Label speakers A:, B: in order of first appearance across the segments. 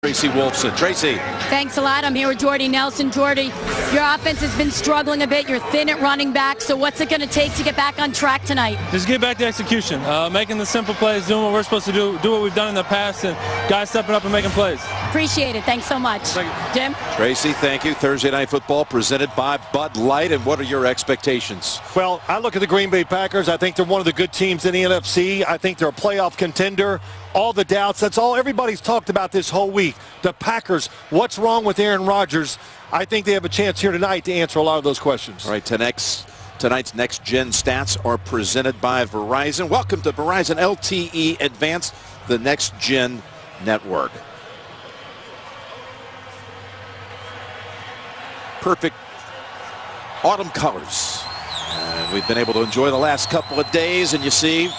A: Tracy Wolfson. Tracy.
B: Thanks a lot. I'm here with Jordy Nelson. Jordy, your offense has been struggling a bit. You're thin at running back. So what's it going to take to get back on track tonight?
C: Just get back to execution, making the simple plays, doing what we're supposed to do what we've done in the past, and guys stepping up and making plays.
B: Appreciate it. Thanks so much.
C: Thank you.
B: Jim?
A: Tracy, thank you. Thursday Night Football presented by Bud Light. And what are your expectations?
D: Well, I look at the Green Bay Packers. I think they're one of the good teams in the NFC. I think they're a playoff contender. All the doubts, that's all everybody's talked about this whole week. The Packers, what's wrong with Aaron Rodgers? I think they have a chance here tonight to answer a lot of those questions.
A: All right, tonight's Next Gen Stats are presented by Verizon. Welcome to Verizon LTE Advanced, the Next Gen Network. Perfect autumn colors. And we've been able to enjoy the last couple of days, and you see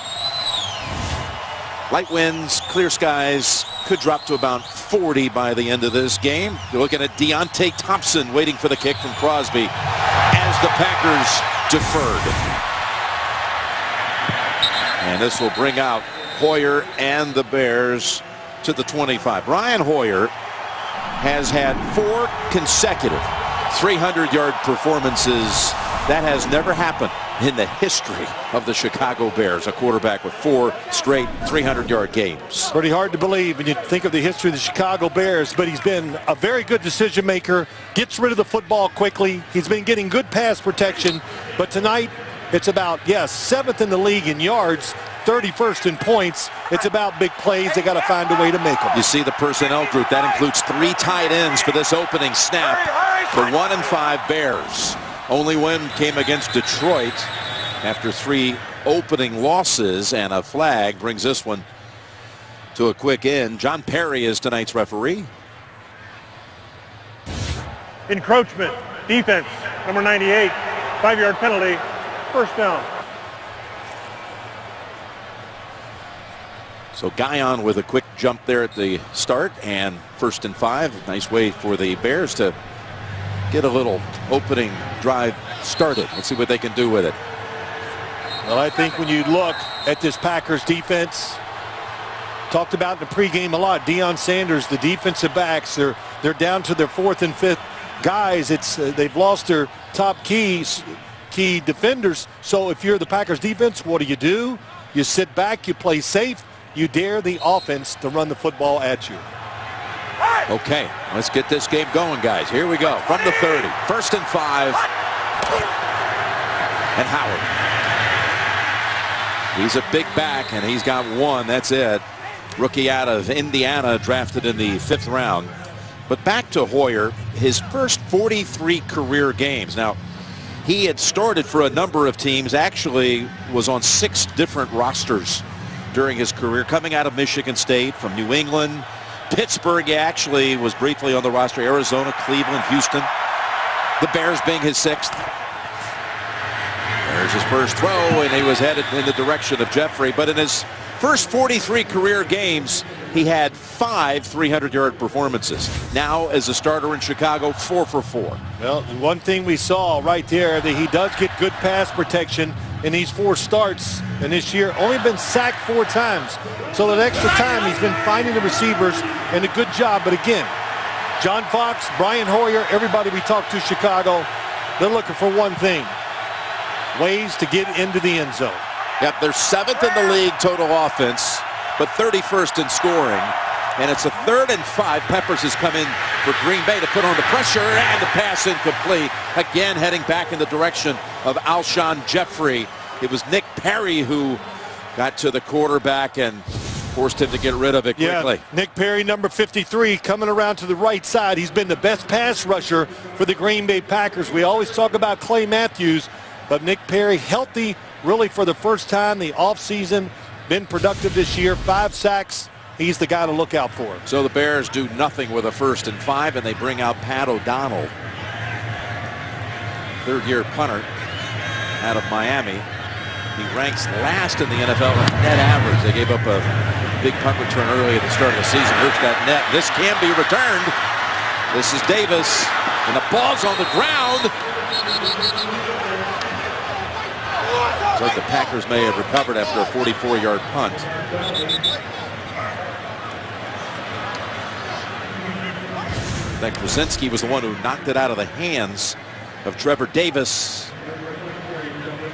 A: light winds, clear skies, could drop to about 40 by the end of this game. You're looking at Deontay Thompson waiting for the kick from Crosby as the Packers deferred. And this will bring out Hoyer and the Bears to the 25. Brian Hoyer has had 4 consecutive 300-yard performances. That has never happened in the history of the Chicago Bears, a quarterback with 4 straight 300-yard games.
D: Pretty hard to believe when you think of the history of the Chicago Bears, but he's been a very good decision maker, gets rid of the football quickly. He's been getting good pass protection, but tonight it's about, yes, 7th in the league in yards, 31st in points. It's about big plays. They got to find a way to make them.
A: You see the personnel group. That includes 3 tight ends for this opening snap. The 1-5 Bears. Only win came against Detroit after 3 opening losses, and a flag brings this one to a quick end. John Perry is tonight's referee.
E: Encroachment, defense, number 98, 5-yard penalty, first down.
A: So Guyon with a quick jump there at the start, and 1st and 5. Nice way for the Bears to get a little opening drive started. Let's see what they can do with it.
D: Well, I think when you look at this Packers defense, talked about in the pregame a lot, Deion Sanders, the defensive backs, they're down to their 4th and 5th guys. They've lost their top key defenders. So if you're the Packers defense, what do? You sit back, you play safe, you dare the offense to run the football at you.
A: Okay, let's get this game going, guys. Here we go from the 30. 1st and 5. And Howard. He's a big back, and he's got 1. That's it. Rookie out of Indiana, drafted in the 5th round. But back to Hoyer, his first 43 career games. Now, he had started for a number of teams, actually was on 6 different rosters during his career, coming out of Michigan State, from New England, Pittsburgh. He actually was briefly on the roster, Arizona, Cleveland, Houston. The Bears being his 6th. There's his first throw, and he was headed in the direction of Jeffrey. But in his first 43 career games, he had 5 300-yard performances. Now, as a starter in Chicago, 4 for 4.
D: Well, one thing we saw right there, that he does get good pass protection in these 4 starts. And this year, only been sacked 4 times. So that extra time, he's been finding the receivers, and a good job. But again, John Fox, Brian Hoyer, everybody we talked to Chicago, they're looking for one thing: ways to get into the end zone.
A: Yep, they're 7th in the league total offense, but 31st in scoring. And it's a 3rd and 5. Peppers has come in for Green Bay to put on the pressure, and the pass incomplete. Again, heading back in the direction of Alshon Jeffrey. It was Nick Perry who got to the quarterback and forced him to get rid of it quickly.
D: Yeah, Nick Perry, number 53, coming around to the right side. He's been the best pass rusher for the Green Bay Packers. We always talk about Clay Matthews, but Nick Perry healthy really for the first time the offseason. Been productive this year, 5 sacks. He's the guy to look out for.
A: So the Bears do nothing with a 1st and 5, and they bring out Pat O'Donnell, 3rd-year punter out of Miami. He ranks last in the NFL in net average. They gave up a big punt return early at the start of the season. Hurts that net. This can be returned. This is Davis, and the ball's on the ground. It's like the Packers may have recovered after a 44-yard punt. In fact, Krasinski was the one who knocked it out of the hands of Trevor Davis.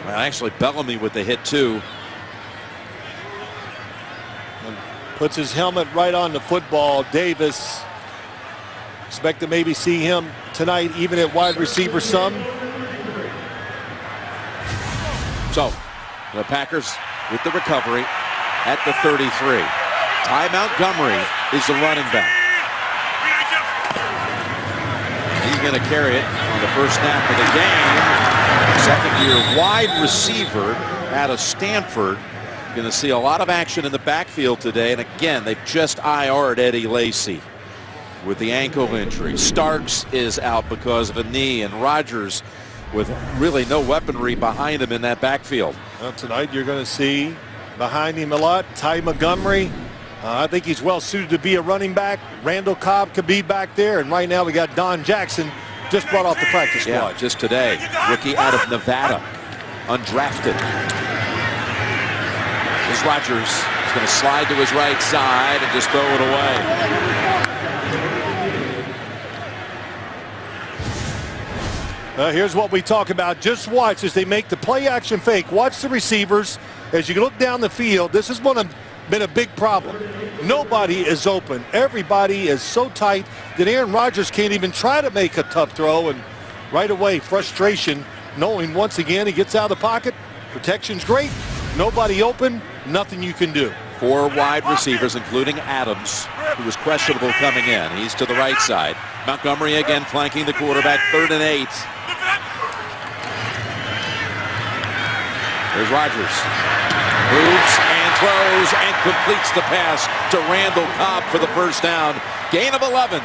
A: Well, actually, Bellamy with the hit, too.
D: And puts his helmet right on the football. Davis. Expect to maybe see him tonight, even at wide receiver some.
A: So, the Packers with the recovery at the 33. Ty Montgomery is the running back. He's going to carry it on the first snap of the game. Second-year wide receiver out of Stanford. Going to see a lot of action in the backfield today. And again, they've just IR'd Eddie Lacy with the ankle injury. Starks is out because of a knee, and Rodgers with really no weaponry behind him in that backfield.
D: Well, tonight you're going to see behind him a lot. Ty Montgomery. I think he's well suited to be a running back. Randall Cobb could be back there, and right now we got Don Jackson just brought off the practice squad.
A: Yeah, just today. Rookie out of Nevada, undrafted. Here's Rodgers. He's going to slide to his right side and just throw it away.
D: Here's what we talk about. Just watch as they make the play action fake. Watch the receivers as you look down the field. This has been a big problem. Nobody is open. Everybody is so tight that Aaron Rodgers can't even try to make a tough throw, and right away frustration knowing once again he gets out of the pocket. Protection's great. Nobody open. Nothing you can do.
A: 4 wide receivers, including Adams, who was questionable coming in. He's to the right side. Montgomery again flanking the quarterback. 3rd and 8. There's Rodgers. Moves and throws and completes the pass to Randall Cobb for the first down. Gain of 11.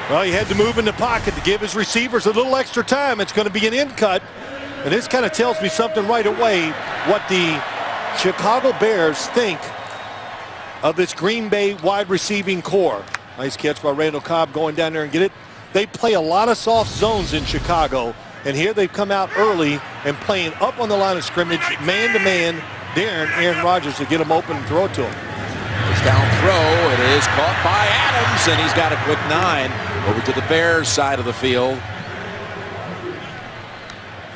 D: Well, he had to move in the pocket to give his receivers a little extra time. It's going to be an in cut. And this kind of tells me something right away what the Chicago Bears think of this Green Bay wide receiving core. Nice catch by Randall Cobb going down there and get it. They play a lot of soft zones in Chicago. And here they've come out early and playing up on the line of scrimmage, man-to-man, daring Aaron Rodgers to get him open and throw it to him.
A: First down throw. It is caught by Adams, and he's got a quick 9 over to the Bears side of the field.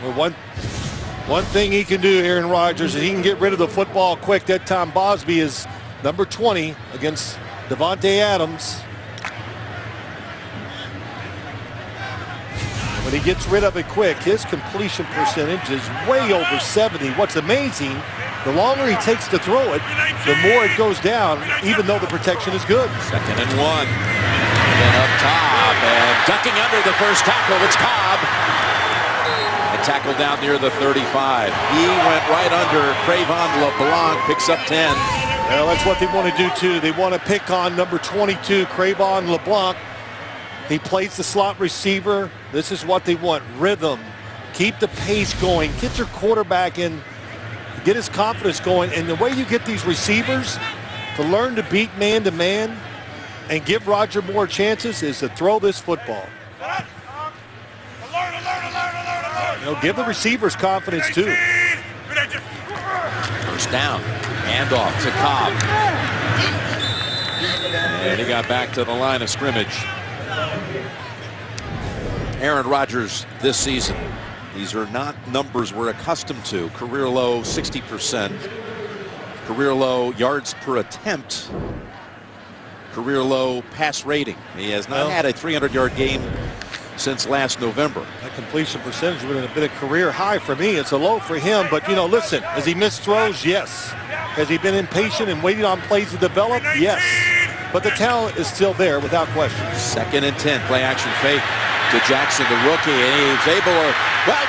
D: Well, one thing he can do, Aaron Rodgers, is he can get rid of the football quick. That time Bosby is number 20 against Devontae Adams. When he gets rid of it quick, his completion percentage is way over 70. What's amazing, the longer he takes to throw it, the more it goes down, even though the protection is good.
A: 2nd and 1. And up top, and ducking under the first tackle, it's Cobb. And tackled down near the 35. He went right under Crayvon LeBlanc, picks up 10.
D: Well, that's what they want to do, too. They want to pick on number 22, Crayvon LeBlanc. He plays the slot receiver. This is what they want, rhythm. Keep the pace going. Get your quarterback in. Get his confidence going. And the way you get these receivers to learn to beat man-to-man and give Roger more chances is to throw this football. You know, give the receivers confidence, too.
A: First down. Handoff to Cobb. And he got back to the line of scrimmage. Aaron Rodgers this season. These are not numbers we're accustomed to. Career low 60%. Career low yards per attempt. Career low pass rating. He has not had a 300-yard game since last November.
D: That completion percentage would have been a career high for me. It's a low for him, but you know, listen, has he missed throws? Yes. Has he been impatient and waiting on plays to develop? Yes. But the talent is still there without question.
A: 2nd and 10, play action fake to Jackson, the rookie, and he's able to, well,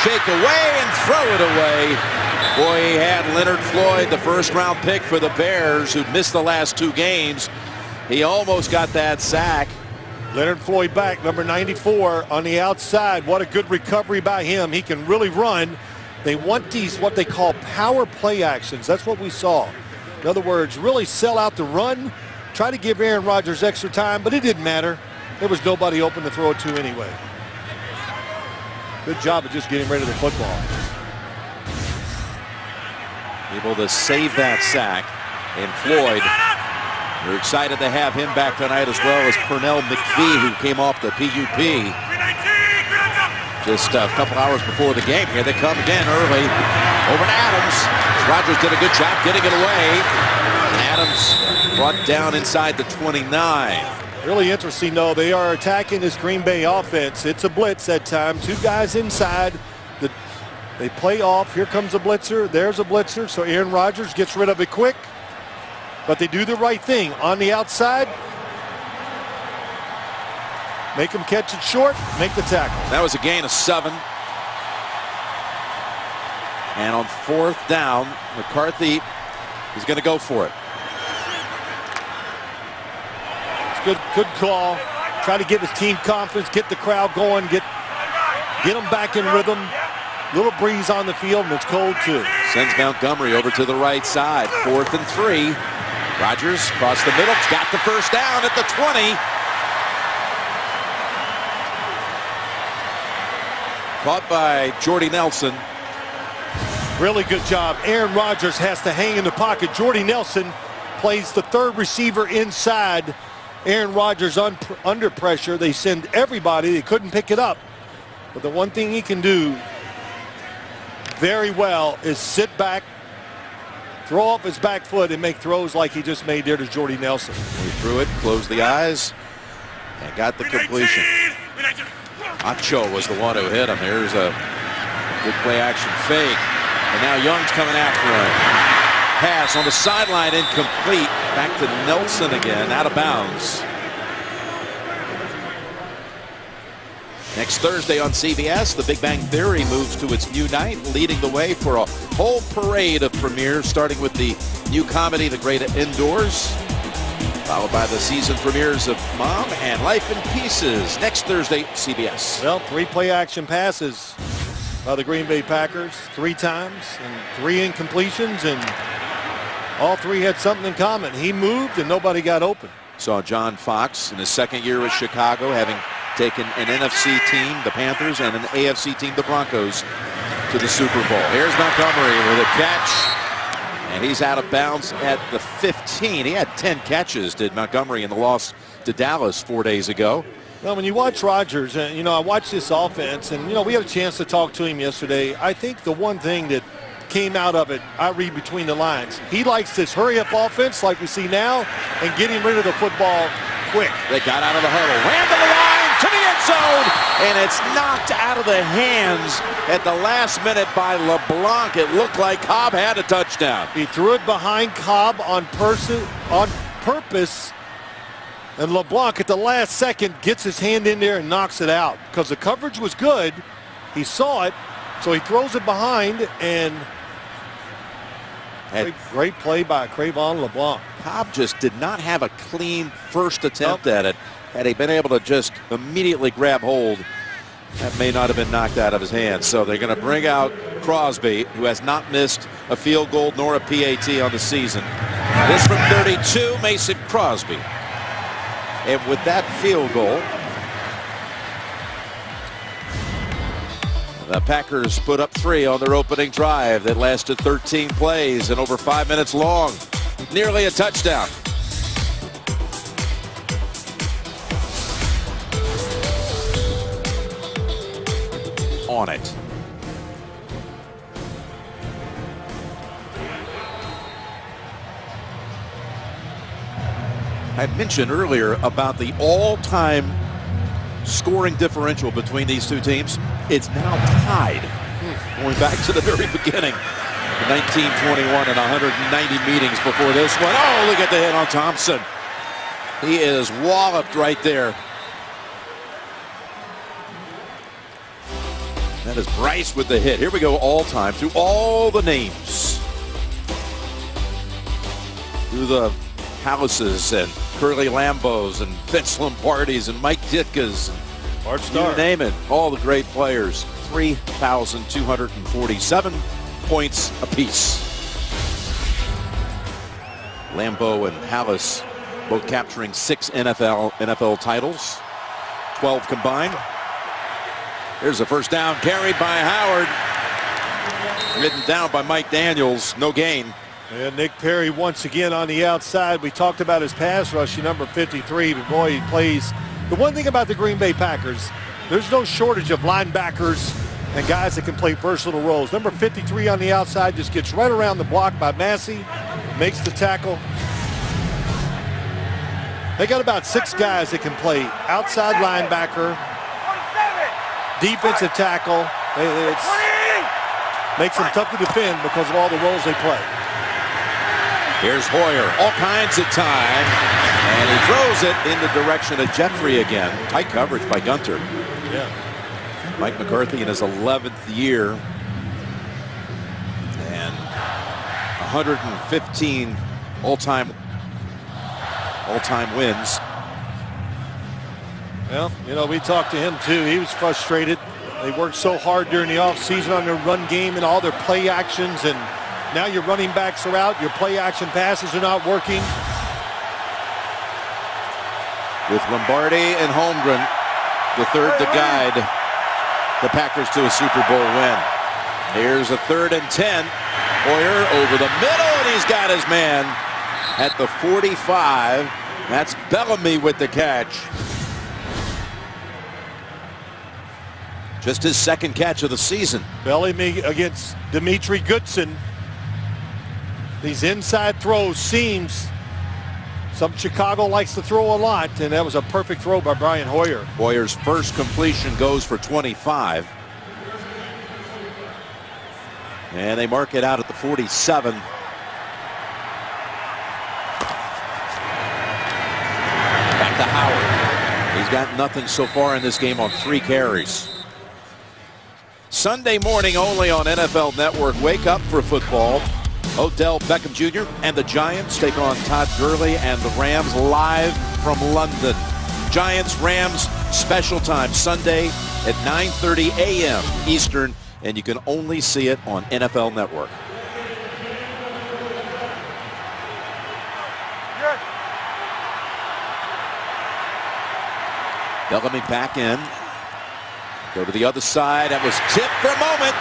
A: shake away and throw it away. Boy, he had Leonard Floyd, the first-round pick for the Bears, who'd missed the last 2 games. He almost got that sack.
D: Leonard Floyd back, number 94 on the outside. What a good recovery by him. He can really run. They want these, what they call power play actions. That's what we saw. In other words, really sell out the run, try to give Aaron Rodgers extra time, but it didn't matter. There was nobody open to throw it to anyway. Good job of just getting rid of the football.
A: Able to save that sack, and Floyd We're excited to have him back tonight, as well as Pernell McPhee, who came off the PUP just a couple hours before the game. Here they come again early. Over to Adams. Rogers did a good job getting it away. Adams brought down inside the 29.
D: Really interesting, though. They are attacking this Green Bay offense. It's a blitz that time. Two guys inside. They play off. Here comes a blitzer. There's a blitzer. So Aaron Rodgers gets rid of it quick. But they do the right thing. On the outside, make them catch it short, make the tackle.
A: That was a gain of 7. And on 4th down, McCarthy is going to go for it.
D: It's good call. Try to give his team confidence, get the crowd going, get them back in rhythm. Little breeze on the field, and it's cold too.
A: Sends Montgomery over to the right side. 4th and 3. Rodgers across the middle, got the first down at the 20. Caught by Jordy Nelson.
D: Really good job. Aaron Rodgers has to hang in the pocket. Jordy Nelson plays the 3rd receiver inside. Aaron Rodgers under pressure. They send everybody. They couldn't pick it up. But the one thing he can do very well is sit back, throw off his back foot, and make throws like he just made there to Jordy Nelson.
A: He threw it, closed the eyes, and got the completion. Acho was the one who hit him. Here's a good play action fake. And now Young's coming after him. Pass on the sideline, incomplete. Back to Nelson again, out of bounds. Next Thursday on CBS, The Big Bang Theory moves to its new night, leading the way for a whole parade of premieres, starting with the new comedy, The Great Indoors, followed by the season premieres of Mom and Life in Pieces. Next Thursday, CBS.
D: Well, 3 play action passes by the Green Bay Packers 3 times and 3 incompletions, and all 3 had something in common. He moved and nobody got open.
A: Saw John Fox in his 2nd year with Chicago, having taken an NFC team, the Panthers, and an AFC team, the Broncos, to the Super Bowl. Here's Montgomery with a catch, and he's out of bounds at the 15. He had 10 catches, did Montgomery, in the loss to Dallas 4 days ago.
D: Well, when you watch Rodgers, and I watched this offense, and we had a chance to talk to him yesterday. I think the one thing that came out of it, I read between the lines, he likes this hurry-up offense like we see now, and getting rid of the football quick.
A: They got out of the huddle, ran to the line, to the end zone, and it's knocked out of the hands at the last minute by LeBlanc. It looked like Cobb had a touchdown.
D: He threw it behind Cobb on purpose, and LeBlanc at the last second gets his hand in there and knocks it out because the coverage was good. He saw it, so he throws it behind, and great play by Crayvon LeBlanc.
A: Cobb just did not have a clean first attempt at it. Had he been able to just immediately grab hold, that may not have been knocked out of his hands. So they're going to bring out Crosby, who has not missed a field goal nor a PAT on the season. This from 32, Mason Crosby. And with that field goal, the Packers put up 3 on their opening drive that lasted 13 plays and over 5 minutes long. Nearly a touchdown. On it. I mentioned earlier about the all-time scoring differential between these two teams. It's now tied, going back to the very beginning. 1921 and 190 meetings before this one. Oh, look at the hit on Thompson. He is walloped right there. That is Bryce with the hit. Here we go, all time, through all the names. Through the Palaces and Curly Lambos and Vince Lombardis and Mike Ditka's.
D: Art Starr.
A: You name it. All the great players. 3,247 points apiece. Lambeau and Hallis both capturing 6 NFL titles. 12 combined. Here's a first down carried by Howard. Ridden down by Mike Daniels. No gain.
D: And Nick Perry once again on the outside. We talked about his pass rush, number 53, but boy, he plays. The one thing about the Green Bay Packers, there's no shortage of linebackers and guys that can play versatile roles. Number 53 on the outside just gets right around the block by Massey, makes the tackle. They got about 6 guys that can play outside linebacker, defensive tackle. It makes them tough to defend because of all the roles they play.
A: Here's Hoyer, all kinds of time, and he throws it in the direction of Jeffrey again. Tight coverage by Gunter.
D: Yeah.
A: Mike McCarthy in his 11th year, and 115 all-time wins.
D: Well, you know, we talked to him too. He was frustrated. They worked so hard during the offseason on their run game and all their play actions, and now your running backs are out. Your play action passes are not working.
A: With Lombardi and Holmgren, the third to guide the Packers to a Super Bowl win. Here's a 3rd and 10. Hoyer over the middle, and he's got his man at the 45. That's Bellamy with the catch. Just his 2nd catch of the season.
D: Bellamy against Dimitri Goodson. These inside throws, seams. Some Chicago likes to throw a lot, and that was a perfect throw by Brian Hoyer.
A: Hoyer's first completion goes for 25. And they mark it out at the 47. Back to Howard. He's got nothing so far in this game on 3 carries. Sunday morning only on NFL Network. Wake up for football. Odell Beckham Jr. and the Giants take on Todd Gurley and the Rams live from London. Giants-Rams special time Sunday at 9:30 a.m. Eastern, and you can only see it on NFL Network. Bellamy back in. Go to the other side. That was tipped for a moment.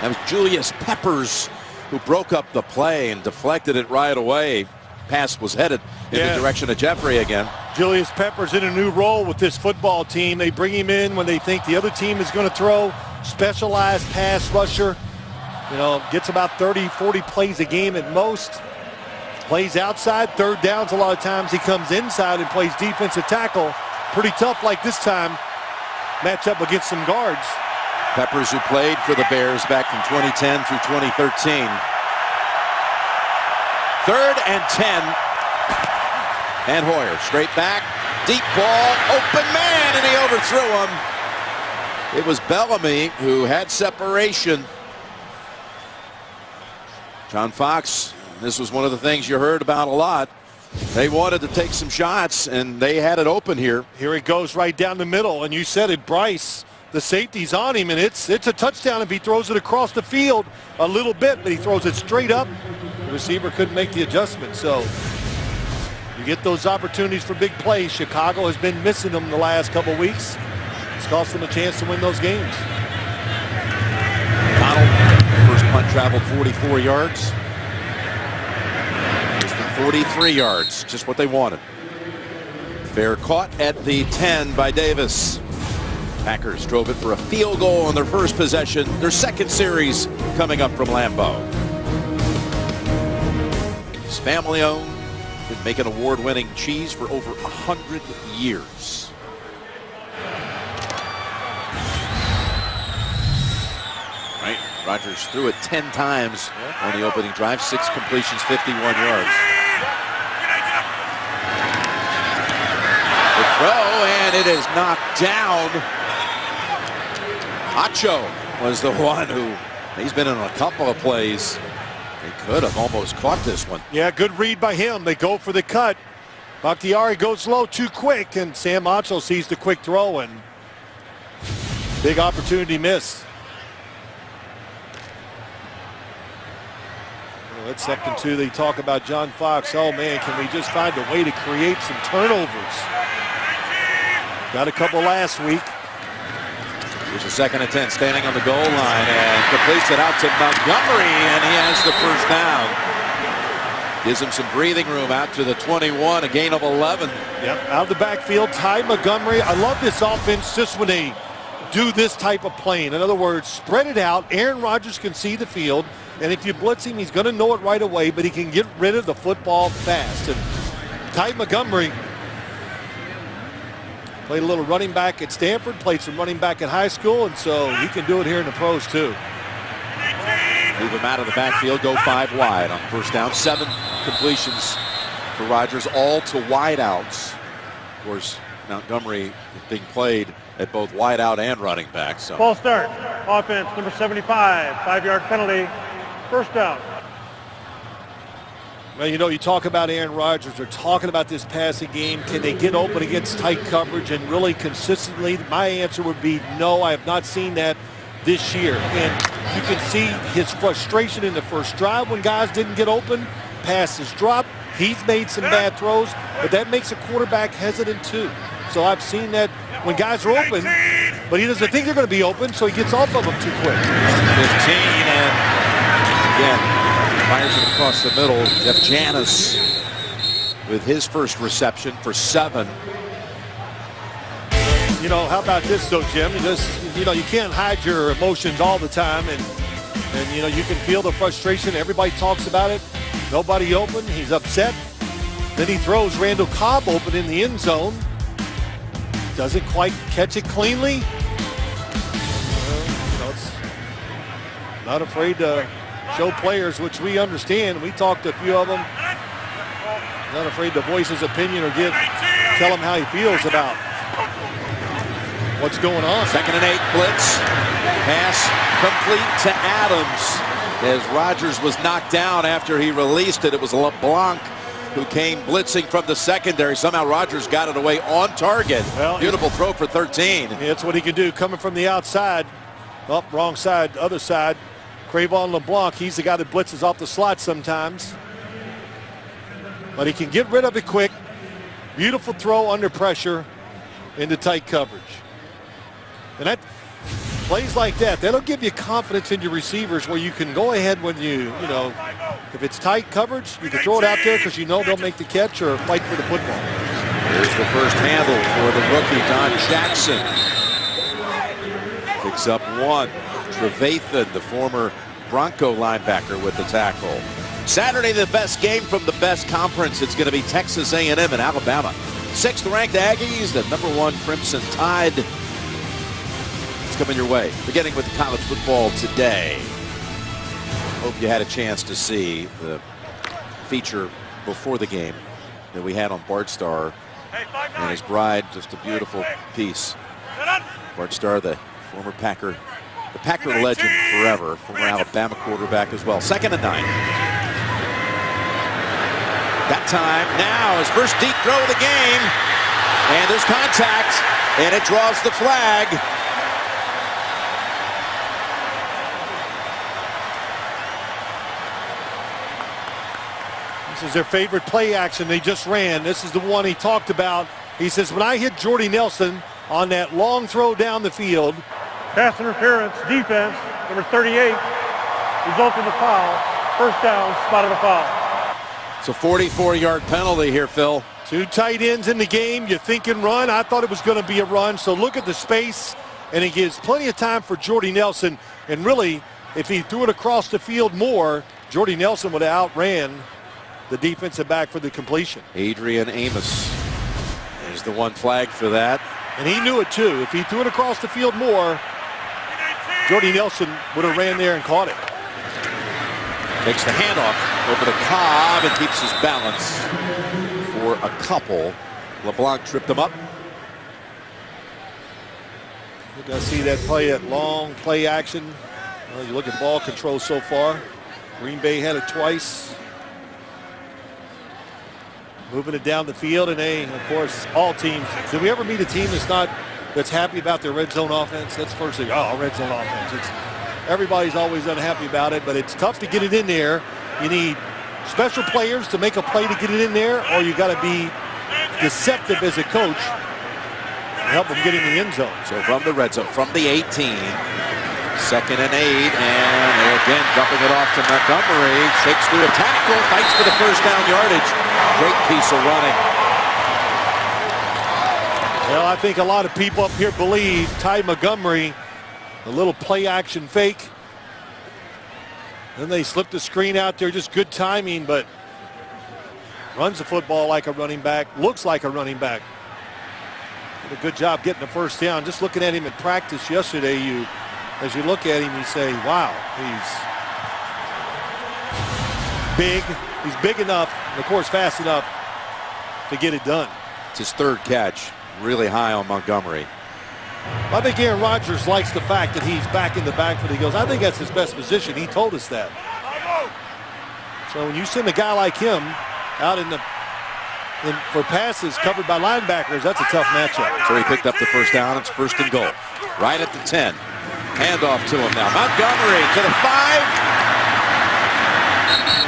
A: That was Julius Peppers who broke up the play and deflected it right away. Pass was headed in the direction of Jeffrey again.
D: Julius Peppers in a new role with this football team. They bring him in when they think the other team is going to throw. Specialized pass rusher. You know, gets about 30, 40 plays a game at most. Plays outside, 3rd downs a lot of times. He comes inside and plays defensive tackle. Pretty tough like this time. Match up against some guards.
A: Peppers, who played for the Bears back from 2010 through 2013. 3rd and 10. And Hoyer straight back. Deep ball. Open man. And he overthrew him. It was Bellamy who had separation. John Fox, this was one of the things you heard about a lot. They wanted to take some shots, and they had it open here.
D: Here it goes right down the middle. And you said it, Bryce. The safety's on him, and it's a touchdown if he throws it across the field a little bit, but he throws it straight up. The receiver couldn't make the adjustment, so you get those opportunities for big plays. Chicago has been missing them the last couple weeks. It's cost them a chance to win those games.
A: Donald, first punt traveled 44 yards. 43 yards, just what they wanted. They're caught at the 10 by Davis. Packers drove it for a field goal on their first possession. Their 2nd series coming up from Lambeau. It's family owned. Been making award-winning cheese for over 100 years. Right, Rodgers threw it 10 times on the opening drive. 6 completions, 51 yards. The throw, and it is knocked down. Acho was the one who, he's been in a couple of plays. They could have almost caught this one.
D: Yeah, good read by him. They go for the cut. Bakhtiari goes low too quick, and Sam Acho sees the quick throw, and big opportunity missed. Well, that's something, too. They talk about John Fox. Oh, man, can we just find a way to create some turnovers? Got a couple last week.
A: Here's a 2nd and 10, standing on the goal line, and completes it out to Montgomery, and he has the first down. Gives him some breathing room out to the 21, a gain of 11.
D: Yep, out of the backfield, Ty Montgomery. I love this offense just when they do this type of playing. In other words, spread it out. Aaron Rodgers can see the field, and if you blitz him, he's going to know it right away, but he can get rid of the football fast. And Ty Montgomery played a little running back at Stanford, played some running back at high school, and so he can do it here in the pros too.
A: Move him out of the backfield, go 5 wide on first down. 7 completions for Rodgers, all to wideouts. Of course, Montgomery being played at both wideout and running back. So
E: False start. Offense, number 75. 5-yard penalty. First down.
D: Well, you know, you talk about Aaron Rodgers. They're talking about this passing game. Can they get open against tight coverage and really consistently? My answer would be no. I have not seen that this year. And you can see his frustration in the first drive when guys didn't get open. Passes dropped. He's made some bad throws, but that makes a quarterback hesitant too. So I've seen that when guys are open, but he doesn't think they're going to be open, so he gets off of them too quick.
A: 15, and again, fires it across the middle. Jeff Janis with his first reception for 7.
D: You know, how about this though, Jim? You can't hide your emotions all the time, and you know, you can feel the frustration. Everybody talks about it. Nobody open. He's upset. Then he throws Randall Cobb open in the end zone. Doesn't quite catch it cleanly. It's not afraid to show players, which we understand. We talked to a few of them. Not afraid to voice his opinion or tell him how he feels about what's going on.
A: 2nd and 8 blitz. Pass complete to Adams as Rodgers was knocked down after he released it. It was LeBlanc who came blitzing from the secondary. Somehow Rodgers got it away on target. Well, beautiful throw for 13.
D: It's what he can do coming from the outside. Oh, wrong side, other side. Crayvon LeBlanc, he's the guy that blitzes off the slot sometimes. But he can get rid of it quick. Beautiful throw under pressure into tight coverage. And that plays like that, that'll give you confidence in your receivers where you can go ahead when you know, if it's tight coverage, you can throw it out there because you know they'll make the catch or fight for the football.
A: Here's the first handle for the rookie, Don Jackson. Picks up 1. Trevathan, the former Bronco linebacker, with the tackle. Saturday, the best game from the best conference. It's going to be Texas A&M and Alabama. 6th-ranked Aggies, the #1 Crimson Tide. Coming your way, beginning with college football today. Hope you had a chance to see the feature before the game that we had on Bart Starr and his bride. Just a beautiful piece. Bart Starr, the former Packer, the Packer legend forever, former Alabama quarterback as well. 2nd and 9. That time now his first deep throw of the game, and there's contact, and it draws the flag.
D: This is their favorite play action they just ran. This is the one he talked about. He says, when I hit Jordy Nelson on that long throw down the field.
E: Pass interference, defense, number 38, result in the foul. First down, spot of the foul.
A: It's a 44-yard penalty here, Phil.
D: 2 tight ends in the game. You're thinking run. I thought it was going to be a run. So look at the space, and it gives plenty of time for Jordy Nelson. And really, if he threw it across the field more, Jordy Nelson would have outran the defensive back for the completion.
A: Adrian Amos is the one flag for that.
D: And he knew it too. If he threw it across the field more, Jordy Nelson would have ran there and caught it.
A: Takes the handoff over to Cobb and keeps his balance for a couple. LeBlanc tripped him up.
D: You're going to see that play, that long play action. Well, you look at ball control so far. Green Bay had it twice. Moving it down the field, and they, of course, all teams. Did we ever meet a team that's happy about their red zone offense? That's the first thing. Oh, red zone offense. Everybody's always unhappy about it, but it's tough to get it in there. You need special players to make a play to get it in there, or you got to be deceptive as a coach help him get in the end zone.
A: So from the red zone, from the 18, 2nd and 8, and they again dumping it off to Montgomery. Shakes through a tackle, fights for the first down yardage. Great piece of running.
D: Well, I think a lot of people up here believe Ty Montgomery, a little play action fake. Then they slipped the screen out there, just good timing, but runs the football like a running back, looks like a running back. Did a good job getting the first down. Just looking at him in practice yesterday, as you look at him, you say, wow, he's big. He's big enough, and of course fast enough to get it done.
A: It's his 3rd catch, really high on Montgomery.
D: I think Aaron Rodgers likes the fact that he's back in the backfield. He goes, I think that's his best position. He told us that. So when you send a guy like him out for passes covered by linebackers, that's a tough matchup.
A: So he picked up the first down. It's 1st and goal. Right at the 10. Handoff to him now. Montgomery to the 5.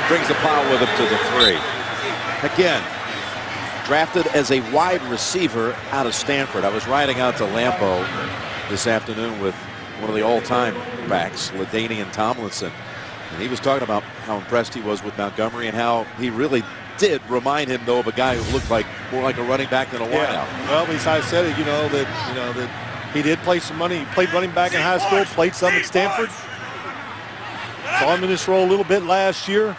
A: Brings the pile with him to the 3. Again, drafted as a wide receiver out of Stanford. I was riding out to Lambeau this afternoon with one of the all-time backs, LaDainian Tomlinson. And he was talking about how impressed he was with Montgomery and how he really did remind him, though, of a guy who looked like more like a running back than a wideout.
D: Well, I said it, that he did play some money. He played running back in high school, played some at Stanford. Saw him in this role a little bit last year.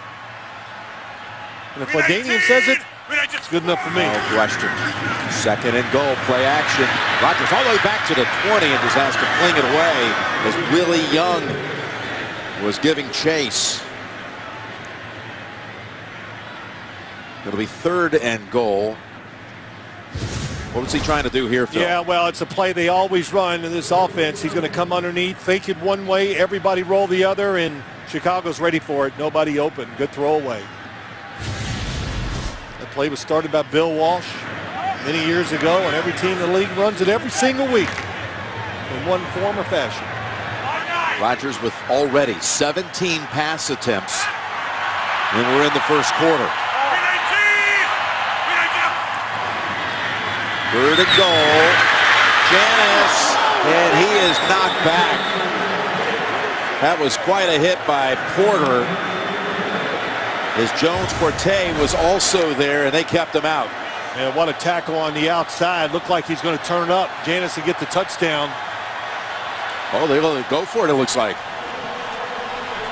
D: And if LaDainian says it, it's good enough for me.
A: No question. 2nd and goal, play action. Rodgers all the way back to the 20 and just has to fling it away as Willie Young was giving chase. It'll be 3rd and goal. What was he trying to do here, Phil?
D: Yeah, well, it's a play they always run in this offense. He's going to come underneath, fake it one way, everybody roll the other, and Chicago's ready for it. Nobody open. Good throwaway. That play was started by Bill Walsh many years ago, and every team in the league runs it every single week in one form or fashion.
A: Rodgers with already 17 pass attempts, and we're in the first quarter. 3rd and goal. Janis, and he is knocked back. That was quite a hit by Porter, as Jones-Forte was also there, and they kept him out.
D: And what a tackle on the outside. Looked like he's going to turn up. Janis to get the touchdown.
A: Oh, they're going to go for it, it looks like.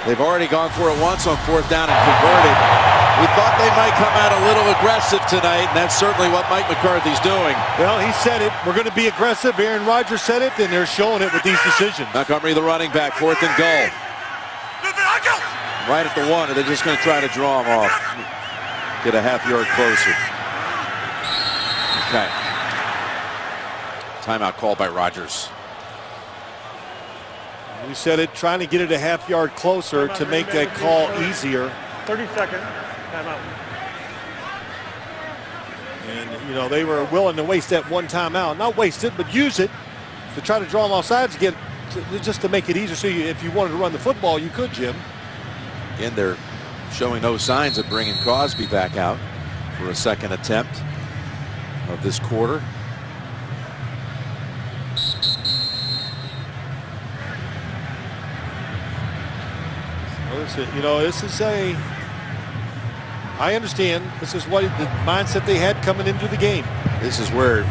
A: They've already gone for it once on 4th down and converted. We thought they might come out a little aggressive tonight, and that's certainly what Mike McCarthy's doing.
D: Well, he said it. We're going to be aggressive. Aaron Rodgers said it, and they're showing it with these decisions.
A: Montgomery, the running back, 4th and goal. Right at the 1, and they're just going to try to draw him off. Get a half-yard closer. Okay. Timeout called by Rodgers.
D: We said it, trying to get it a half-yard closer to make that call easier.
E: 30 seconds. Timeout.
D: And, they were willing to waste that one timeout. Not waste it, but use it to try to draw them off sides again, just to make it easier. So if you wanted to run the football, you could, Jim.
A: Again, they're showing no signs of bringing Cosby back out for a 2nd attempt of this quarter.
D: This is I understand this is what the mindset they had coming into the game.
A: This is where,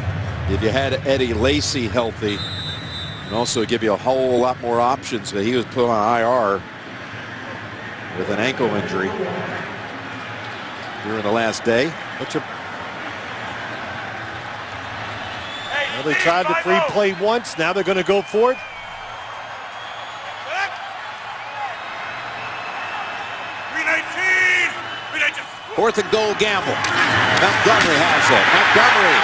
A: if you had Eddie Lacy healthy, and also give you a whole lot more options, but he was put on IR with an ankle injury during the last day.
D: Well, they tried the free play once. Now they're going to go for it.
A: Fourth and goal gamble. Montgomery has it. Montgomery.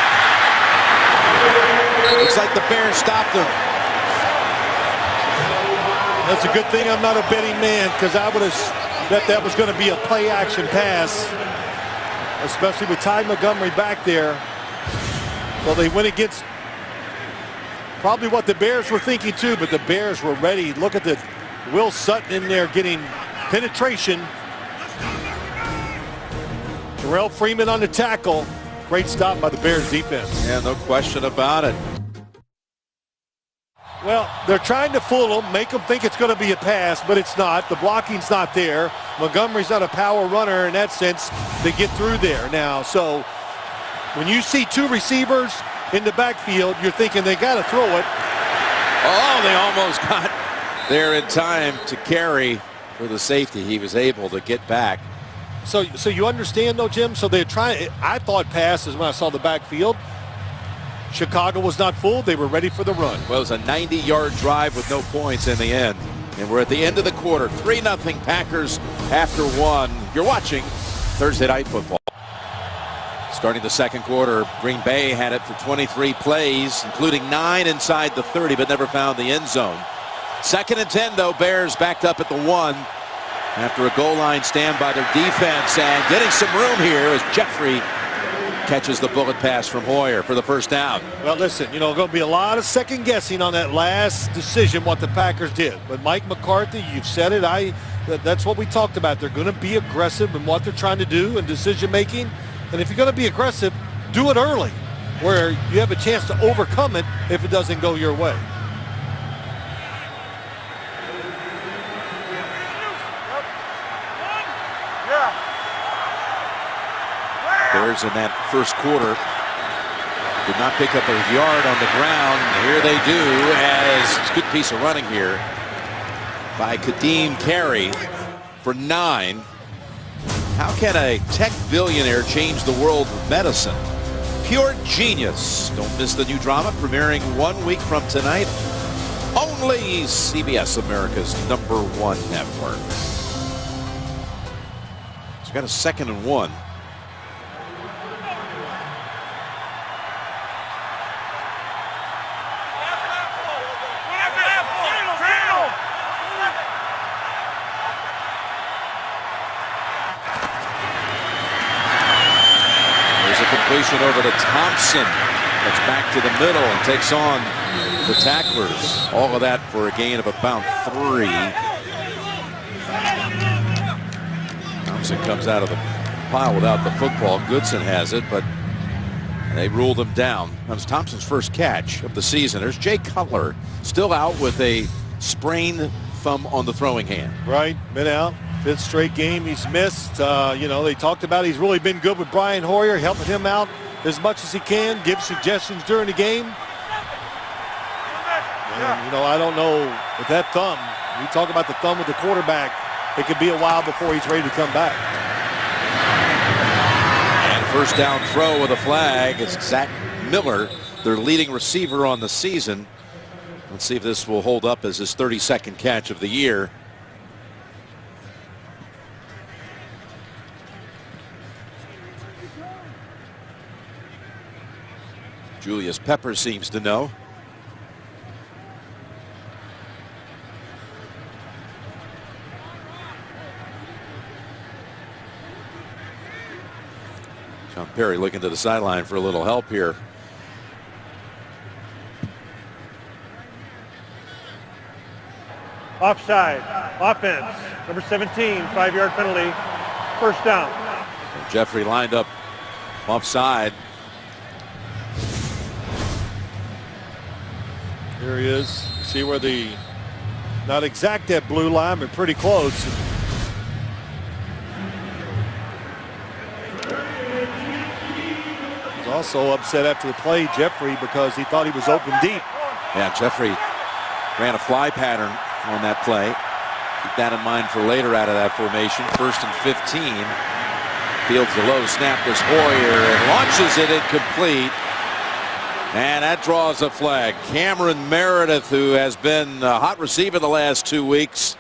A: Looks like the Bears stopped him.
D: That's a good thing I'm not a betting man, because I would have bet that was going to be a play action pass, especially with Ty Montgomery back there. So they went against probably what the Bears were thinking too, but the Bears were ready. Look at the Will Sutton in there getting penetration. Terrell Freeman on the tackle. Great stop by the Bears defense.
A: Yeah, no question about it.
D: Well, they're trying to fool them, make them think it's going to be a pass, but it's not. The blocking's not there. Montgomery's not a power runner in that sense to get through there now. So when you see two receivers in the backfield, you're thinking they got to throw it.
A: Oh, they almost got there in time to carry for the safety. He was able to get back.
D: So you understand, though, Jim? So they're trying. I thought passes when I saw the backfield. Chicago was not fooled. They were ready for the run.
A: Well, it was a 90-yard drive with no points in the end. And we're at the end of the quarter. 3-0 Packers after one. You're watching Thursday Night Football. Starting the second quarter, Green Bay had it for 23 plays, including 9 inside the 30, but never found the end zone. 2nd and 10, though. Bears backed up at the 1 after a goal line stand by their defense. And getting some room here as Jeffrey catches the bullet pass from Hoyer for the first down.
D: Well, listen, going to be a lot of second guessing on that last decision what the Packers did. But Mike McCarthy, you've said it. That's what we talked about. They're going to be aggressive in what they're trying to do in decision making. And if you're going to be aggressive, do it early where you have a chance to overcome it if it doesn't go your way.
A: Bears in that first quarter did not pick up a yard on the ground. Here they do, as it's a good piece of running here by Kadeem Carey for 9. How can a tech billionaire change the world of medicine? Pure genius. Don't miss the new drama premiering 1 week from tonight. Only CBS, America's #1 network. So got a 2nd and 1. Completion over to Thompson. That's back to the middle and takes on the tacklers. All of that for a gain of about 3. Thompson comes out of the pile without the football. Goodson has it, but they ruled him down. That was Thompson's first catch of the season. There's Jay Cutler still out with a sprained thumb on the throwing hand.
D: Right, been out. 5th straight game he's missed. They talked about he's really been good with Brian Hoyer, helping him out as much as he can, give suggestions during the game. And, I don't know with that thumb. We talk about the thumb with the quarterback. It could be a while before he's ready to come back.
A: And first down throw with a flag. It's Zach Miller, their leading receiver on the season. Let's see if this will hold up as his 32nd catch of the year. Julius Pepper seems to know. John Perry looking to the sideline for a little help here.
E: Offside. Offense. Number 17. 5-yard penalty. First down.
A: So Jeffrey lined up offside.
D: Here he is. See where not exact that blue line, but pretty close. He's also upset after the play, Jeffrey, because he thought he was open deep.
A: Yeah, Jeffrey ran a fly pattern on that play. Keep that in mind for later out of that formation. 1st and 15. Fields the low snap to Hoyer and launches it incomplete. And that draws a flag. Cameron Meredith, who has been a hot receiver the last 2 weeks.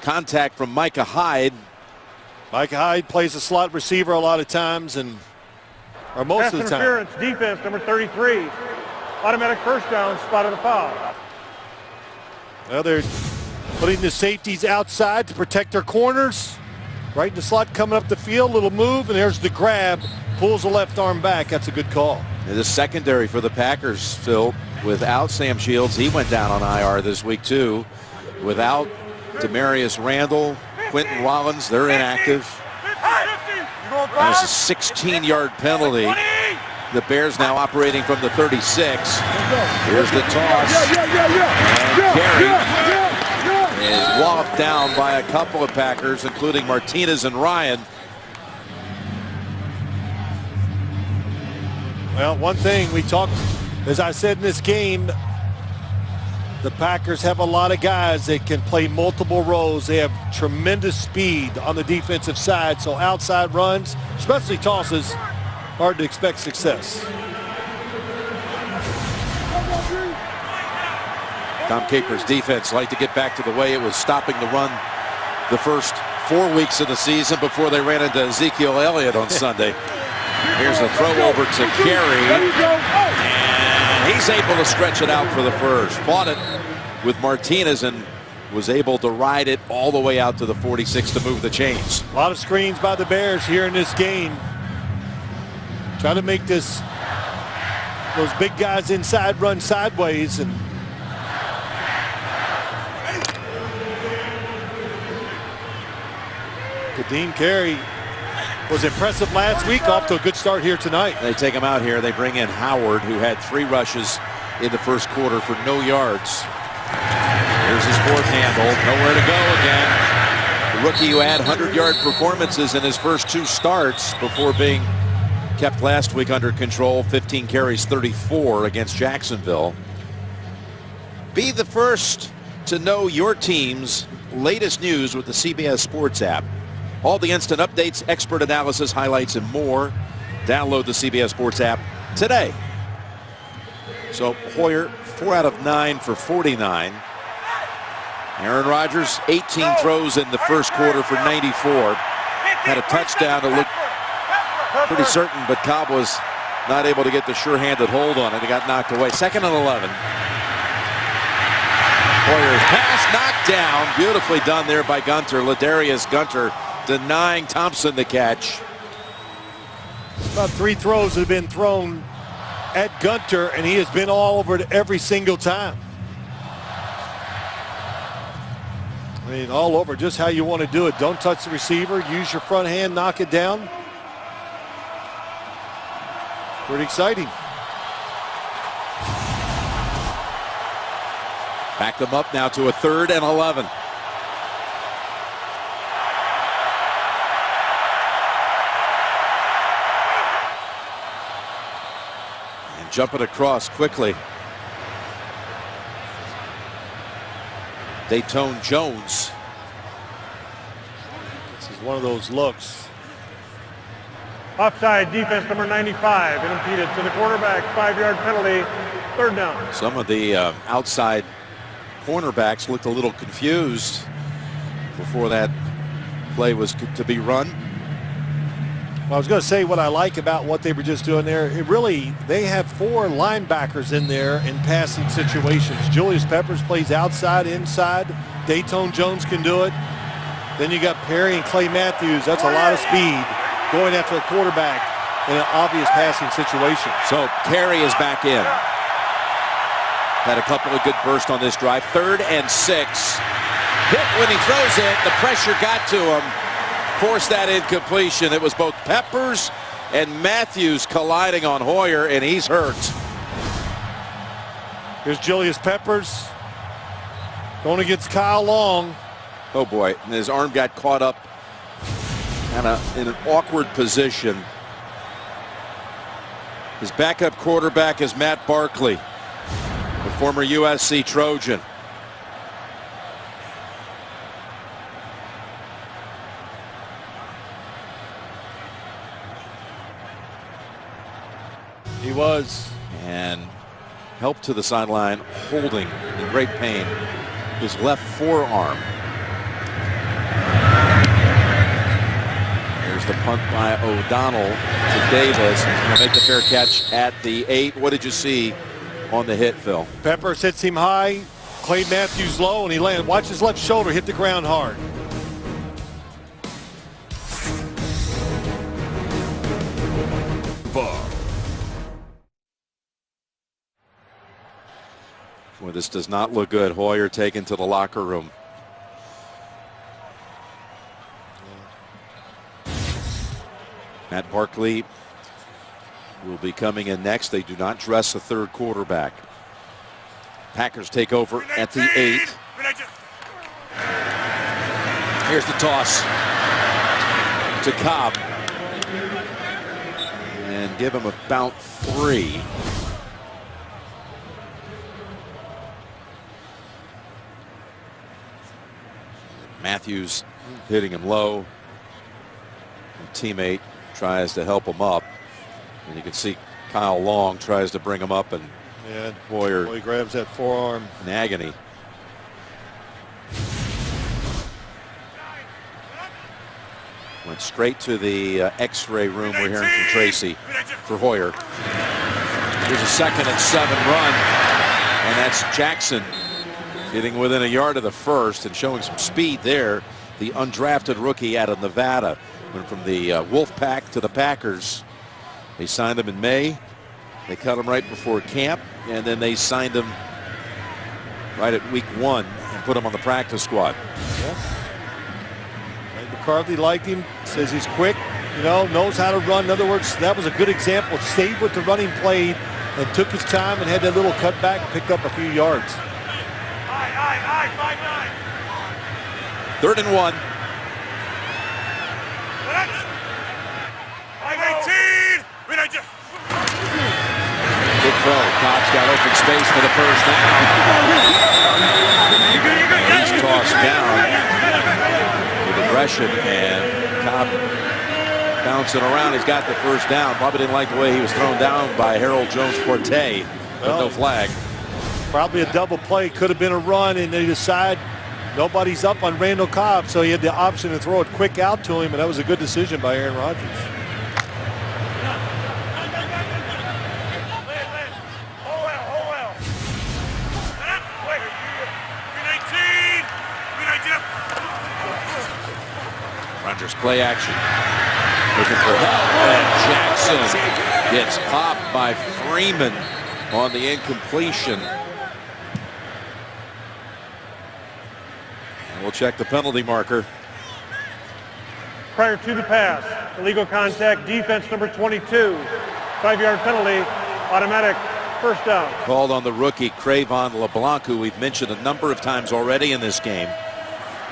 A: Contact from Micah Hyde.
D: Micah Hyde plays a slot receiver a lot of times, or most of the time.
E: Interference, defense, number 33. Automatic first down, spot of the foul.
D: Well, they're putting the safeties outside to protect their corners. Right in the slot coming up the field, little move, and there's the grab. Pulls the left arm back. That's a good call.
A: The secondary for the Packers, Phil, without Sam Shields, he went down on IR this week too. Without Demarius Randall, Quentin Rollins, they're inactive. There's a 16-yard penalty The Bears now operating from the 36. Here's the toss. And Carey is walloped down by a couple of Packers, including Martinez and Ryan.
D: Well, one thing we talked, as I said in this game, the Packers have a lot of guys that can play multiple roles. They have tremendous speed on the defensive side, so outside runs, especially tosses, hard to expect success.
A: Tom Capers' defense like to get back to the way it was stopping the run the first 4 weeks of the season before they ran into Ezekiel Elliott on Sunday. Here's a throw over to Carey, and he's able to stretch it out for the first. Fought it with Martinez and was able to ride it all the way out to the 46 to move the chains.
D: A lot of screens by the Bears here in this game. Trying to make those big guys inside run sideways. And Kadeem Carey was impressive last week, off to a good start here tonight.
A: They take him out here. They bring in Howard, who had 3 rushes in the first quarter for no yards. Here's his fourth handle. Nowhere to go again. The rookie who had 100-yard performances in his first 2 starts before being kept last week under control. 15 carries, 34 against Jacksonville. Be the first to know your team's latest news with the CBS Sports app. All the instant updates, expert analysis, highlights, and more. Download the CBS Sports app today. So Hoyer, 4 out of 9 for 49. Aaron Rodgers, 18 throws in the first quarter for 94. Had a touchdown that looked pretty certain, but Cobb was not able to get the sure-handed hold on it. He got knocked away. 2nd and 11. Hoyer's pass knocked down. Beautifully done there by Gunter. Ladarius Gunter denying Thompson the catch.
D: About 3 throws have been thrown at Gunter, and he has been all over it every single time. I mean, all over, just how you want to do it. Don't touch the receiver. Use your front hand, knock it down. Pretty exciting.
A: Back them up now to a 3rd and 11. And jumping across quickly. Dayton Jones.
D: This is one of those looks.
E: Offside, defense number 95, impeded to the quarterback, 5-yard penalty, 3rd down.
A: Some of the outside cornerbacks looked a little confused before that play was to be run.
D: Well, I was going to say what I like about what they were just doing there. They have 4 linebackers in there in passing situations. Julius Peppers plays outside, inside. Dayton Jones can do it. Then you got Perry and Clay Matthews. That's a lot of speed going after a quarterback in an obvious passing situation.
A: So Carey is back in. Had a couple of good bursts on this drive. 3rd and 6. Hit when he throws it. The pressure got to him. Forced that incompletion. It was both Peppers and Matthews colliding on Hoyer, and he's hurt.
D: Here's Julius Peppers going against Kyle Long.
A: Oh boy, and his arm got caught up in an awkward position. His backup quarterback is Matt Barkley, the former USC Trojan.
D: He was.
A: And helped to the sideline, holding in great pain his left forearm. There's the punt by O'Donnell to Davis. He's going to make the fair catch at the 8. What did you see on the hit, Phil?
D: Peppers hits him high. Clay Matthews low, and he lands. Watch his left shoulder hit the ground hard.
A: Well, this does not look good. Hoyer taken to the locker room. Matt Barkley will be coming in next. They do not dress the third quarterback. Packers take over at the 8. Here's the toss to Cobb. And give him about 3. Matthews hitting him low. And teammate tries to help him up. And you can see Kyle Long tries to bring him up, and Hoyer
D: he grabs that forearm
A: in agony. Went straight to the X-ray room we're hearing from Tracy for Hoyer. Here's a 2nd and 7 run, and that's Jackson getting within a yard of the first and showing some speed there. The undrafted rookie out of Nevada went from the Wolfpack to the Packers. They signed him in May. They cut him right before camp, and then they signed him right at week 1 and put him on the practice squad.
D: Yeah. McCarthy liked him, says he's quick, knows how to run. In other words, that was a good example. Stayed with the running play and took his time and had that little cutback, picked up a few yards.
A: 3rd and 1. Good throw. Cobb's got open space for the first down. He's tossed down with aggression, and Cobb bouncing around. He's got the first down. Probably didn't like the way he was thrown down by Harold Jones-Forte. No flag.
D: Probably a double play. Could have been a run, and they decide nobody's up on Randall Cobb, so he had the option to throw it quick out to him, and that was a good decision by Aaron Rodgers.
A: Rodgers play action. Looking for help, and Jackson gets popped by Freeman on the incompletion. And we'll check the penalty marker.
E: Prior to the pass, illegal contact, defense number 22. 5-yard penalty, automatic first down.
A: Called on the rookie Cravon LeBlanc, who we've mentioned a number of times already in this game.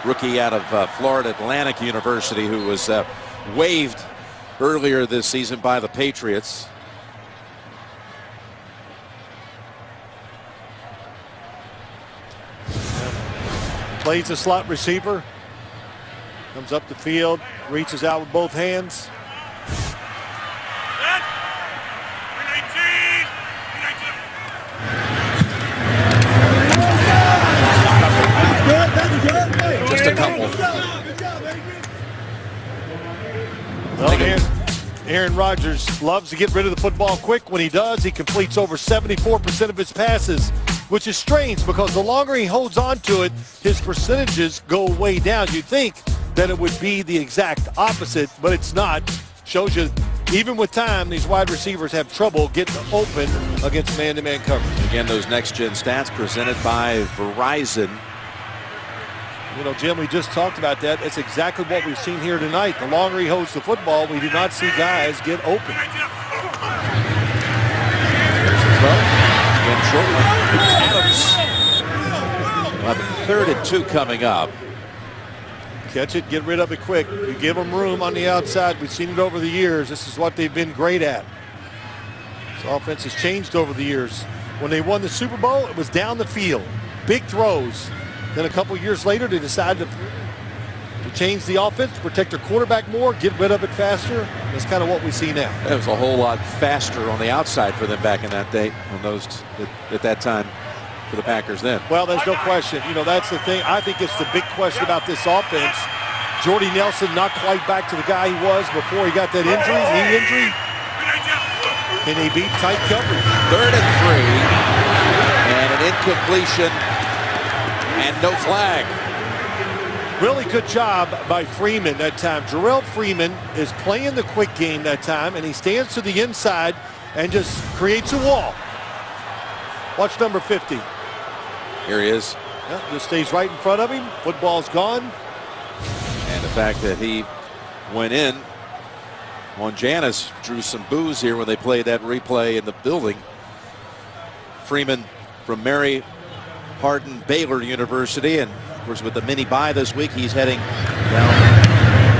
A: Rookie out of Florida Atlantic University, who was waived earlier this season by the Patriots.
D: Plays a slot receiver. Comes up the field, reaches out with both hands.
A: Just a couple.
D: Well, Aaron Rodgers loves to get rid of the football quick. When he does, he completes over 74% of his passes, which is strange because the longer he holds on to it, his percentages go way down. You'd think that it would be the exact opposite, but it's not. Shows you, even with time, these wide receivers have trouble getting open against man-to-man coverage.
A: Again, those next-gen stats presented by Verizon.
D: Jim, we just talked about that. That's exactly what we've seen here tonight. The longer he holds the football, we do not see guys get open.
A: There's the throw. Again, short one. Adams. We'll have a 3rd and 2 coming up.
D: Catch it, get rid of it quick. You give them room on the outside. We've seen it over the years. This is what they've been great at. This offense has changed over the years. When they won the Super Bowl, it was down the field. Big throws. Then a couple years later, they decided to change the offense, protect their quarterback more, get rid of it faster. That's kind of what we see now.
A: It was a whole lot faster on the outside for them back in that day, on those at that time for the Packers then.
D: Well, there's no question. That's the thing. I think it's the big question about this offense. Jordy Nelson not quite back to the guy he was before he got that injury, knee injury. And they beat tight coverage.
A: 3rd and 3, and an incompletion. And no flag.
D: Really good job by Freeman that time. Jarrell Freeman is playing the quick game that time, and he stands to the inside and just creates a wall. Watch number 50.
A: Here he is.
D: Yeah, just stays right in front of him. Football's gone.
A: And the fact that he went in on Janis drew some boos here when they played that replay in the building. Freeman from Mary Hardin Baylor University, and of course with the mini bye this week, he's heading down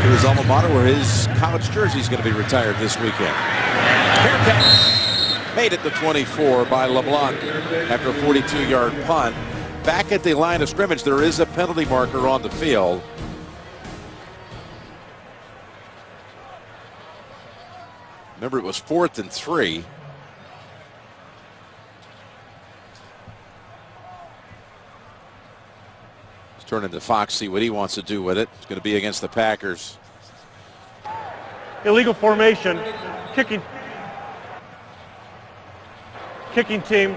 A: to his alma mater where his college jersey is going to be retired this weekend. Haircut made it to 24 by LeBlanc after a 42-yard punt. Back at the line of scrimmage, there is a penalty marker on the field. Remember, it was 4th and 3. Let's turn into Fox, see what he wants to do with it. It's going to be against the Packers.
E: Illegal formation. Kicking team.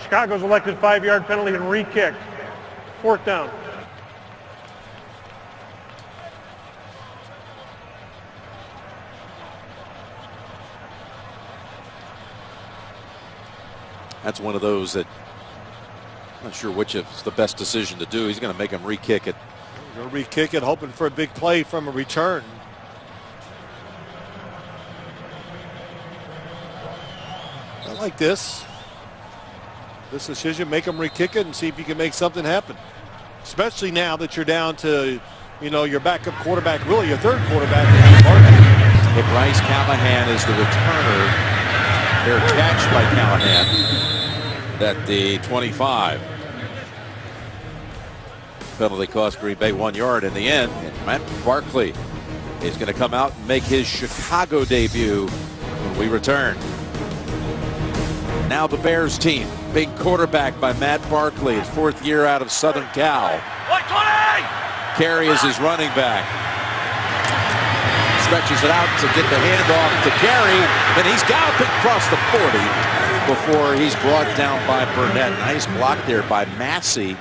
E: Chicago's elected 5-yard penalty and re-kicked. 4th down.
A: That's one of those that I'm not sure which is the best decision to do. He's going to make him re-kick it.
D: Going to re-kick it, hoping for a big play from a return. I like this. This decision, make him re-kick it and see if you can make something happen. Especially now that you're down to, you know, your backup quarterback, really your third quarterback.
A: If Bryce Callahan is the returner, fair catch by Callahan at the 25. Penalty cost Green Bay 1 yard in the end. And Matt Barkley is going to come out and make his Chicago debut when we return. Now the Bears team. Big quarterback by Matt Barkley, his 4th year out of Southern Cal. Carey is his running back. Stretches it out to get the handoff to Carey, and he's galloping across the 40 before he's brought down by Burnett. Nice block there by Massey,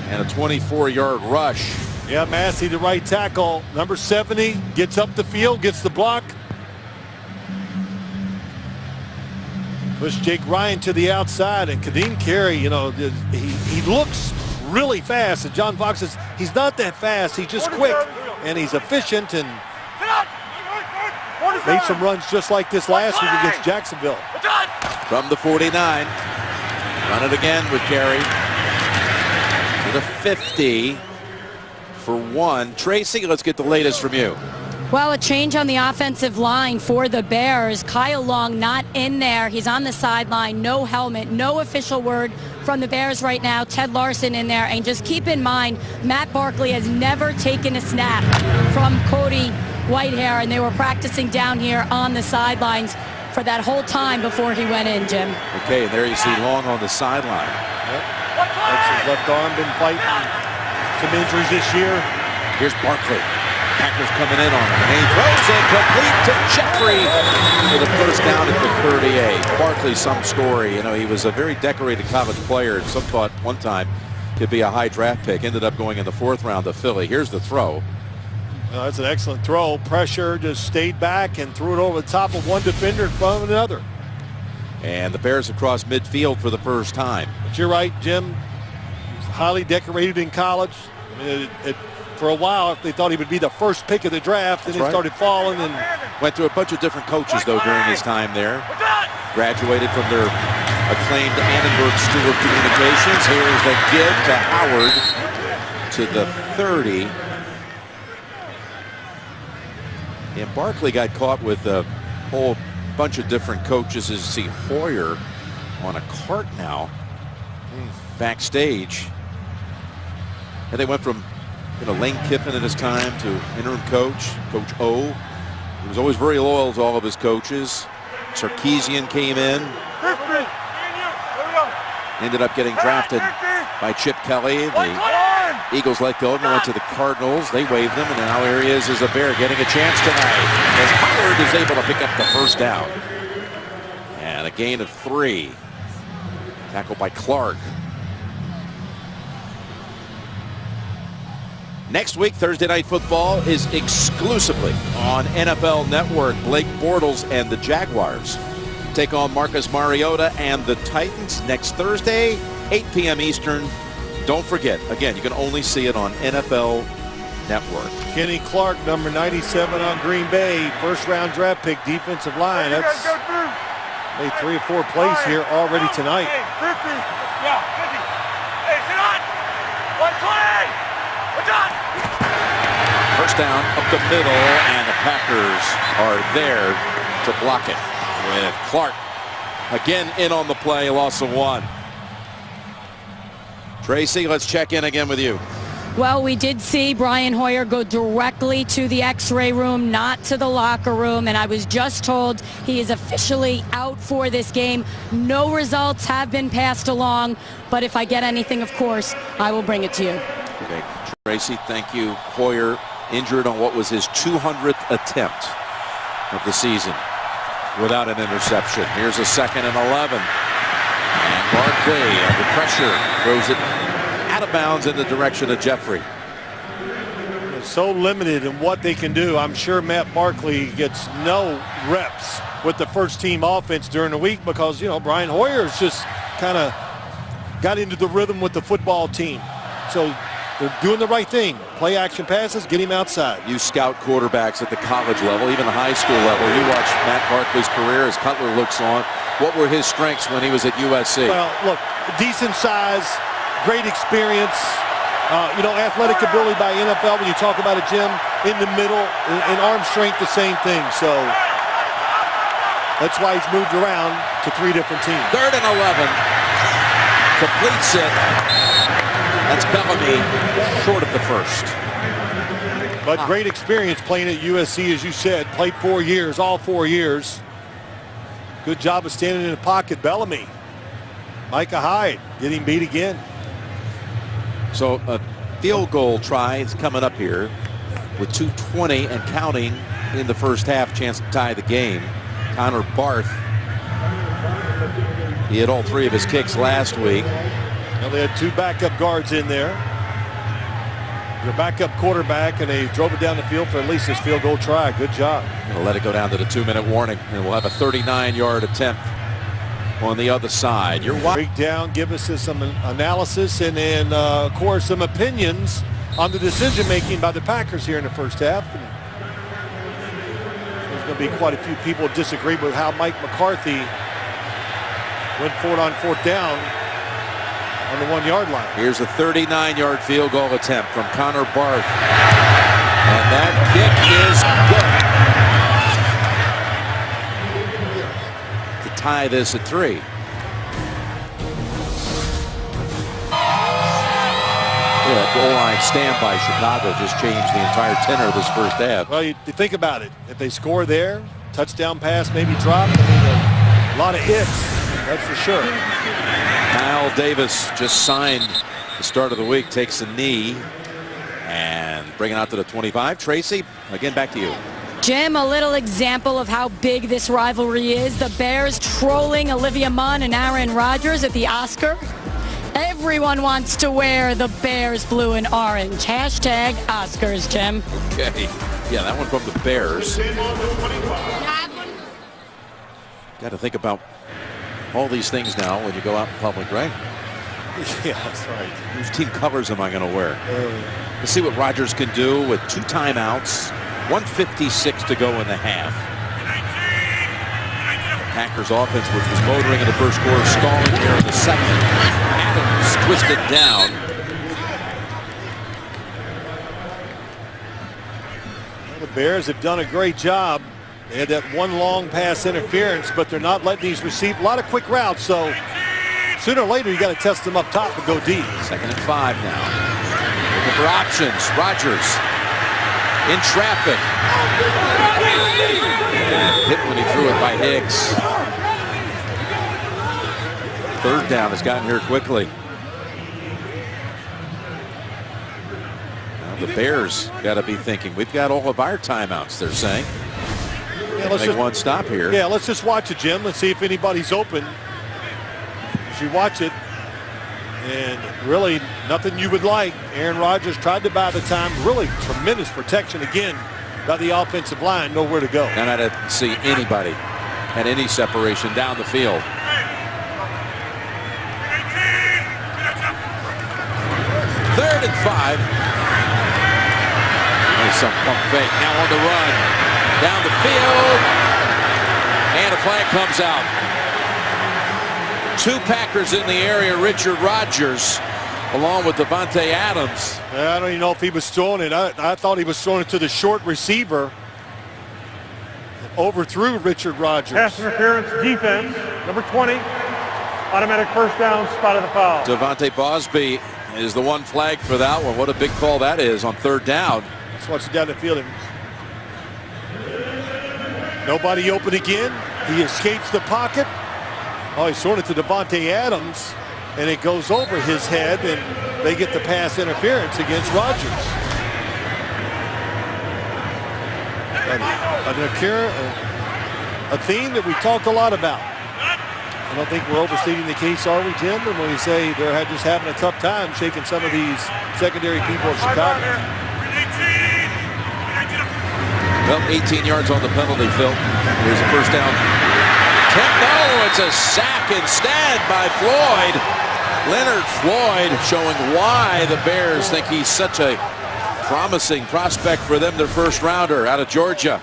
A: and a 24-yard rush.
D: Yeah, Massey, the right tackle. Number 70 gets up the field, gets the block. Push Jake Ryan to the outside, and Kadeem Carey, you know, he looks really fast. And John Fox says he's not that fast. He's just quick, and he's efficient, and made some runs just like this last week against Jacksonville.
A: From the 49, run it again with Carey to the 50 for 1. Tracy, let's get the latest from you.
B: Well, a change on the offensive line for the Bears. Kyle Long not in there. He's on the sideline, no helmet, no official word from the Bears right now. Ted Larson in there. And just keep in mind, Matt Barkley has never taken a snap from Cody Whitehair, and they were practicing down here on the sidelines for that whole time before he went in, Jim.
A: Okay, and there you see Long on the sideline.
D: Yep. That's his left arm, been fighting some injuries this year.
A: Here's Barkley. Packers coming in on him, and he throws it complete to Jeffrey for the first down at the 38. Barkley, some story. You know, he was a very decorated college player, and some thought one time could be a high draft pick. Ended up going in the 4th round to Philly. Here's the throw.
D: That's an excellent throw. Pressure, just stayed back and threw it over the top of one defender in front of another.
A: And the Bears across midfield for the first time.
D: But you're right, Jim. He was highly decorated in college. I mean, for a while, they thought he would be the first pick of the draft, and he started falling. And
A: went through a bunch of different coaches, though, during his time there. Graduated from their acclaimed Annenberg School of Communications. Here's the give to Howard to the 30. And Barkley got caught with a whole bunch of different coaches. As you see Hoyer on a cart now backstage. And they went from, you know, Lane Kiffin at his time to interim coach, Coach O. He was always very loyal to all of his coaches. Sarkisian came in. Ended up getting drafted by Chip Kelly. The Eagles let go and went to the Cardinals. They waved him, and now here he is as a Bear getting a chance tonight as Howard is able to pick up the first down. And a gain of 3. Tackled by Clark. Next week, Thursday Night Football is exclusively on NFL Network. Blake Bortles and the Jaguars take on Marcus Mariota and the Titans next Thursday, 8 p.m. Eastern. Don't forget, again, you can only see it on NFL network.
D: Kenny Clark, number 97 on Green Bay, first-round draft pick, defensive line. That's made 3 or 4 plays here already tonight.
E: Hey, 50. Yeah, 50. Hey, sit on. 120. We're done.
A: First down up the middle, and the Packers are there to block it. With Clark again in on the play, loss of 1. Tracy, let's check in again with you.
B: Well, we did see Brian Hoyer go directly to the x-ray room, not to the locker room, and I was just told he is officially out for this game. No results have been passed along, but if I get anything, of course, I will bring it to you.
A: Okay, Tracy, thank you. Hoyer injured on what was his 200th attempt of the season without an interception. Here's a 2nd and 11. And Barkley under pressure throws it out of bounds in the direction of Jeffrey.
D: It's so limited in what they can do. I'm sure Matt Barkley gets no reps with the first team offense during the week because, you know, Brian Hoyer's just kind of got into the rhythm with the football team. So they're doing the right thing. Play action passes, get him outside.
A: You scout quarterbacks at the college level, even the high school level. You watch Matt Barkley's career as Cutler looks on. What were his strengths when he was at USC?
D: Well, look, decent size, great experience, you know, athletic ability by NFL. When you talk about a Jim, in the middle, and arm strength, the same thing. So that's why he's moved around to 3 different teams.
A: 3rd and 11. Completes it. That's Bellamy short of the first.
D: But great experience playing at USC, as you said. Played 4 years, all 4 years. Good job of standing in the pocket. Bellamy. Micah Hyde getting beat again.
A: So a field goal try is coming up here with 2:20 and counting in the first half. Chance to tie the game. Connor Barth. He had all 3 of his kicks last week.
D: Well, they had 2 backup guards in there. Their backup quarterback, and they drove it down the field for at least this field goal try. Good job.
A: Gonna let it go down to the 2-minute warning, and we'll have a 39-yard attempt on the other side. You're watching.
D: Break down, give us some analysis, and then, of course, some opinions on the decision-making by the Packers here in the first half. And there's going to be quite a few people disagree with how Mike McCarthy went for it on 4th down on the 1-yard line.
A: Here's a 39-yard field goal attempt from Connor Barth. And that kick is good to tie this at 3. That goal line stand by Chicago just changed the entire tenor of this first half.
D: Well, you think about it. If they score there, touchdown pass maybe drop. I mean, a lot of ifs, that's for sure.
A: Kyle Davis just signed the start of the week, takes a knee, and bringing out to the 25. Tracy, again, back to you.
B: Jim, a little example of how big this rivalry is. The Bears trolling Olivia Munn and Aaron Rodgers at the Oscar. Everyone wants to wear the Bears blue and orange. Hashtag Oscars, Jim.
A: Okay. Yeah, that one from the Bears. Got to think about all these things now when you go out in public, right?
D: Yeah, that's right.
A: Whose team colors am I going to wear? Let's see what Rodgers can do with 2 timeouts. 1:56 to go in the half. The Packers offense, which was motoring in the first quarter, stalling here in the second. Adams twisted down.
D: Well, the Bears have done a great job. They had that one long pass interference, but they're not letting these receive a lot of quick routes. So sooner or later, you got to test them up top and go deep.
A: 2nd and 5 now. Looking for options. Rodgers in traffic. And hit when he threw it by Higgs. 3rd down has gotten here quickly. Now the Bears got to be thinking, we've got all of our timeouts, they're saying.
D: Yeah, let's
A: make
D: just,
A: one stop here.
D: Yeah, let's just watch it, Jim. Let's see if anybody's open. As you watch it, and really nothing you would like. Aaron Rodgers tried to buy the time. Really tremendous protection again by the offensive line. Nowhere to go.
A: And I didn't see anybody at any separation down the field. 3rd and 5. Some pump fake. Now on the run. Down the field. And a flag comes out. 2 Packers in the area. Richard Rodgers along with Davante Adams.
D: I don't even know if he was throwing it. I thought he was throwing it to the short receiver. Overthrew Richard Rodgers.
E: Pass interference, defense, number 20. Automatic first down, spot of the foul.
A: Devontae Bosby is the one flag for that one. What a big call that is on 3rd down.
D: Just watch it down the field. Nobody open again. He escapes the pocket. Oh, he's throwing it to Davante Adams, and it goes over his head, and they get the pass interference against Rodgers. A theme that we talked a lot about. I don't think we're overstating the case, are we, Jim? And when we say they're just having a tough time shaking some of these secondary people of Chicago.
A: Well, 18 yards on the penalty, Phil. Here's a first down. No, it's a sack instead by Floyd. Leonard Floyd showing why the Bears think he's such a promising prospect for them, their first rounder out of Georgia.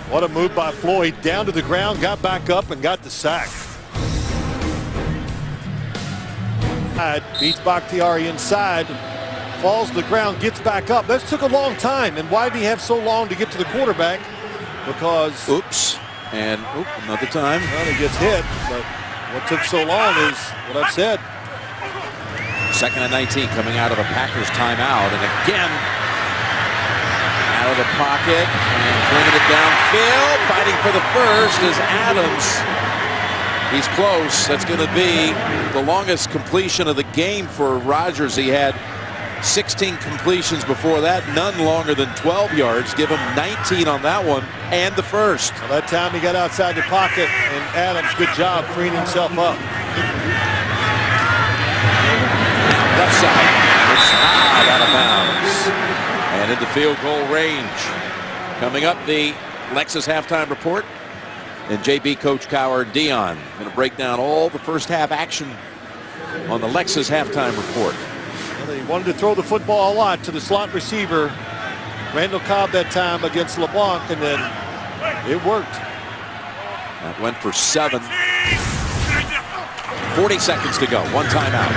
D: What a move by Floyd. Down to the ground, got back up, and got the sack. Beats Bakhtiari inside. Falls to the ground, gets back up. That took a long time. And why did he have so long to get to the quarterback? Because...
A: Oops. And another time.
D: Well, he gets hit. But what took so long is what I've said.
A: 2nd and 19 coming out of a Packers timeout. And again, out of the pocket and bringing it downfield. Fighting for the first is Adams. He's close. That's going to be the longest completion of the game for Rodgers. He had 16 completions before that, none longer than 12 yards. Give him 19 on that one and the first.
D: Well, that time he got outside the pocket, and Adams, good job freeing himself up.
A: Left side. It's out of bounds. And into field goal range. Coming up, the Lexus halftime report. And JB, Coach Cowher, and Dion going to break down all the first half action on the Lexus halftime report.
D: Well, they wanted to throw the football a lot to the slot receiver, Randall Cobb, that time against LeBlanc, and then it worked.
A: That went for 7. 40 seconds to go. One timeout.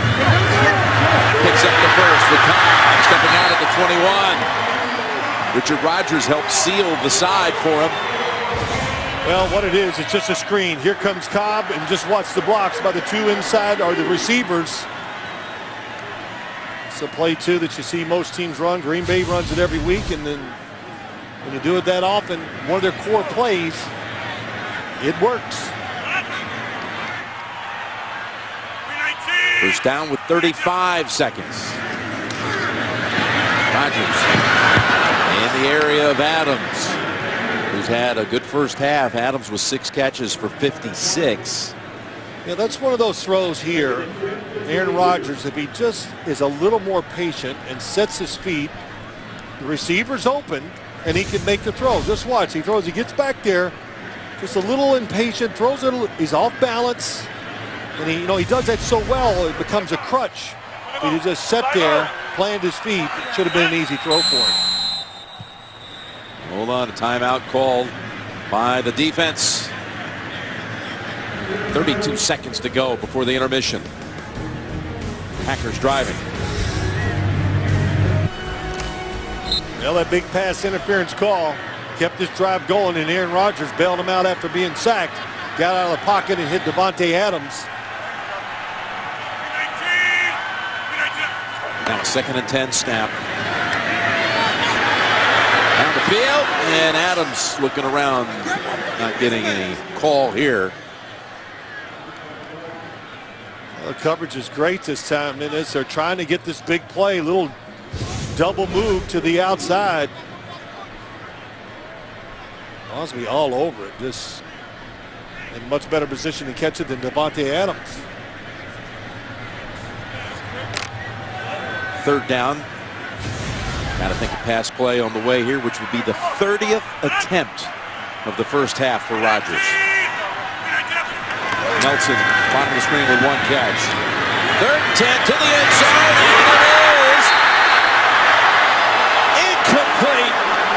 A: Picks up the first with Cobb stepping out at the 21. Richard Rodgers helped seal the side for him.
D: Well, what it is, it's just a screen. Here comes Cobb, and just watch the blocks by the 2 inside are the receivers. It's a play, too, that you see most teams run. Green Bay runs it every week, and then when you do it that often, one of their core plays, it works.
A: First down with 35 seconds. Rodgers in the area of Adams, who's had a good first half. Adams with 6 catches for 56.
D: Yeah, that's one of those throws here. Aaron Rodgers, if he just is a little more patient and sets his feet, the receiver's open, and he can make the throw. Just watch. He throws. He gets back there, just a little impatient, throws it. He's off balance, and he does that so well, it becomes a crutch. He just sat there, planted his feet. It should have been an easy throw for him.
A: Hold on, a timeout called by the defense. 32 seconds to go before the intermission. Packers driving.
D: Well, that big pass interference call kept this drive going, and Aaron Rodgers bailed him out after being sacked. Got out of the pocket and hit Davante Adams.
A: Now 2nd and 10 snap. Down the field, and Adams looking around, not getting any call here.
D: The coverage is great this time. They're trying to get this big play, little double move to the outside. Osby all over it, just in much better position to catch it than Davante Adams.
A: 3rd down. Got to think a pass play on the way here, which would be the 30th attempt of the first half for Rodgers. Nelson, bottom of the screen with 1 catch. 3rd and 10 to the end zone, and it is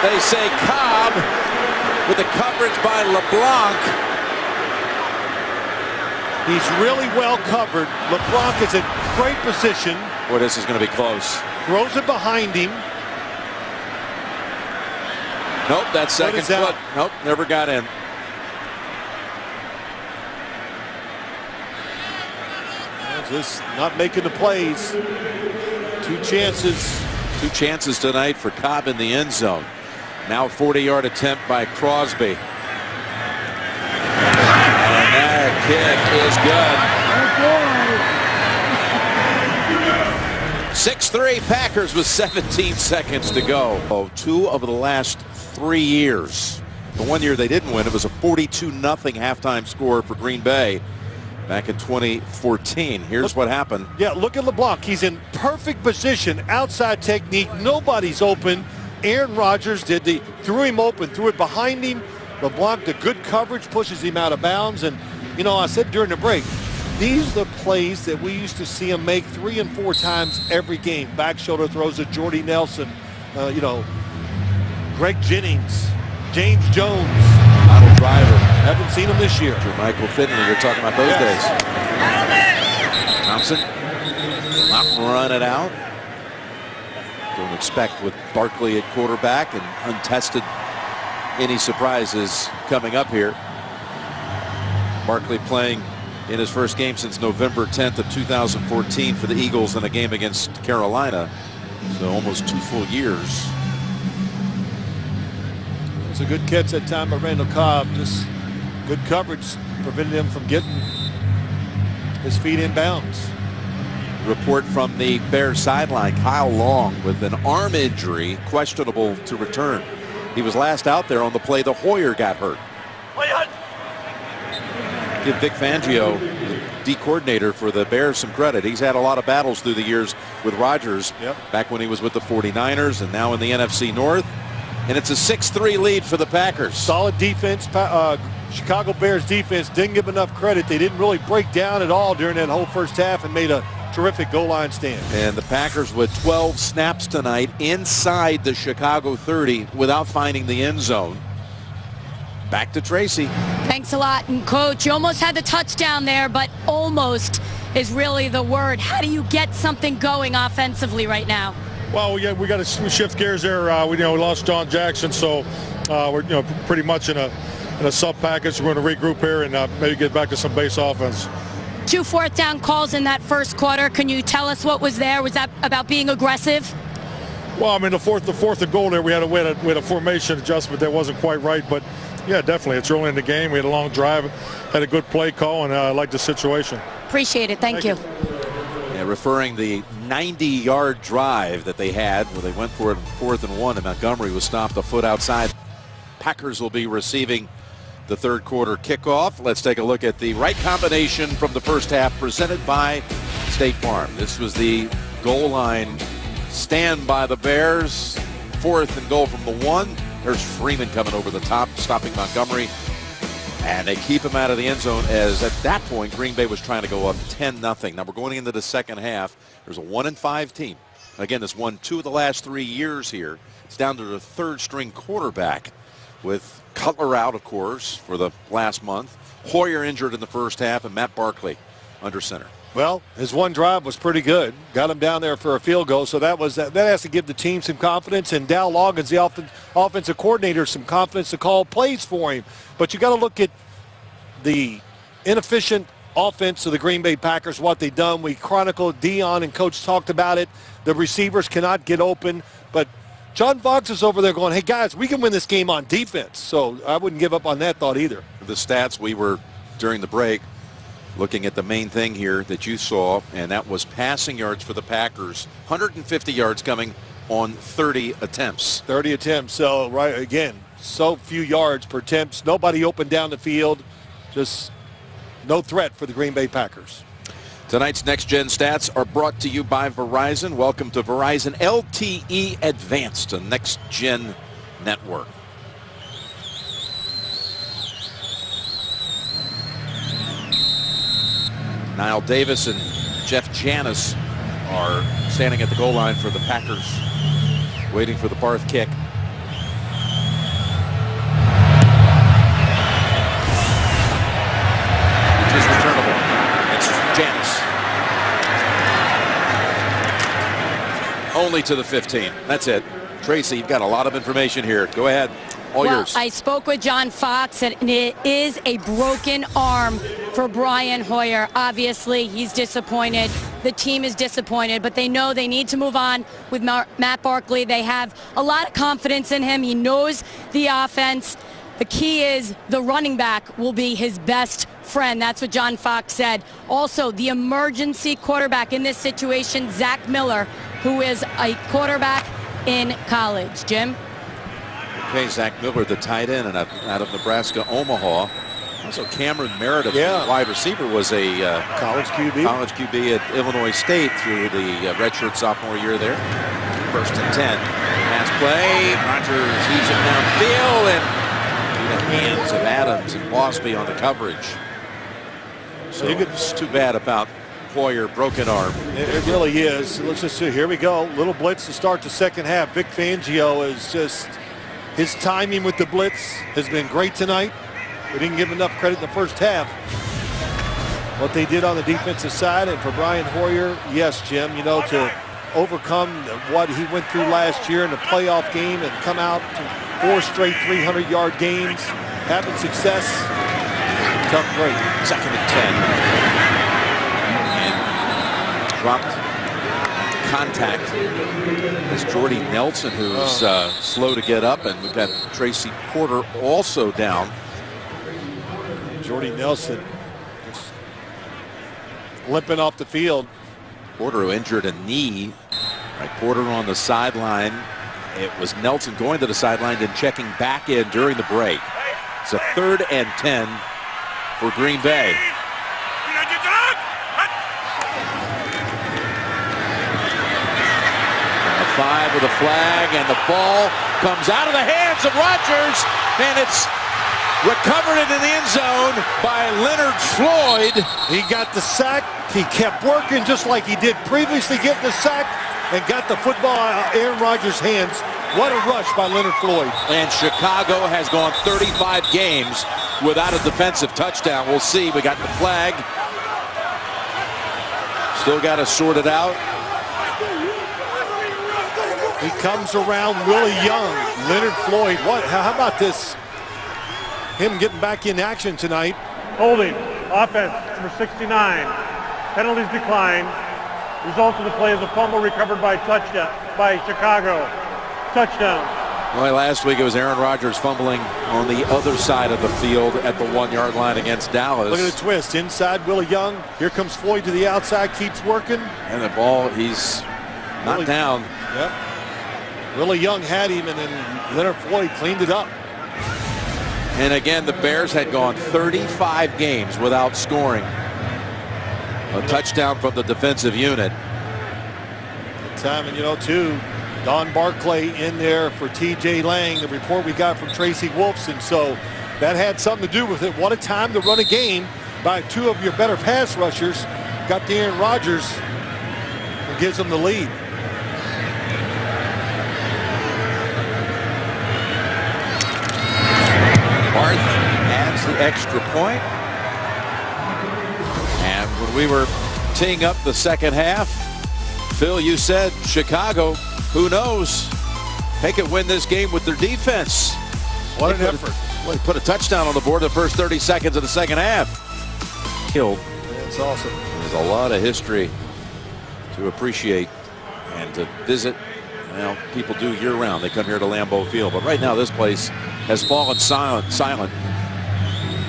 A: They say Cobb with the coverage by LeBlanc.
D: He's really well covered. LeBlanc is in great position.
A: Boy, this is going to be close.
D: Throws it behind him.
A: Nope, that second foot. Nope, never got in.
D: Just not making the plays. Two chances.
A: Two chances tonight for Cobb in the end zone. Now 40-yard attempt by Crosby. And that kick is good. 6-3 Packers with 17 seconds to go. Oh, 2 of the last 3 years. The one year they didn't win, it was a 42-0 halftime score for Green Bay back in 2014. Here's what happened.
D: Yeah, look at LeBlanc. He's in perfect position, outside technique. Nobody's open. Aaron Rodgers threw him open, threw it behind him. LeBlanc, the good coverage, pushes him out of bounds. And, you know, I said during the break, these are the plays that we used to see him make 3 and 4 times every game. Back shoulder throws to Jordy Nelson, Greg Jennings, James Jones.
A: Model driver.
D: Haven't seen him this year.
A: Michael Finley, you're talking about those days. Thompson, not run it out. Don't expect with Barkley at quarterback and untested any surprises coming up here. Barkley playing in his first game since November 10th of 2014 for the Eagles in a game against Carolina. So almost 2 full years.
D: It's a good catch that time by Randall Cobb. Just good coverage prevented him from getting his feet in bounds.
A: Report from the Bears sideline. Kyle Long with an arm injury, questionable to return. He was last out there on the play the Hoyer got hurt. Give Vic Fangio, the D coordinator for the Bears, some credit. He's had a lot of battles through the years with Rodgers, back when he was with the 49ers and now in the NFC North. And it's a 6-3 lead for the Packers.
D: Solid defense. Chicago Bears defense didn't give enough credit. They didn't really break down at all during that whole first half and made a terrific goal line stand.
A: And the Packers with 12 snaps tonight inside the Chicago 30 without finding the end zone. Back to Tracy.
B: Thanks a lot. And Coach, you almost had the touchdown there, but almost is really the word. How do you get something going offensively right now?
E: Well, we got to shift gears there. We lost John Jackson, so we're pretty much in a sub package. We're going to regroup here and maybe get back to some base offense.
B: 2 fourth down calls in that first quarter. Can you tell us what was there? Was that about being aggressive?
E: Well, I mean, the fourth and goal there, we had a formation adjustment that wasn't quite right, but yeah, definitely. It's early in the game. We had a long drive, had a good play call, and I like the situation.
B: Appreciate it. Thank you.
A: Yeah, referring the 90-yard drive that they had where they went for it on 4th and 1 and Montgomery was stopped a foot outside. Packers will be receiving the third quarter kickoff. Let's take a look at the right combination from the first half presented by State Farm. This was the goal line stand by the Bears. 4th and goal from the 1. There's Freeman coming over the top, stopping Montgomery. And they keep him out of the end zone as at that point Green Bay was trying to go up 10-0. Now we're going into the second half. There's a 1-5 team. Again, this won 2 of the last 3 years here. It's down to the 3rd string quarterback with Cutler out, of course, for the last month. Hoyer injured in the first half and Matt Barkley under center.
D: Well, his one drive was pretty good. Got him down there for a field goal, so that has to give the team some confidence, and Dow Loggins, the offensive coordinator, some confidence to call plays for him. But you got to look at the inefficient offense of the Green Bay Packers, what they've done. We chronicled, Dion and Coach talked about it. The receivers cannot get open, but John Fox is over there going, hey, guys, we can win this game on defense. So I wouldn't give up on that thought either.
A: The stats we were during the break looking at the main thing here that you saw, and that was passing yards for the Packers. 150 yards coming on 30 attempts.
D: 30 attempts. So, right, again, so few yards per attempt. Nobody open down the field. Just no threat for the Green Bay Packers.
A: Tonight's Next Gen Stats are brought to you by Verizon. Welcome to Verizon LTE Advanced, a Next Gen network. Niall Davis and Jeff Janis are standing at the goal line for the Packers, waiting for the Barth kick. Only to the 15. That's it. Tracy, you've got a lot of information here. Go ahead. All yours.
B: I spoke with John Fox, and it is a broken arm for Brian Hoyer. Obviously, he's disappointed. The team is disappointed, but they know they need to move on with Matt Barkley. They have a lot of confidence in him. He knows the offense. The key is the running back will be his best friend. That's what John Fox said. Also, the emergency quarterback in this situation, Zach Miller, who is a quarterback in college. Jim?
A: Okay, Zach Miller, the tight end, and out of Nebraska, Omaha. Also, Cameron Meredith, wide receiver, was a
D: college QB
A: at Illinois State through the redshirt sophomore year there. 1st and 10. Pass play. Rogers heaves it downfield, and the hands of Adams and Bosby on the coverage. So it's too bad about Hoyer, broken arm.
D: It really is. Let's just see. Here we go. Little blitz to start the second half. Vic Fangio is just, his timing with the blitz has been great tonight. We didn't give enough credit in the first half. What they did on the defensive side, and for Brian Hoyer, yes, Jim, you know, to overcome what he went through last year in the playoff game and come out to 4 straight 300-yard games, having success, tough break.
A: 2nd and 10. And dropped contact. It's Jordy Nelson who's slow to get up, and we've got Tracy Porter also down.
D: Jordy Nelson just limping off the field.
A: Porter, who injured a knee. Right, Porter on the sideline. It was Nelson going to the sideline and checking back in during the break. It's a 3rd and 10 for Green Bay. A 5 with a flag, and the ball comes out of the hands of Rodgers, and it's recovered into the end zone by Leonard Floyd.
D: He got the sack. He kept working just like he did previously, getting the sack, and got the football out of Aaron Rodgers' hands. What a rush by Leonard Floyd.
A: And Chicago has gone 35 games without a defensive touchdown. We'll see. We got the flag. Still got to sort it out.
D: He comes around Willie Young. Leonard Floyd. How about this? Him getting back in action tonight.
F: Holding. Offense, number 69. Penalties decline. Result of the play is a fumble recovered by Chicago. Touchdown.
A: Well, last week it was Aaron Rodgers fumbling on the other side of the field at the 1-yard line against Dallas.
D: Look at the twist. Inside Willie Young. Here comes Floyd to the outside. Keeps working.
A: And the ball, he's not down.
D: Yep. Willie Young had him, and then Leonard Floyd cleaned it up.
A: And again, the Bears had gone 35 games without scoring. A touchdown from the defensive unit.
D: Time, and you know, too, Don Barclay in there for T.J. Lang, the report we got from Tracy Wolfson. So that had something to do with it. What a time to run a game by 2 of your better pass rushers. Got to Aaron Rodgers and gives them the lead.
A: Barth adds the extra point. And when we were teeing up the second half, Phil, you said Chicago, who knows? They could win this game with their defense.
D: What an effort.
A: Well, they put a touchdown on the board the first 30 seconds of the second half. Killed.
D: That's awesome.
A: There's a lot of history to appreciate and to visit. Well, people do year-round. They come here to Lambeau Field. But right now, this place has fallen silent.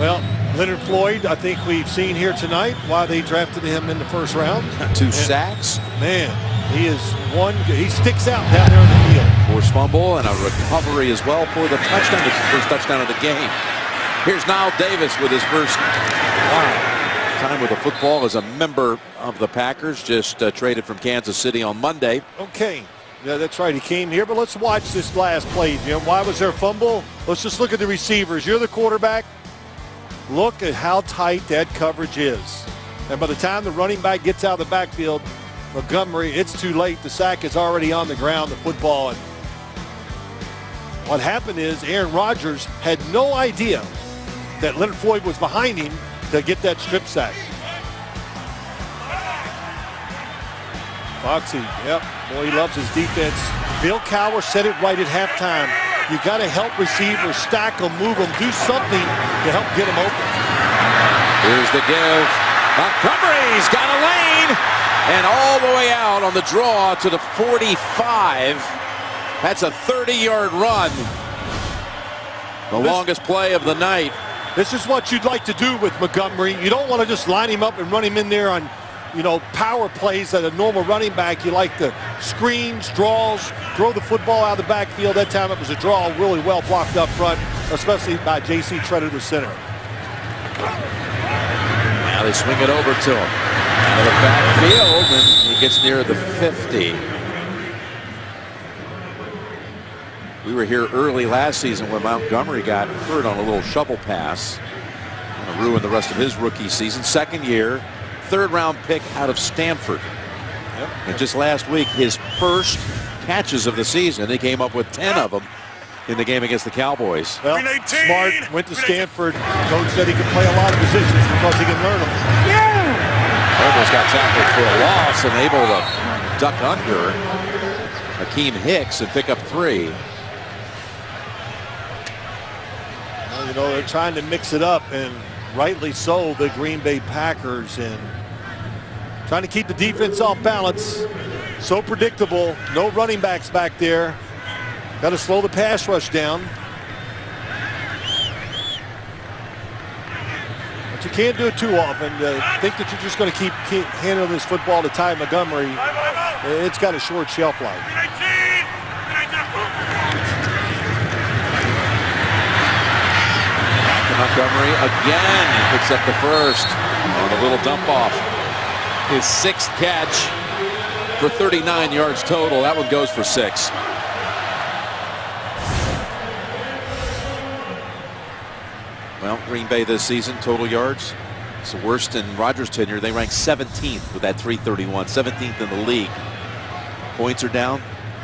D: Well, Leonard Floyd, I think we've seen here tonight why they drafted him in the first round.
A: 2 sacks.
D: Man, he is one. He sticks out down there on the field.
A: Forced fumble and a recovery as well for the touchdown. It's the first touchdown of the game. Here's Niall Davis with his first time with the football as a member of the Packers. Just traded from Kansas City on Monday.
D: Okay. Yeah, that's right. He came here, but let's watch this last play, Jim. Why was there a fumble? Let's just look at the receivers. You're the quarterback. Look at how tight that coverage is. And by the time the running back gets out of the backfield, Montgomery, it's too late. The sack is already on the ground, the football. And what happened is Aaron Rodgers had no idea that Leonard Floyd was behind him to get that strip sack. Foxy, yep. Boy, he loves his defense. Bill Cowher said it right at halftime. You got to help receivers, stack them, move them, do something to help get them open.
A: Here's the give. Montgomery's got a lane. And all the way out on the draw to the 45. That's a 30-yard run. The longest play of the night.
D: This is what you'd like to do with Montgomery. You don't want to just line him up and run him in there on, you know, power plays that a normal running back. You like the screens, draws, throw the football out of the backfield. That time it was a draw, really well blocked up front, especially by J.C. Treader, the center.
A: Now they swing it over to him. Out of the backfield, and he gets near the 50. We were here early last season when Montgomery got hurt on a little shovel pass. Going to ruin the rest of his rookie season. Second year, third-round pick out of Stanford.
D: Yep.
A: And just last week, his first catches of the season. He came up with 10 of them in the game against the Cowboys.
D: Well, smart, went to Stanford. Coach said he could play a lot of positions because he can learn them.
A: Almost got tackled for a loss and able to duck under Akeem Hicks and pick up 3.
D: Well, you know, they're trying to mix it up, and rightly so, the Green Bay Packers, and trying to keep the defense off balance. So predictable. No running backs back there. Got to slow the pass rush down. But you can't do it too often. Think that you're just going to keep handling this football to Ty Montgomery. It's got a short shelf life.
A: Montgomery again picks up the first on a little dump off. His 6th catch for 39 yards total. That one goes for 6. Well, Green Bay this season, total yards, it's the worst in Rodgers' tenure. They rank 17th with that 331, 17th in the league. Points are down.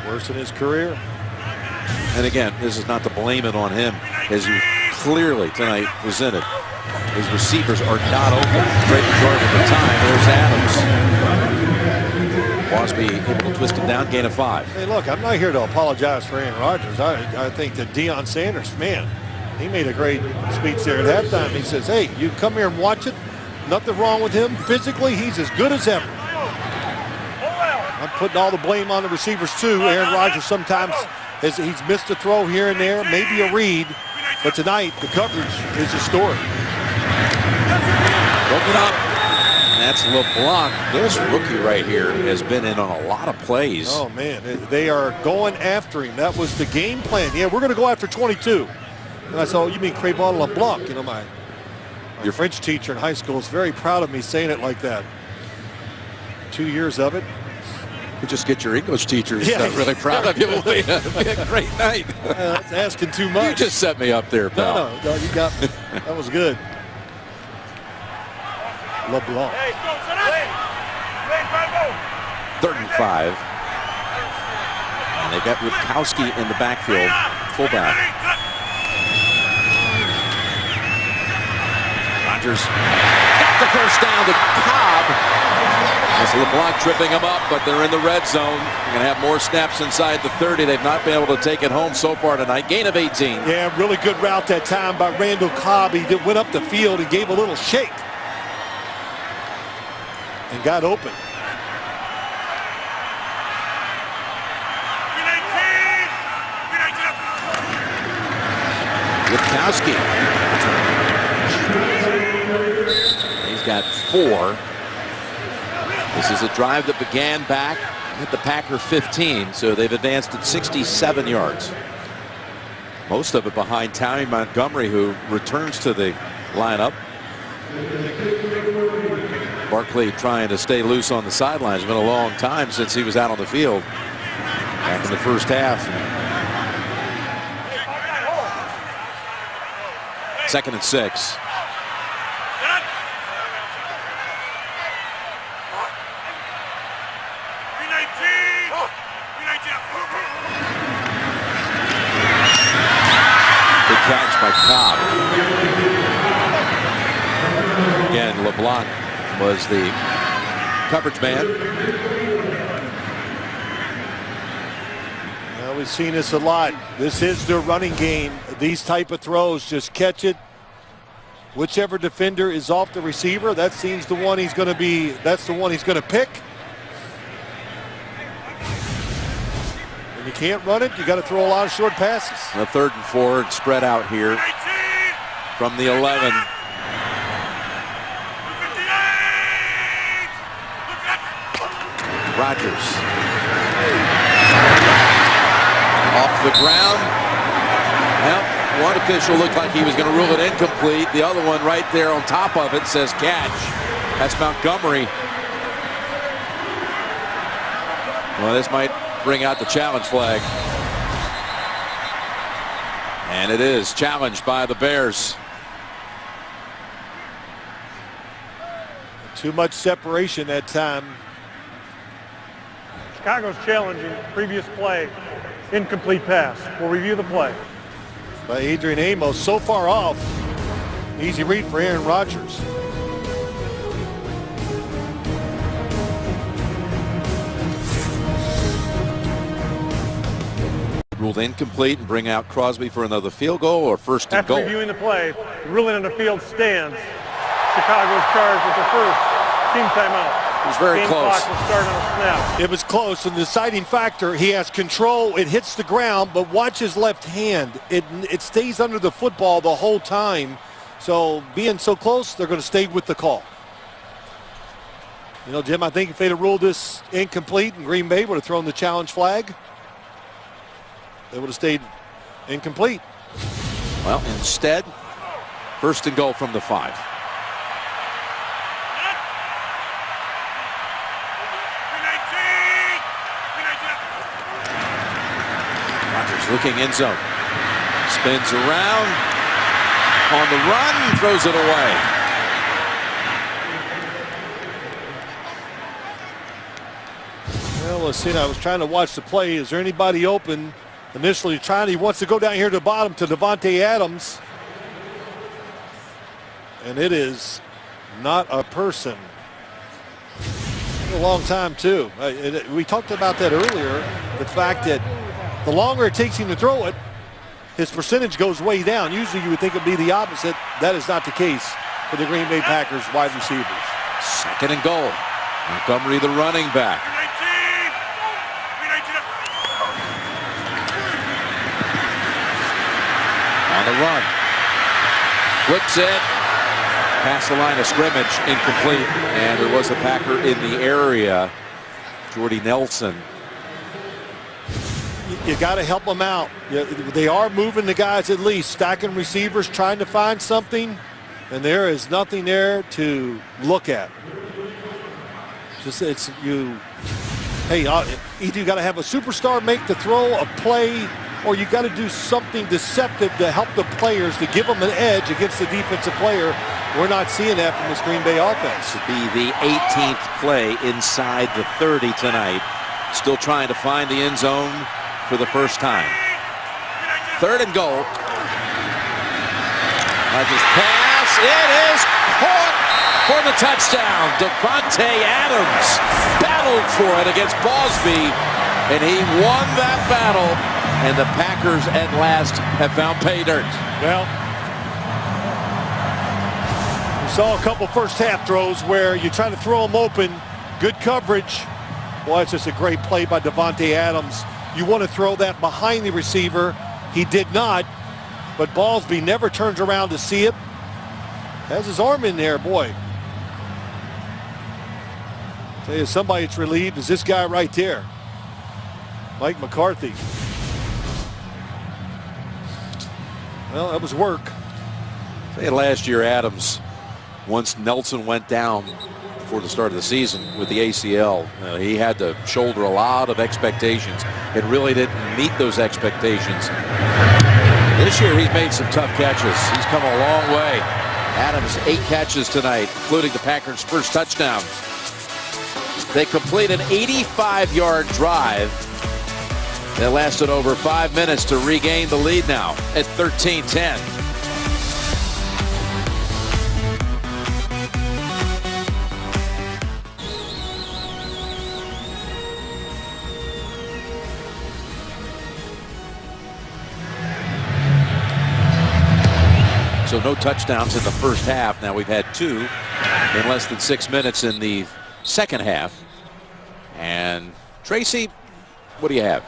D: Worst in his career.
A: And again, this is not to blame it on him, as you clearly tonight presented. His receivers are not open. Great majority of the time. There's Adams. Wasby able to twist him down, gain of 5.
D: Hey, look, I'm not here to apologize for Aaron Rodgers. I think that Deion Sanders, man, he made a great speech there at halftime. He says, hey, you come here and watch it. Nothing wrong with him. Physically, he's as good as ever. I'm putting all the blame on the receivers, too. Aaron Rodgers sometimes, he's missed a throw here and there, maybe a read. But tonight, the coverage is the story.
A: Broken up. And that's LeBlanc. This rookie right here has been in on a lot of plays.
D: Oh, man. They are going after him. That was the game plan. Yeah, we're going to go after 22. And I said, oh, you mean Crayvon LeBlanc? You know, my French teacher in high school is very proud of me saying it like that. 2 years of it.
A: You just get your English teachers really proud of you. It'll be a great night.
D: That's asking too much.
A: You just set me up there, pal.
D: No, you got me. That was good. LeBlanc.
A: 3rd and 5. And they've got Rutkowski in the backfield, fullback. Rodgers got the first down to Cobb. As LeBlanc tripping him up, but they're in the red zone. They're going to have more snaps inside the 30. They've not been able to take it home so far tonight. Gain of 18.
D: Yeah, really good route that time by Randall Cobb. He went up the field and gave a little shake. And got open.
A: Rutkowski. He's got 4. This is a drive that began back at the Packer 15, so they've advanced at 67 yards. Most of it behind Tommy Montgomery, who returns to the lineup. Barkley trying to stay loose on the sidelines. It's been a long time since he was out on the field back in the first half. 2nd and 6. Catch by Cobb. Again, LeBlanc was the coverage man.
D: Well, we've seen this a lot. This is their running game. These type of throws, just catch it. Whichever defender is off the receiver, that seems the one he's going to be. That's the one he's going to pick. When you can't run it, you got to throw a lot of short passes.
A: The 3rd and 4 spread out here from the 11. Rodgers off the ground. Well, one official looked like he was going to rule it incomplete. The other one right there on top of it says catch. That's Montgomery. Well, this might bring out the challenge flag. And it is challenged by the Bears.
D: Too much separation that time.
F: Chicago's challenging previous play, incomplete pass. We'll review the play.
D: By Adrian Amos, so far off. Easy read for Aaron Rodgers.
A: Ruled incomplete and bring out Crosby for another field goal or 1st and
F: After
A: goal.
F: reviewing the play, the ruling on the field stands. Chicago's charged with the first team timeout.
A: It was very close.
F: Clock will start on a snap.
D: It was close, and the deciding factor, he has control. It hits the ground, but watch his left hand. It stays under the football the whole time. So being so close, they're going to stay with the call. You know, Jim, I think if they'd have ruled this incomplete and Green Bay would have thrown the challenge flag, they would have stayed incomplete.
A: Well, instead, 1st and goal from the 5. Rodgers looking end zone. Spins around. On the run, throws it away.
D: Well, let's see. I was trying to watch the play. Is there anybody open? Initially he wants to go down here to the bottom to Davante Adams. And it is not a person. A long time, too. We talked about that earlier. The fact that the longer it takes him to throw it, his percentage goes way down. Usually you would think it would be the opposite. That is not the case for the Green Bay Packers wide receivers.
A: 2nd and goal. Montgomery, the running back. On the run. Flips it. Past the line of scrimmage, incomplete. And there was a Packer in the area. Jordy Nelson.
D: You got to help them out. They are moving the guys at least, stacking receivers, trying to find something, and there is nothing there to look at. Just it's you. Hey, either you got to have a superstar make the throw, a play, or you got to do something deceptive to help the players to give them an edge against the defensive player. We're not seeing that from this Green Bay offense.
A: To be the 18th play inside the 30 tonight. Still trying to find the end zone for the first time. 3rd and goal. Rodgers pass. It is caught for the touchdown. Davante Adams battled for it against Bosby, and he won that battle. And the Packers at last have found pay dirt.
D: Well, we saw a couple first half throws where you try to throw them open. Good coverage. Well, it's just a great play by Davante Adams. You want to throw that behind the receiver. He did not, but Ballsby never turns around to see it. Has his arm in there, boy. Tell you, somebody that's relieved is this guy right there, Mike McCarthy. Well, that was work.
A: Say last year, Adams, once Nelson went down before the start of the season with the ACL, he had to shoulder a lot of expectations. It really didn't meet those expectations. This year, he's made some tough catches. He's come a long way. Adams, 8 catches tonight, including the Packers' first touchdown. They complete an 85-yard drive that lasted over 5 minutes to regain the lead now at 13-10. So no touchdowns in the first half. Now we've had 2 in less than 6 minutes in the second half. And Tracy, what do you have?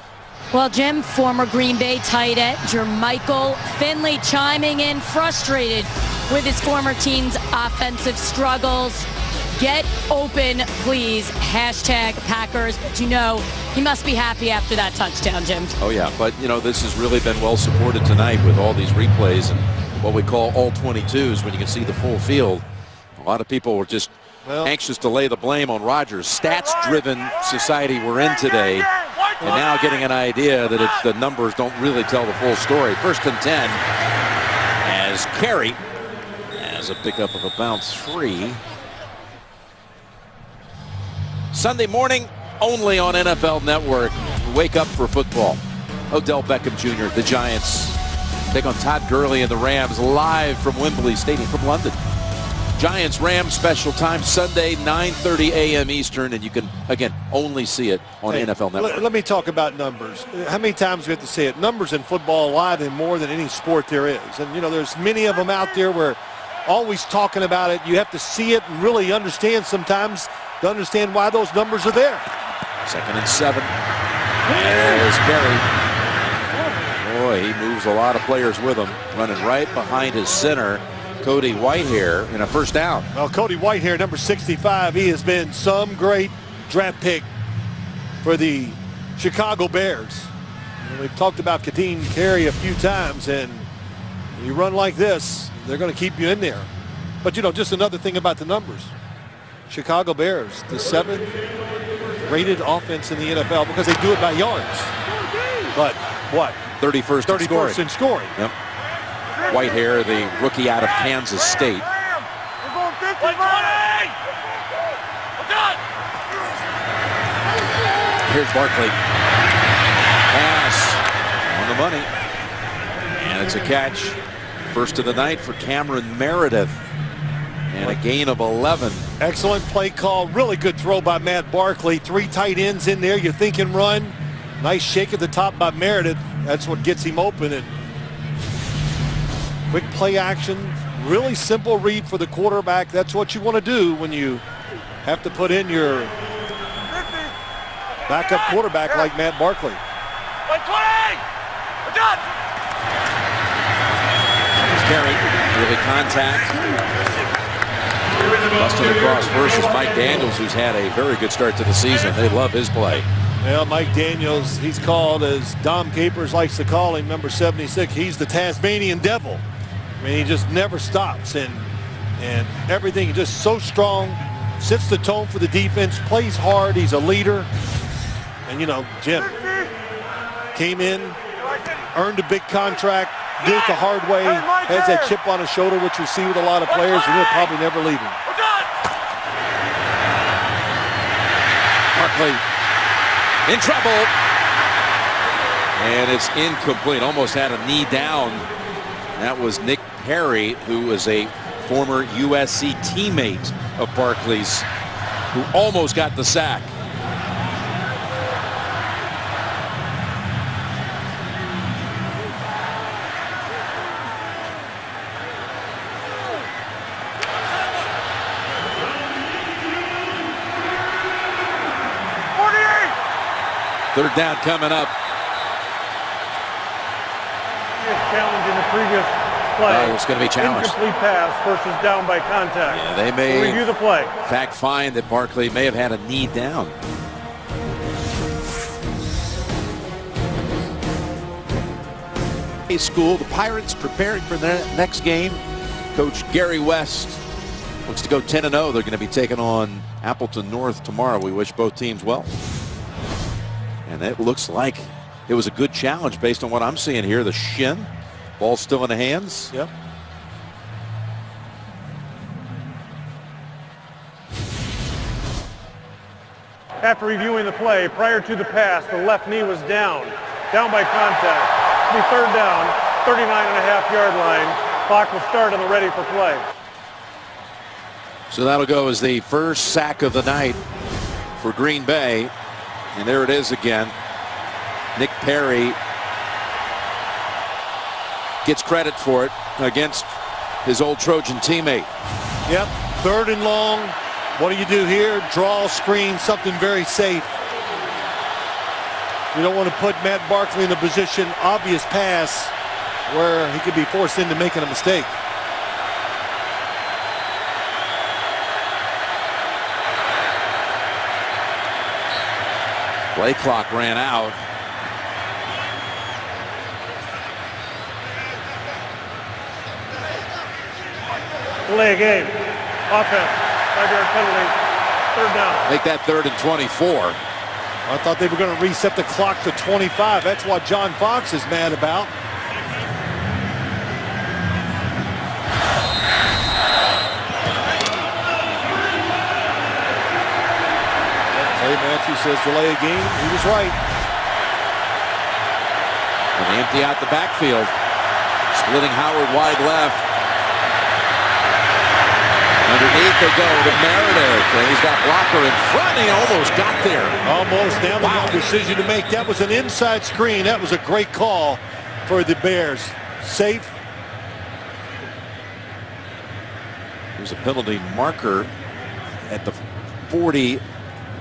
B: Well, Jim, former Green Bay tight end Jermichael Finley chiming in, frustrated with his former team's offensive struggles. Get open, please. Hashtag Packers. But you know, he must be happy after that touchdown, Jim.
A: Oh, yeah. But, you know, this has really been well supported tonight with all these replays and what we call all 22s when you can see the full field. A lot of people were just anxious to lay the blame on Rodgers. Stats-driven society we're in today. And now getting an idea that the numbers don't really tell the full story. 1st and 10 as Carey has a pickup of about 3. Sunday morning only on NFL Network. Wake up for football. Odell Beckham Jr., the Giants, take on Todd Gurley and the Rams live from Wembley Stadium from London. Giants-Rams special time Sunday, 9:30 a.m. Eastern, and you can, again, only see it on NFL Network.
D: Let me talk about numbers. How many times we have to say it? Numbers in football lie in more than any sport there is. And, you know, there's many of them out there where always talking about it. You have to see it and really understand sometimes to understand why those numbers are there.
A: 2nd and 7. There's Carey. Boy, he moves a lot of players with him. Running right behind his center, Cody Whitehair, in a 1st down.
D: Well, Cody Whitehair, number 65, he has been some great draft pick for the Chicago Bears. And we've talked about Kadeem Carey a few times, and you run like this, they're going to keep you in there. But, you know, just another thing about the numbers. Chicago Bears, the 7th rated offense in the NFL because they do it by yards. But what?
A: 31st
D: in scoring.
A: Yep. Whitehair, the rookie out of Kansas State. Here's Barkley. Pass on the money. And it's a catch. First of the night for Cameron Meredith. And a gain of 11.
D: Excellent play call. Really good throw by Matt Barkley. 3 tight ends in there. You're thinking run. Nice shake at the top by Meredith. That's what gets him open. And quick play action. Really simple read for the quarterback. That's what you want to do when you have to put in your backup quarterback like Matt Barkley.
A: Carey, early contact. Busting across versus Mike Daniels, who's had a very good start to the season. They love his play.
D: Well, Mike Daniels, he's called, as Dom Capers likes to call him, number 76, he's the Tasmanian devil. I mean, he just never stops, and everything, just so strong, sets the tone for the defense, plays hard, he's a leader. And, you know, Jim came in, earned a big contract, did it the hard way, has that chip on his shoulder, which we see with a lot of players, and he'll probably never leave him.
A: Barkley in trouble. And it's incomplete. Almost had a knee down. That was Nick Perry, who is a former USC teammate of Barkley's, who almost got the sack. Third down coming up.
F: Challenge in the previous play.
A: It's going to be challenged.
F: Incomplete pass versus down by contact.
A: Yeah, they may
F: review the play.
A: In fact, find that Barkley may have had a knee down. School, the Pirates preparing for their next game. Coach Gary West looks to go 10-0. They're going to be taking on Appleton North tomorrow. We wish both teams well. And it looks like it was a good challenge based on what I'm seeing here. The shin, ball still in the hands.
D: Yep.
F: After reviewing the play, prior to the pass, the left knee was down by contact. It'll be third down, 39.5-yard line. Clock will start on the ready for play.
A: So that'll go as the first sack of the night for Green Bay. And there it is again. Nick Perry gets credit for it against his old Trojan teammate.
D: Yep, 3rd and long. What do you do here? Draw, screen, something very safe. You don't want to put Matt Barkley in a position, obvious pass, where he could be forced into making a mistake.
A: Play clock ran out.
F: Delay a game. Offense. 5-yard penalty. 3rd down.
A: Make that 3rd and 24.
D: I thought they were going to reset the clock to 25. That's what John Fox is mad about. Clay Matthews says delay a game. He was right.
A: And they empty out the backfield. Splitting Howard wide left. Underneath they go to Meredith, and he's got blocker in front. He almost got there.
D: Almost. Now they got a decision to make. That was an inside screen. That was a great call for the Bears. Safe.
A: There's a penalty marker at the 40,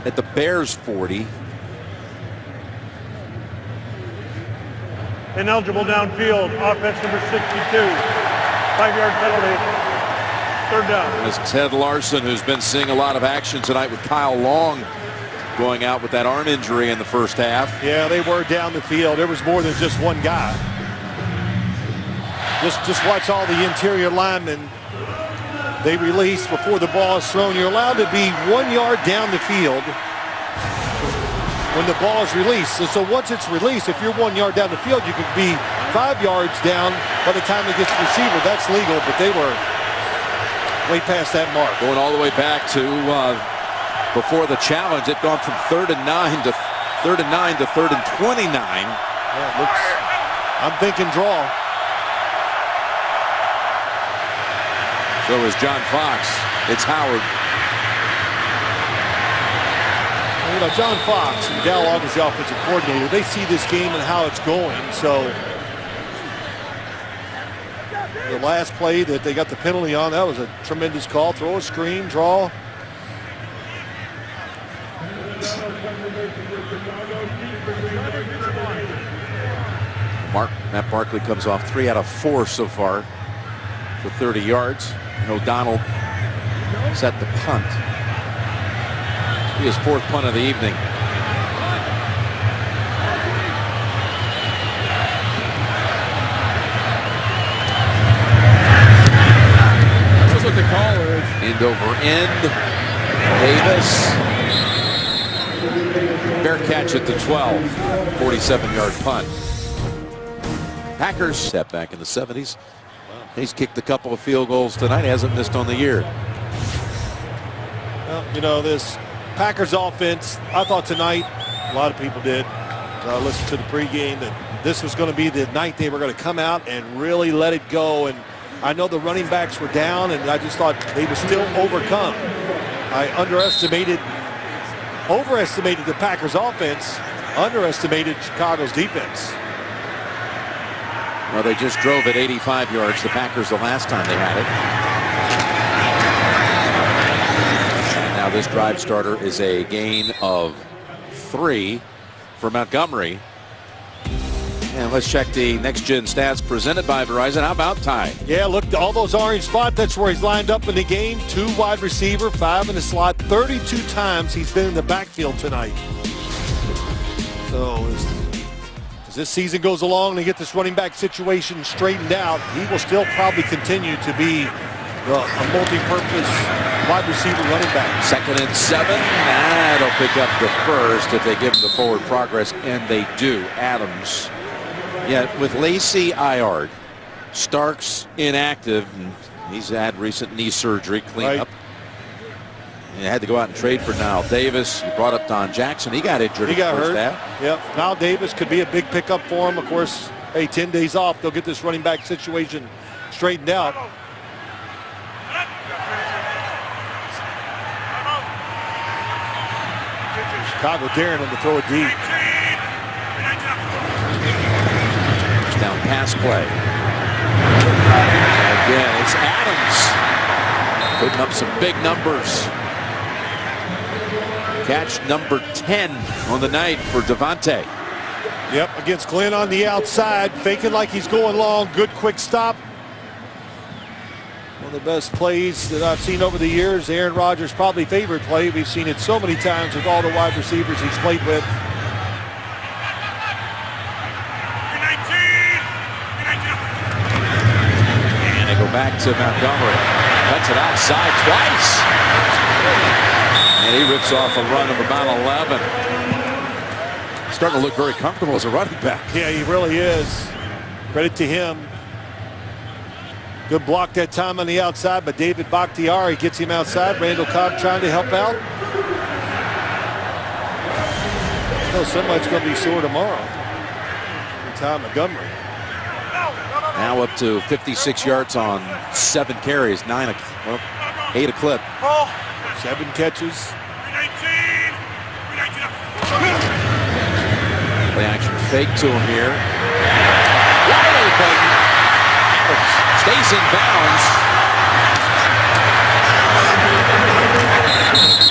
A: at the Bears 40.
F: Ineligible downfield. Offense number 62. 5-yard penalty. 3rd down.
A: As Ted Larson, who's been seeing a lot of action tonight with Kyle Long going out with that arm injury in the first half.
D: Yeah, they were down the field. There was more than just one guy. Just watch all the interior linemen. They release before the ball is thrown. You're allowed to be 1 yard down the field when the ball is released. So once it's released, if you're 1 yard down the field, you could be 5 yards down by the time it gets to the receiver. That's legal, but they were way past that mark.
A: Going all the way back to before the challenge. They've gone from 3rd and 9 to 3rd and 29.
D: Yeah, looks, I'm thinking draw.
A: So is John Fox. It's Howard.
D: You know, John Fox and Dal August, the offensive coordinator, they see this game and how it's going. So the last play that they got the penalty on, that was a tremendous call. Throw a screen, draw.
A: Matt Barkley comes off 3 out of 4 so far for 30 yards. And O'Donnell set the punt. His 4th punt of the evening.
C: That's what the call is.
A: End over end. Davis. Fair catch at the 12. 47-yard punt. Packers set back in the 70s. He's kicked a couple of field goals tonight. He hasn't missed on the year.
D: Well, you know, this Packers offense, I thought tonight, a lot of people did. I listened to the pregame that this was going to be the night they were going to come out and really let it go. And I know the running backs were down, and I just thought they would still overcome. I overestimated the Packers offense, underestimated Chicago's defense.
A: Well, they just drove at 85 yards, the Packers, the last time they had it. Now this drive starter is a gain of 3 for Montgomery. And let's check the next-gen stats presented by Verizon. How about Ty?
D: Yeah, look, all those orange spots, that's where he's lined up in the game. 2 wide receiver, 5 in the slot. 32 times he's been in the backfield tonight. So as this season goes along and they get this running back situation straightened out, he will still probably continue to be a multi-purpose wide receiver running back.
A: 2nd and 7. That'll pick up the first if they give him the forward progress, and they do. Adams. Yeah, with Lacey IR, Starks inactive. He's had recent knee surgery, cleanup. Right. And had to go out and trade for Niall Davis. You brought up Don Jackson. He got injured.
D: He got hurt.
A: Half.
D: Yep. Niall Davis could be a big pickup for him. Of course, hey, 10 days off, they'll get this running back situation straightened out. Chicago daring him to throw it deep.
A: Down pass play. again. It's Adams putting up some big numbers. Catch number 10 on the night for Devontae.
D: Yep, against Glenn on the outside, faking like he's going long. Good quick stop. One of the best plays that I've seen over the years. Aaron Rodgers' probably favorite play. We've seen it so many times with all the wide receivers he's played with.
A: And they go back to Montgomery. Cuts it outside twice. And he rips off a run of about 11. Starting to look very comfortable as a running back.
D: Yeah, he really is. Credit to him. Good block that time on the outside, but David Bakhtiari gets him outside. Randall Cobb trying to help out. No, somebody's going to be sore tomorrow. Ty Montgomery.
A: Now up to 56 yards on 7 carries, 8 a clip.
D: 7 catches.
A: Play action fake to him here. Wide open. Adams stays in bounds.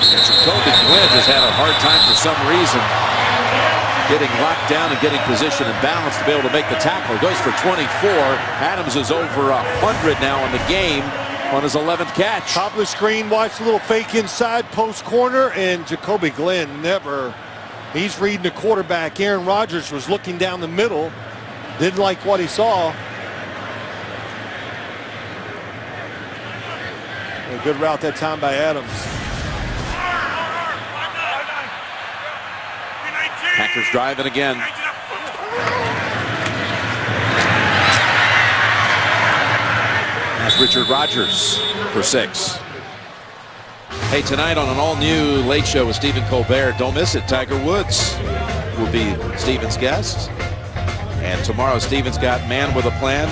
A: And Jacoby Gwynn has had a hard time for some reason getting locked down and getting position and balance to be able to make the tackle. Goes for 24. Adams is over 100 now in the game on his 11th catch.
D: Top of the screen, watch a little fake inside, post corner, and Jacoby Glenn never. He's reading the quarterback. Aaron Rodgers was looking down the middle. Didn't like what he saw. A good route that time by Adams.
A: Packers driving again. That's Richard Rodgers for 6. Hey, tonight on an all-new Late Show with Stephen Colbert, don't miss it. Tiger Woods will be Stephen's guest. And tomorrow, Stephen's got Man with a Plan,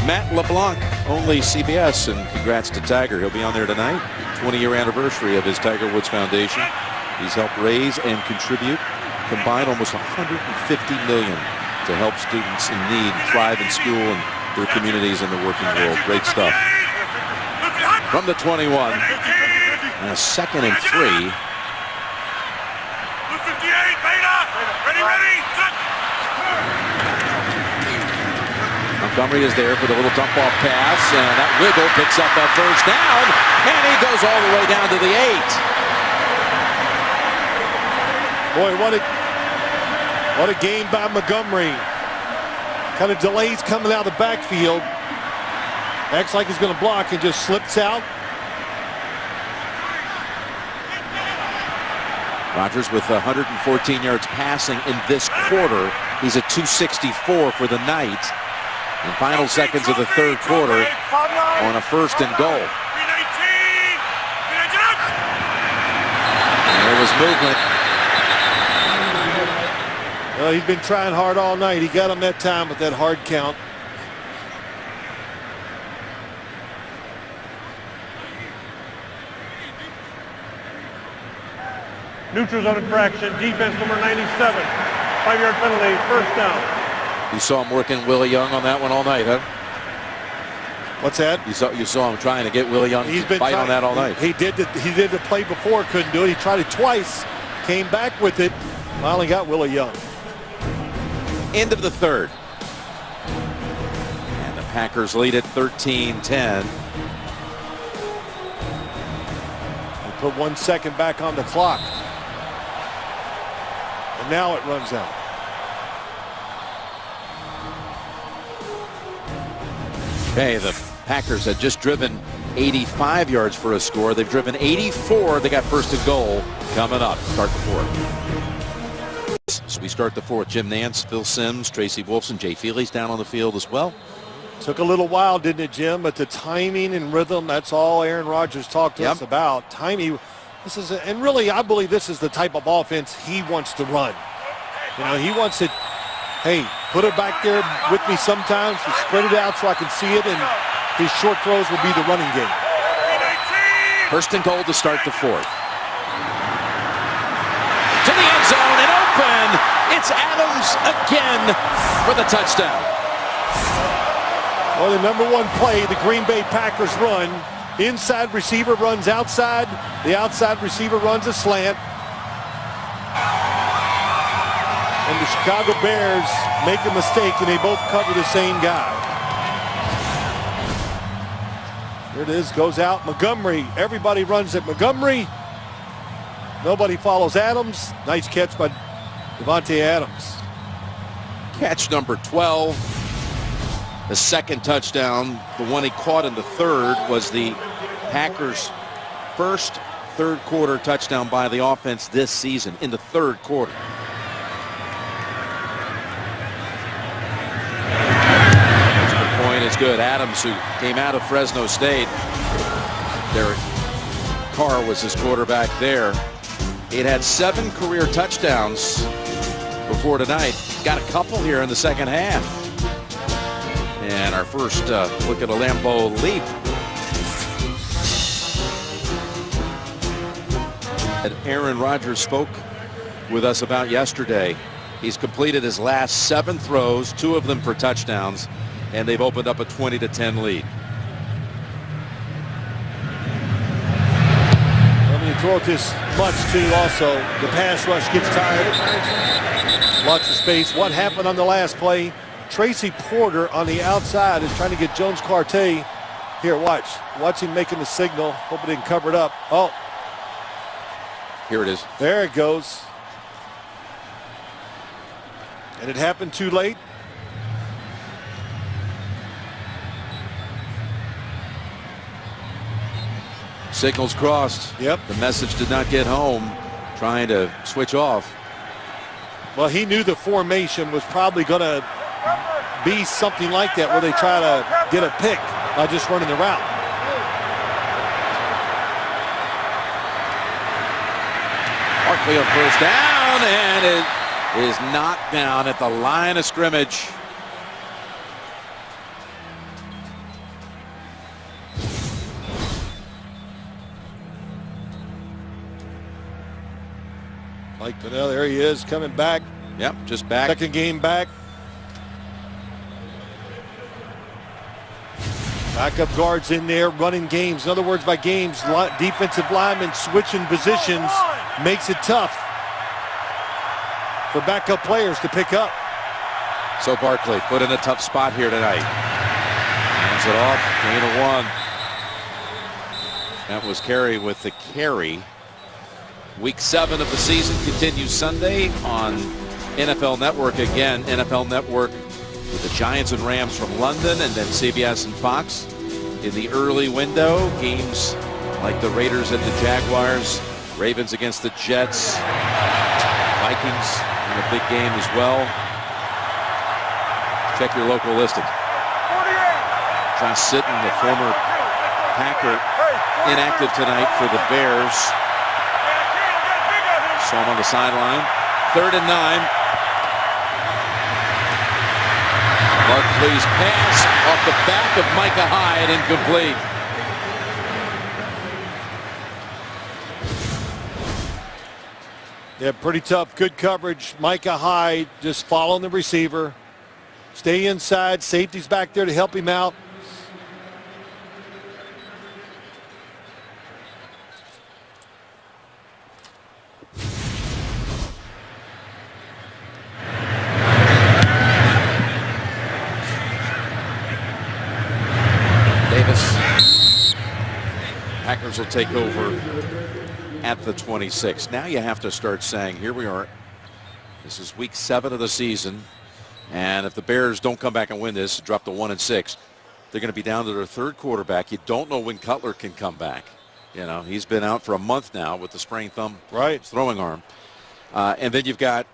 A: Matt LeBlanc, only CBS. And congrats to Tiger. He'll be on there tonight. 20-year anniversary of his Tiger Woods Foundation. He's helped raise and contribute combined almost $150 million to help students in need thrive in school and their communities and the working world. Great stuff. From the 21. And a 2nd and 3. Montgomery is there for the little dump off pass, and that wiggle picks up a first down, and he goes all the way down to the 8.
D: Boy, what a game by Montgomery. Kind of delays coming out of the backfield. Acts like he's going to block and just slips out.
A: Rodgers with 114 yards passing in this quarter. He's at 264 for the night. In final seconds of the 3rd quarter on a 1st and goal. And there was movement.
D: Well, he's been trying hard all night. He got him that time with that hard count.
F: Neutral zone infraction, defense number 97. 5-yard penalty, first down.
A: You saw him working Willie Young on that one all night, huh?
D: What's that?
A: You saw him trying to get Willie Young to fight on that all night.
D: He did the play before, couldn't do it. He tried it twice, came back with it, finally got Willie Young.
A: End of the 3rd. And the Packers lead at 13-10.
D: We put 1 second back on the clock. And now it runs out.
A: Okay, the Packers had just driven 85 yards for a score. They've driven 84. They got 1st and goal coming up. Start the 4th. So we start the 4th. Jim Nance, Phil Simms, Tracy Wolfson, Jay Feely's down on the field as well.
D: Took a little while, didn't it, Jim? But the timing and rhythm, that's all Aaron Rodgers talked to us about. Timing. This is, and really, I believe this is the type of offense he wants to run. You know, he wants it, hey, put it back there with me sometimes to spread it out so I can see it, and his short throws will be the running game.
A: 1st and goal to start the 4th. To the end zone and open. It's Adams again for the touchdown.
D: Well, the number one play the Green Bay Packers run. Inside receiver runs outside. The outside receiver runs a slant. And the Chicago Bears make a mistake, and they both cover the same guy. Here it is, goes out. Montgomery, everybody runs at Montgomery. Nobody follows Adams. Nice catch by Devontae Adams.
A: Catch number 12. The second touchdown, the one he caught in the third, was the Packers' first third quarter touchdown by the offense this season in the third quarter. Extra point is good. Adams, who came out of Fresno State. Derek Carr was his quarterback there. It had 7 career touchdowns before tonight. Got a couple here in the second half. And our first look at a Lambeau leap. That Aaron Rodgers spoke with us about yesterday. He's completed his last 7 throws, 2 of them for touchdowns, and they've opened up a 20-10 lead.
D: When you throw it this much, too, also, the pass rush gets tired. Lots of space. What happened on the last play? Tracy Porter on the outside is trying to get Jones Carté. Here, watch. Watch him making the signal. Hope it didn't cover it up. Oh.
A: Here it is.
D: There it goes. And it happened too late.
A: Signals crossed.
D: Yep.
A: The message did not get home. Trying to switch off.
D: Well, he knew the formation was probably going to be something like that, where they try to get a pick by just running the route.
A: Barkley on first down, and it is knocked down at the line of scrimmage.
D: Mike Pennell, there he is, coming back.
A: Yep, just back.
D: Second game back. Backup guards in there running games. In other words, by games, defensive linemen switching positions makes it tough for backup players to pick up.
A: So Barkley put in a tough spot here tonight. Hands it off, gain of 1. That was Carey with the carry. Week 7 of the season continues Sunday on NFL Network again. NFL Network with the Giants and Rams from London, and then CBS and Fox in the early window. Games like the Raiders and the Jaguars, Ravens against the Jets, Vikings in a big game as well. Check your local listing. Josh Sitton, the former Packer, inactive tonight for the Bears. Saw him on the sideline. 3rd and 9. Barkley's pass off the back of Micah Hyde, incomplete.
D: Yeah, pretty tough. Good coverage. Micah Hyde just following the receiver. Stay inside. Safety's back there to help him out.
A: Packers will take over at the 26. Now you have to start saying, here we are. This is week 7 of the season. And if the Bears don't come back and win this, drop to 1-6, they're going to be down to their 3rd quarterback. You don't know when Cutler can come back. You know, he's been out for a month now with the sprained thumb,
D: right,
A: throwing arm. And then you've got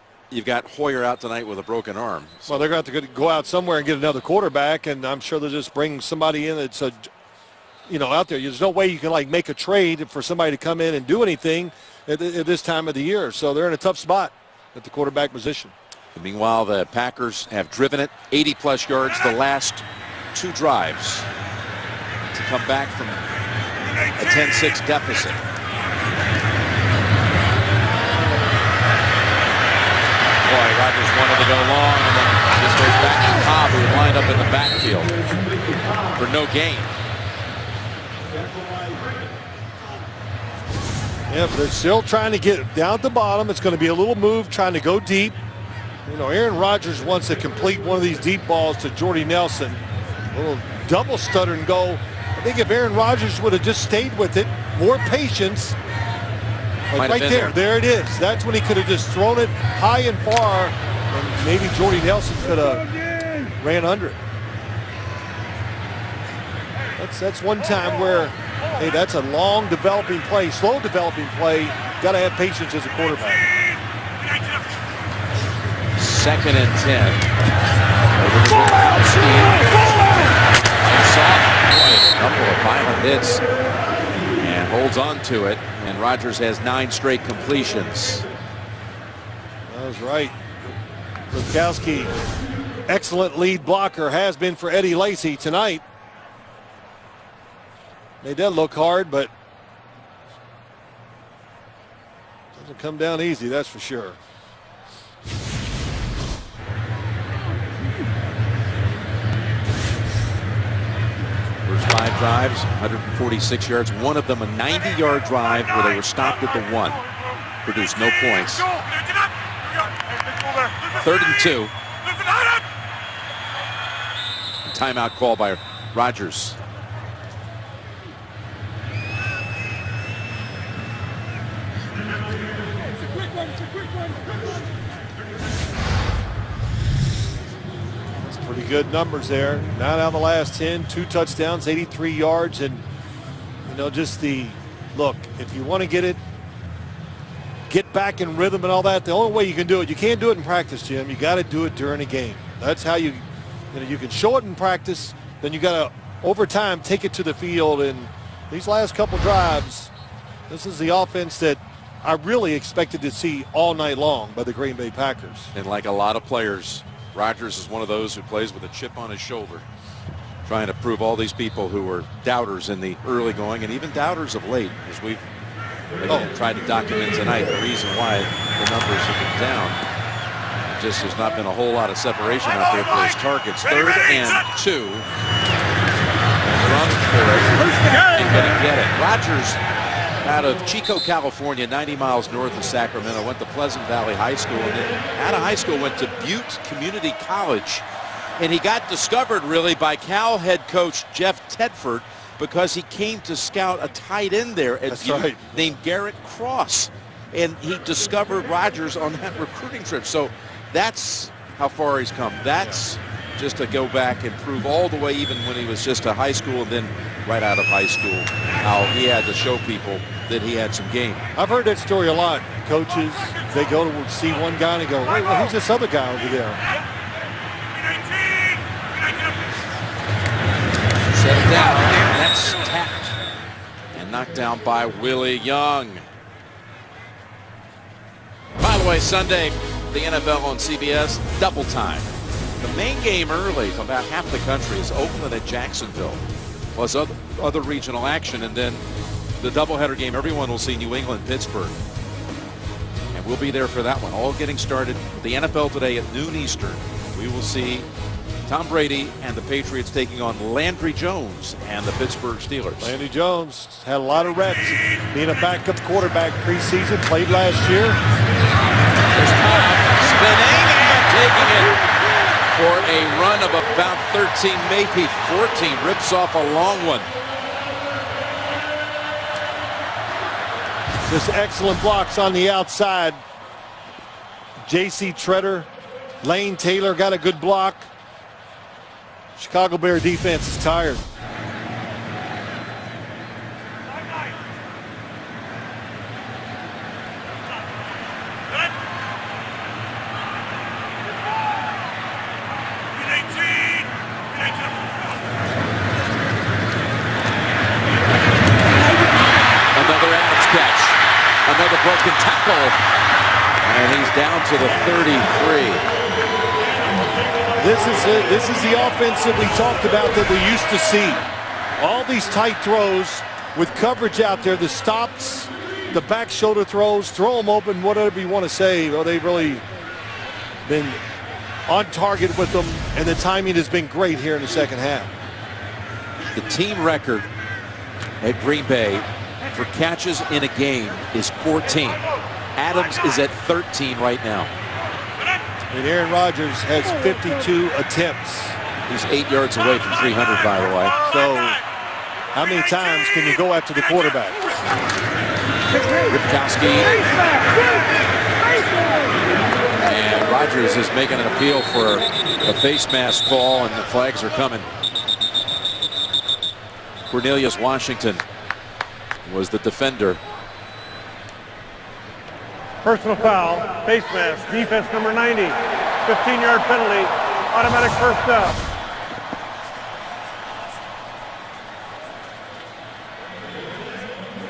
A: Hoyer out tonight with a broken arm. So.
D: Well, they're going to have to go out somewhere and get another quarterback, and I'm sure they'll just bring somebody in that's out there. There's no way you can make a trade for somebody to come in and do anything at this time of the year. So they're in a tough spot at the quarterback position.
A: And meanwhile, the Packers have driven it 80-plus yards the last 2 drives to come back from a 10-6 deficit. Boy, Rodgers wanted to go long, and then just goes back to Cobb. Cobb, who lined up in the backfield for no gain.
D: Yeah, but they're still trying to get down at the bottom. It's going to be a little move, trying to go deep. You know, Aaron Rodgers wants to complete one of these deep balls to Jordy Nelson. A little double stutter and go. I think if Aaron Rodgers would have just stayed with it, more patience. Like right there it is. That's when he could have just thrown it high and far, and maybe Jordy Nelson could have ran under it. That's one time where, hey, that's a long developing play, slow developing play. Got to have patience as a quarterback.
A: 2nd and 10. Over to Gronkowski. A couple of violent hits and holds on to it. And Rodgers has 9 straight completions.
D: That was right. Gronkowski, excellent lead blocker, has been for Eddie Lacy tonight. Made that look hard, but doesn't come down easy, that's for sure.
A: First 5 drives, 146 yards. One of them a 90-yard drive where they were stopped at the 1. Produced no points. 3rd and 2. Timeout call by Rodgers.
D: Pretty good numbers there. 9 out of the last 10, 2 touchdowns, 83 yards, and you know, just the look. If you want to get back in rhythm and all that, the only way you can do it, you can't do it in practice, Jim. You got to do it during a game. That's how you can show it in practice. Then you got to over time take it to the field. And these last couple drives, this is the offense that I really expected to see all night long by the Green Bay Packers.
A: And like a lot of players, Rodgers is one of those who plays with a chip on his shoulder, trying to prove all these people who were doubters in the early going and even doubters of late, as we've tried to document tonight the reason why the numbers have been down. Just has not been a whole lot of separation out there for his targets. 3rd and 2. Run for it. Ain't gonna get it. Rodgers, out of Chico, California, 90 miles north of Sacramento, went to Pleasant Valley High School, and then out of high school went to Butte Community College. And he got discovered really by Cal head coach Jeff Tedford because he came to scout a tight end there at Butte named Garrett Cross. And he discovered Rodgers on that recruiting trip. So that's how far he's come. That's just to go back and prove all the way, even when he was just a high school and then right out of high school, how he had to show people that he had some game.
D: I've heard that story a lot. Coaches, they go to see one guy and they go, hey, well, who's this other guy over there?
A: Set it down, and that's tapped and knocked down by Willie Young. By the way, Sunday, the NFL on CBS, double time. The main game early from about half the country is Oakland at Jacksonville, plus other regional action, and then the doubleheader game, everyone will see New England, Pittsburgh. And we'll be there for that one. All getting started. The NFL today at noon Eastern. We will see Tom Brady and the Patriots taking on Landry Jones and the Pittsburgh Steelers.
D: Landry Jones had a lot of reps being a backup quarterback preseason, played last year.
A: There's Cobb spinning and taking it for a run of about 13, maybe 14. Rips off a long one.
D: Just excellent blocks on the outside. J.C. Treader, Lane Taylor got a good block. Chicago Bear defense is tired.
A: Another broken tackle, and he's down to the 33.
D: This is the offense that we talked about that we used to see. All these tight throws with coverage out there, the stops, the back shoulder throws, throw them open, whatever you want to say. Well, they've really been on target with them, and the timing has been great here in the second half.
A: The team record at Green Bay for catches in a game is 14. Adams is at 13 right now.
D: And Aaron Rodgers has 52 attempts.
A: He's 8 yards away from 300, by the way.
D: So how many times can you go after the quarterback?
A: Ripkowski. And Rodgers is making an appeal for a face mask call, and the flags are coming. Cornelius Washington was the defender.
F: Personal foul, face mask, defense number 90. 15-yard penalty, automatic first down.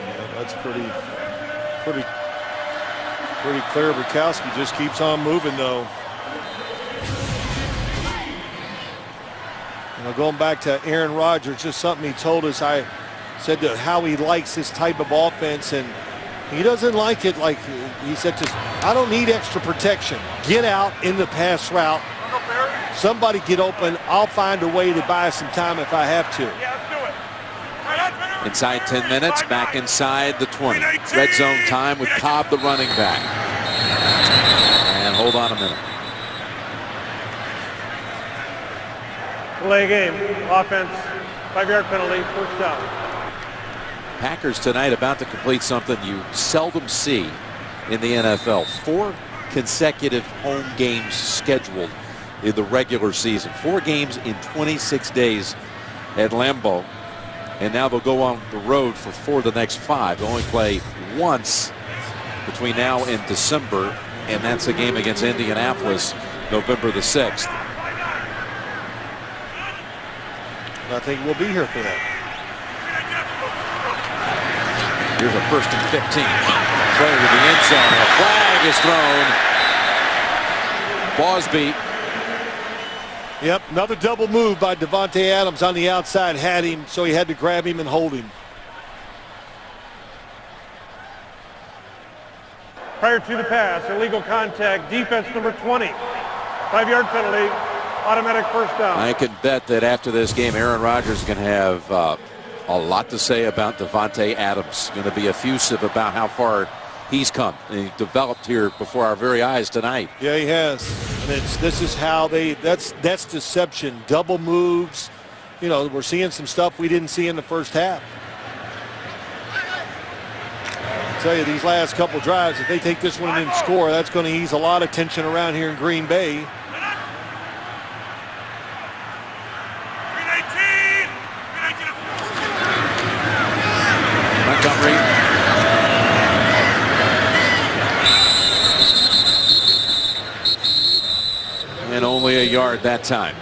D: Yeah, that's pretty clear. Ripkowski just keeps on moving, though. Now going back to Aaron Rodgers, just something he told us. I said that how he likes this type of offense, and he doesn't like it like he said. Just I don't need extra protection. Get out in the pass route. Somebody get open. I'll find a way to buy some time if I have to.
A: Inside 10 minutes, back inside the 20. Red zone time with Cobb, the running back. And hold on a minute.
F: Delay game, offense, 5-yard penalty, first down.
A: Packers tonight about to complete something you seldom see in the NFL. 4 consecutive home games scheduled in the regular season. 4 games in 26 days at Lambeau. And now they'll go on the road for 4 of the next 5. They'll only play once between now and December, and that's a game against Indianapolis, November the 6th.
D: I think we'll be here for that.
A: Here's a 1st and 15. Play to the end zone. A flag is thrown. Bosby.
D: Yep, another double move by Davante Adams on the outside. Had him, so he had to grab him and hold him.
F: Prior to the pass, illegal contact, defense number 20. 5-yard penalty, automatic first down.
A: I can bet that after this game, Aaron Rodgers is going to have a lot to say about Davante Adams. Going to be effusive about how far he's come. And he developed here before our very eyes tonight.
D: Yeah, he has. And this is how that's deception. Double moves. You know, we're seeing some stuff we didn't see in the first half. I'll tell you, these last couple drives, if they take this one and score, that's going to ease a lot of tension around here in Green Bay.
A: Montgomery. And only a yard that time.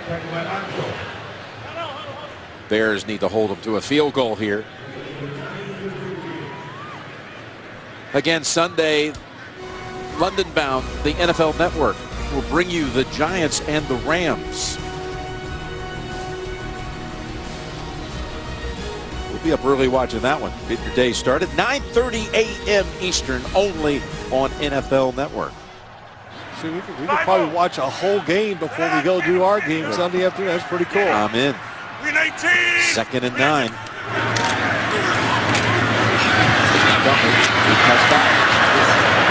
A: Bears need to hold them to a field goal here. Again, Sunday, London bound, the NFL Network will bring you the Giants and the Rams. We'll be up early watching that one. Get your day started. 9:30 a.m. Eastern, only on NFL Network.
D: See, we could probably watch a whole game before we go do our game Sunday afternoon. That's pretty cool.
A: I'm in. 2nd and 9.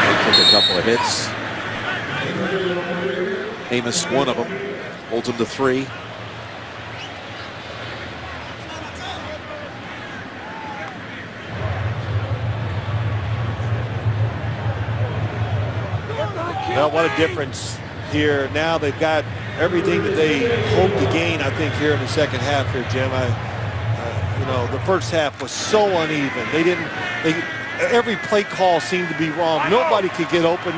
A: They took a couple of hits. Amos, one of them, holds him to 3.
D: Well, what a difference here. Now they've got everything that they hope to gain, I think, here in the second half here, Jim. You know, the first half was so uneven. Every play call seemed to be wrong. Nobody could get open.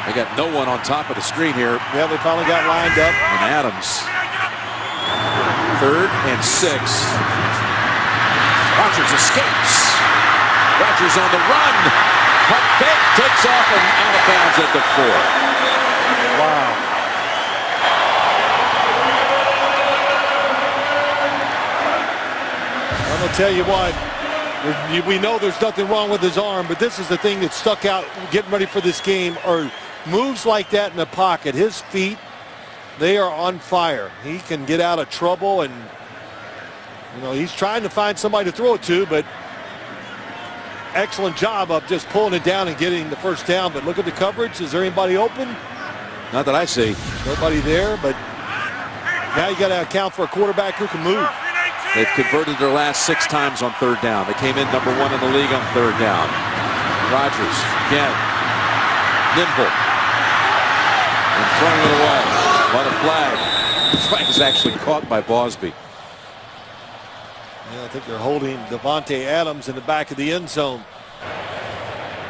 A: They got no one on top of the screen here.
D: Yeah, they finally got lined up.
A: And Adams. 3rd and 6. Rodgers escapes. Rodgers on the run. Pump fake, takes off and out of bounds at the 4.
D: Wow. I'm going to tell you what. We know there's nothing wrong with his arm, but this is the thing that stuck out getting ready for this game, or moves like that in the pocket, his feet, they are on fire. He can get out of trouble, and he's trying to find somebody to throw it to, but excellent job of just pulling it down and getting the first down. But look at the coverage. Is there anybody open?
A: Not that I see.
D: Nobody there, but now you got to account for a quarterback who can move.
A: They've converted their last 6 times on 3rd down. They came in #1 in the league on 3rd down. Rodgers again, nimble, and throwing it away. But a flag. The flag is actually caught by Bosby.
D: Yeah, I think they're holding Devontae Adams in the back of the end zone.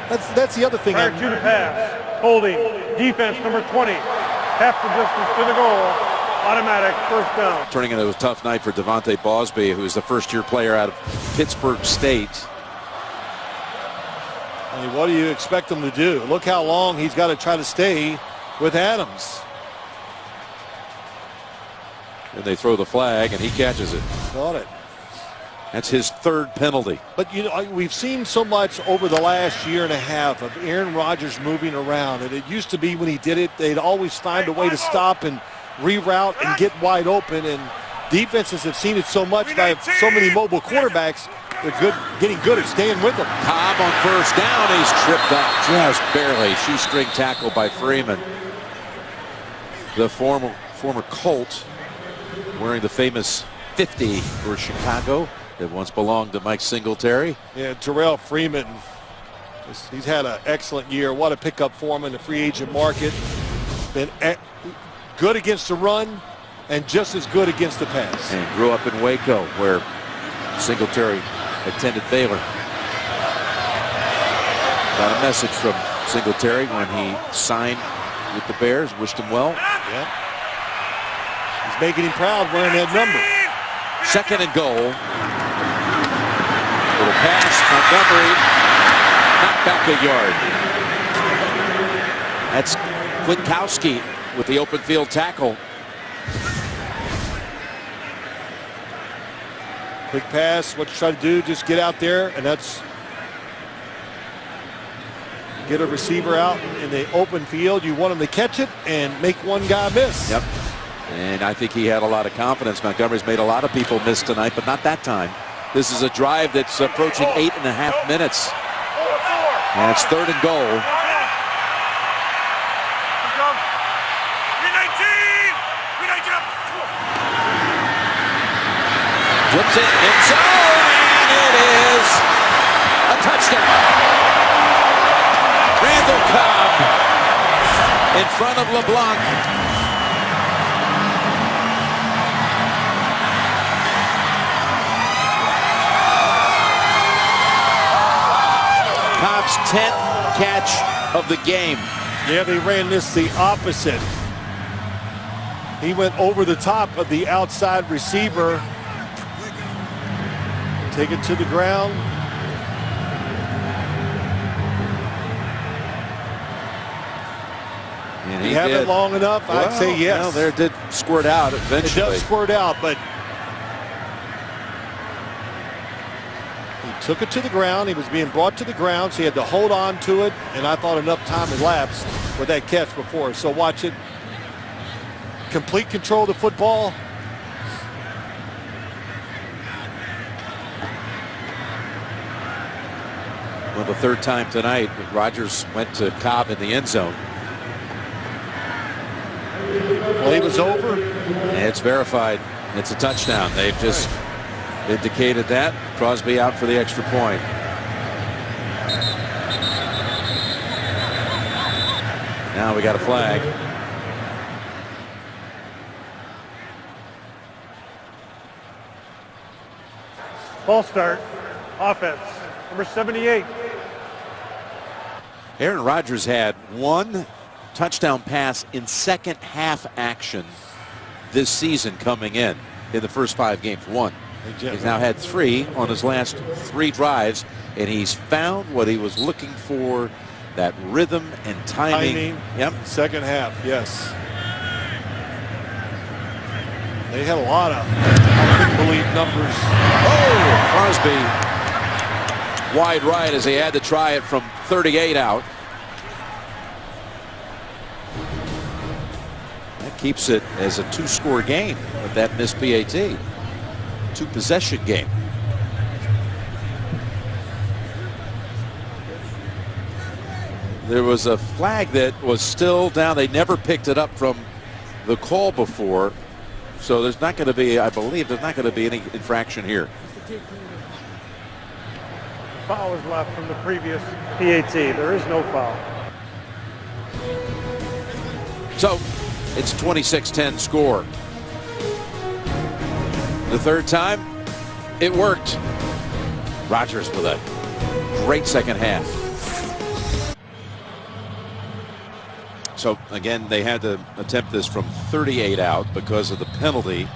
D: That's the other thing.
F: Prior to the pass, holding, defense number 20, half the distance to the goal, automatic first down.
A: Turning into a tough night for Devontae Bosby, who is the first-year player out of Pittsburgh State.
D: I mean, what do you expect him to do? Look how long he's got to try to stay with Adams.
A: And they throw the flag, and he catches it.
D: Got it.
A: That's his 3rd penalty.
D: But, we've seen so much over the last year and a half of Aaron Rodgers moving around. And it used to be when he did it, they'd always find a way to stop and reroute and get wide open. And defenses have seen it so much by so many mobile quarterbacks. They're getting good at staying with them.
A: Cobb on 1st down. He's tripped up just barely. Shoestring tackle by Freeman. The former Colt, wearing the famous 50 for Chicago that once belonged to Mike Singletary.
D: Yeah, Terrell Freeman, he's had an excellent year. What a pickup for him in the free agent market. Been good against the run and just as good against the pass.
A: And grew up in Waco, where Singletary attended Baylor. Got a message from Singletary when he signed with the Bears. Wished him well.
D: Yeah. He's making him proud wearing that number.
A: 2nd and goal. Little pass. Montgomery knocked back a yard. That's Kwiatkowski with the open field tackle.
D: Quick pass. What you try to do, just get out there, and that's get a receiver out in the open field. You want him to catch it and make one guy miss.
A: Yep. And I think he had a lot of confidence. Montgomery's made a lot of people miss tonight, but not that time. This is a drive that's approaching 8.5 minutes. And it's 3rd and goal. Flips it in zone, and it is a touchdown. Randall Cobb in front of LeBlanc. Cobb's 10th catch of the game.
D: Yeah, they ran this the opposite. He went over the top of the outside receiver. Take it to the ground.
A: And
D: he have it long enough? Well, I'd say yes.
A: Well, there it did squirt out eventually.
D: It does squirt out, but he took it to the ground. He was being brought to the ground, so he had to hold on to it, and I thought enough time elapsed with that catch before. So watch it. Complete control of the football.
A: Well, the 3rd time tonight, Rodgers went to Cobb in the end zone.
D: Play was over.
A: And it's verified. It's a touchdown. They've just indicated that. Crosby out for the extra point. Now we got a flag.
F: Ball start. Offense. Number 78.
A: Aaron Rodgers had 1 touchdown pass in second half action this season coming in the first 5 games. 1. He's now had 3 on his last 3 drives, and he's found what he was looking for, that rhythm and timing.
D: Yep. Second half, yes. They had a lot of make-believe numbers.
A: Oh, Crosby wide right as he had to try it from 38 out. keeps it as a 2-score game with that missed PAT. 2-possession game. There was a flag that was still down. They never picked it up from the call before. So there's not going to be, I believe, there's not going to be any infraction here.
F: Foul is left from the previous PAT. There is no foul.
A: So it's 26-10 score. The third time, it worked. Rogers with a great second half. So again, they had to attempt this from 38 out because of the penalty.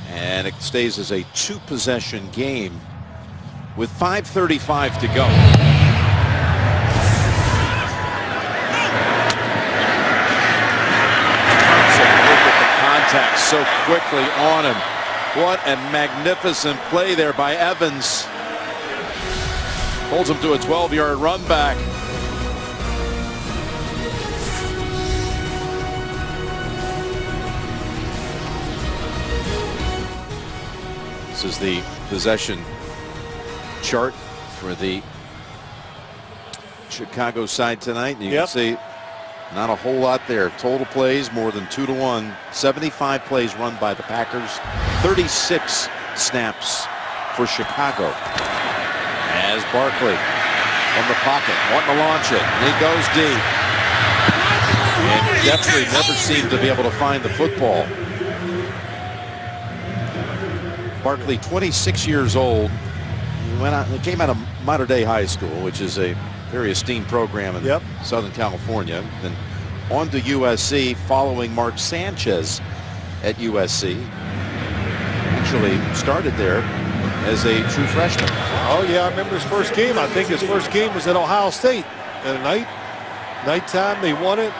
A: And it stays as a 2-possession game with 5:35 to go. Look at the contact so quickly on him. What a magnificent play there by Evans. Holds him to a 12-yard run back. This is the possession chart for the Chicago side tonight. You can see not a whole lot there. Total plays more than 2-to-1. 75 plays run by the Packers. 36 snaps for Chicago. As Barkley from the pocket, wanting to launch it. And he goes deep. And Jeffrey never seemed to be able to find the football. Barkley, 26 years old, came out of Mater Dei High School, which is a very esteemed program in Southern California. Then on to USC, following Mark Sanchez at USC. Actually started there as a true freshman.
D: Oh yeah, I remember his first game. I think his first game was at Ohio State at nighttime. They won it.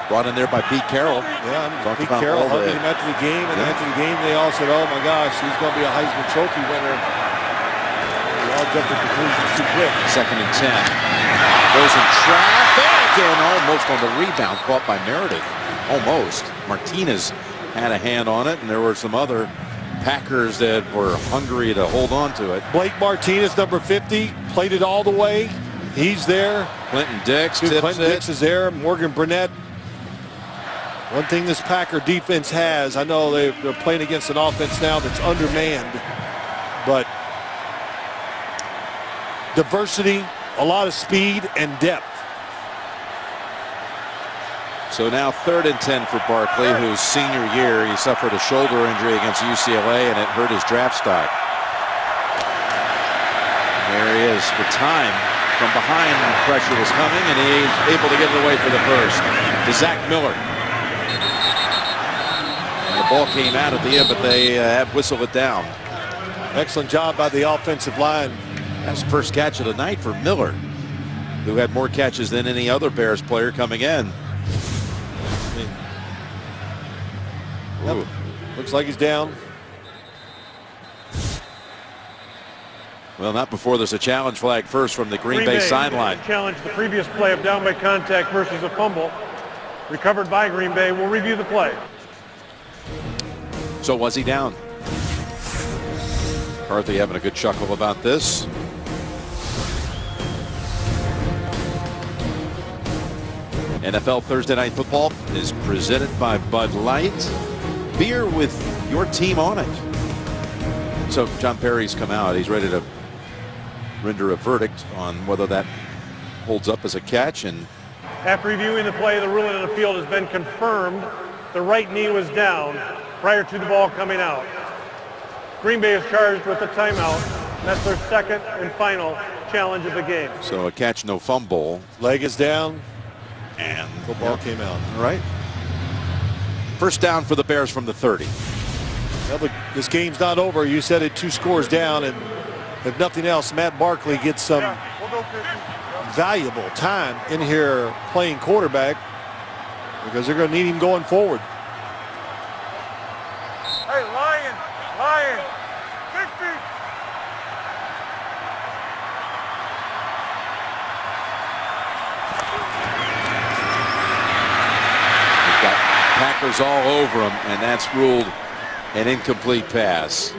A: Brought in there by Pete Carroll.
D: Yeah, Pete Carroll hugged him after the game, and after the game they all said, "Oh my gosh, he's going to be a Heisman Trophy winner." We all jumped to conclusions too quick.
A: 2nd and 10. Goes in traffic and almost on the rebound, caught by Meredith. Almost. Martinez had a hand on it, and there were some other Packers that were hungry to hold on to it.
D: Blake Martinez, number 50, played it all the way. He's there.
A: Clinton Dix tips
D: Clinton Dix is there. Morgan Burnett. One thing this Packer defense has, I know they're playing against an offense now that's undermanned, but diversity, a lot of speed and depth.
A: So now 3rd and 10 for Barkley, whose senior year he suffered a shoulder injury against UCLA and it hurt his draft stock. There he is with time from behind. Pressure was coming and he's able to get it away for the first to Zach Miller. The ball came out at the end, but they have whistled it down.
D: Excellent job by the offensive line.
A: That's the first catch of the night for Miller, who had more catches than any other Bears player coming in.
D: Yep. Looks like he's down.
A: Well, not before there's a challenge flag first from the Green Bay sideline.
F: Challenge the previous play of down by contact versus a fumble. Recovered by Green Bay. We'll review the play.
A: So was he down? McCarthy having a good chuckle about this. NFL Thursday Night Football is presented by Bud Light. Beer with your team on it. So John Perry's come out. He's ready to render a verdict on whether that holds up as a catch. And
F: after reviewing the play, the ruling on the field has been confirmed. The right knee was down prior to the ball coming out. Green Bay is charged with a timeout. That's their second and final challenge of the game.
A: So a catch, no fumble.
D: Leg is down.
A: And
D: football came out.
A: All right. First down for the Bears from the 30.
D: Well, but this game's not over. You said it, 2 scores down, and if nothing else, Matt Barkley gets some valuable time in here playing quarterback because they're going to need him going forward.
F: Hey, Lion, 60.
A: was all over him, and that's ruled an incomplete pass.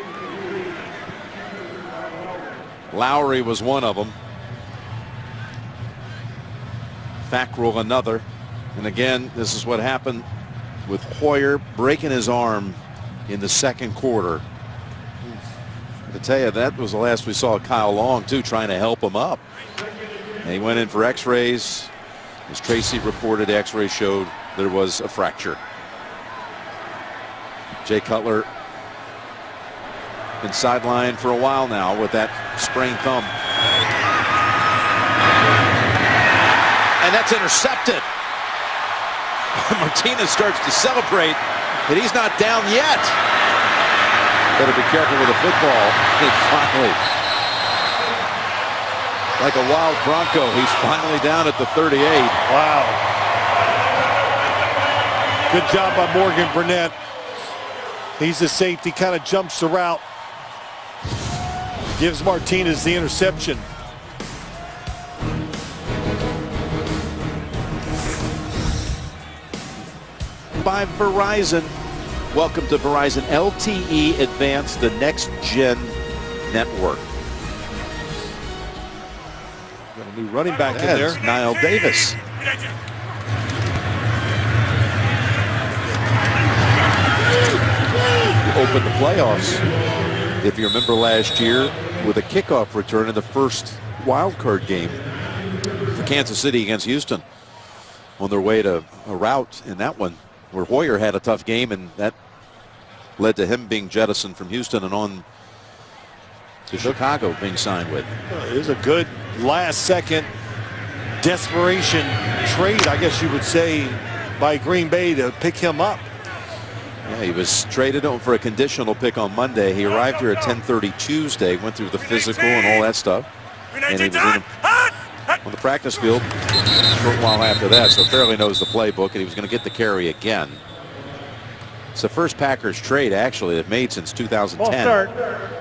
A: Lowry was one of them. Fackrell another. And again, this is what happened with Hoyer breaking his arm in the second quarter. To tell you, that was the last we saw of Kyle Long, too, trying to help him up. And he went in for x-rays. As Tracy reported, the x-ray showed there was a fracture. Jay Cutler been sidelined for a while now with that sprained thumb. And that's intercepted. Martinez starts to celebrate, but he's not down yet. Better be careful with the football. And finally, like a wild bronco, he's finally down at the 38.
D: Wow. Good job by Morgan Burnett. He's the safety, kind of jumps the route. Gives Martinez the interception.
A: By Verizon. Welcome to Verizon LTE Advanced, the next gen network.
D: Got a new running back in there.
A: Niall Davis. Open the playoffs. If you remember last year, with a kickoff return in the first wild card game for Kansas City against Houston, on their way to a rout in that one, where Hoyer had a tough game, and that led to him being jettisoned from Houston and on to Chicago being signed with.
D: It was a good last-second desperation trade, I guess you would say, by Green Bay to pick him up.
A: Yeah, he was traded for a conditional pick on Monday. He arrived here at 10:30 Tuesday, went through the physical and all that stuff, and he was on the practice field a short while after that, so fairly knows the playbook, and he was going to get the carry again. It's the first Packers trade, actually, they've made since 2010.
F: Ball start.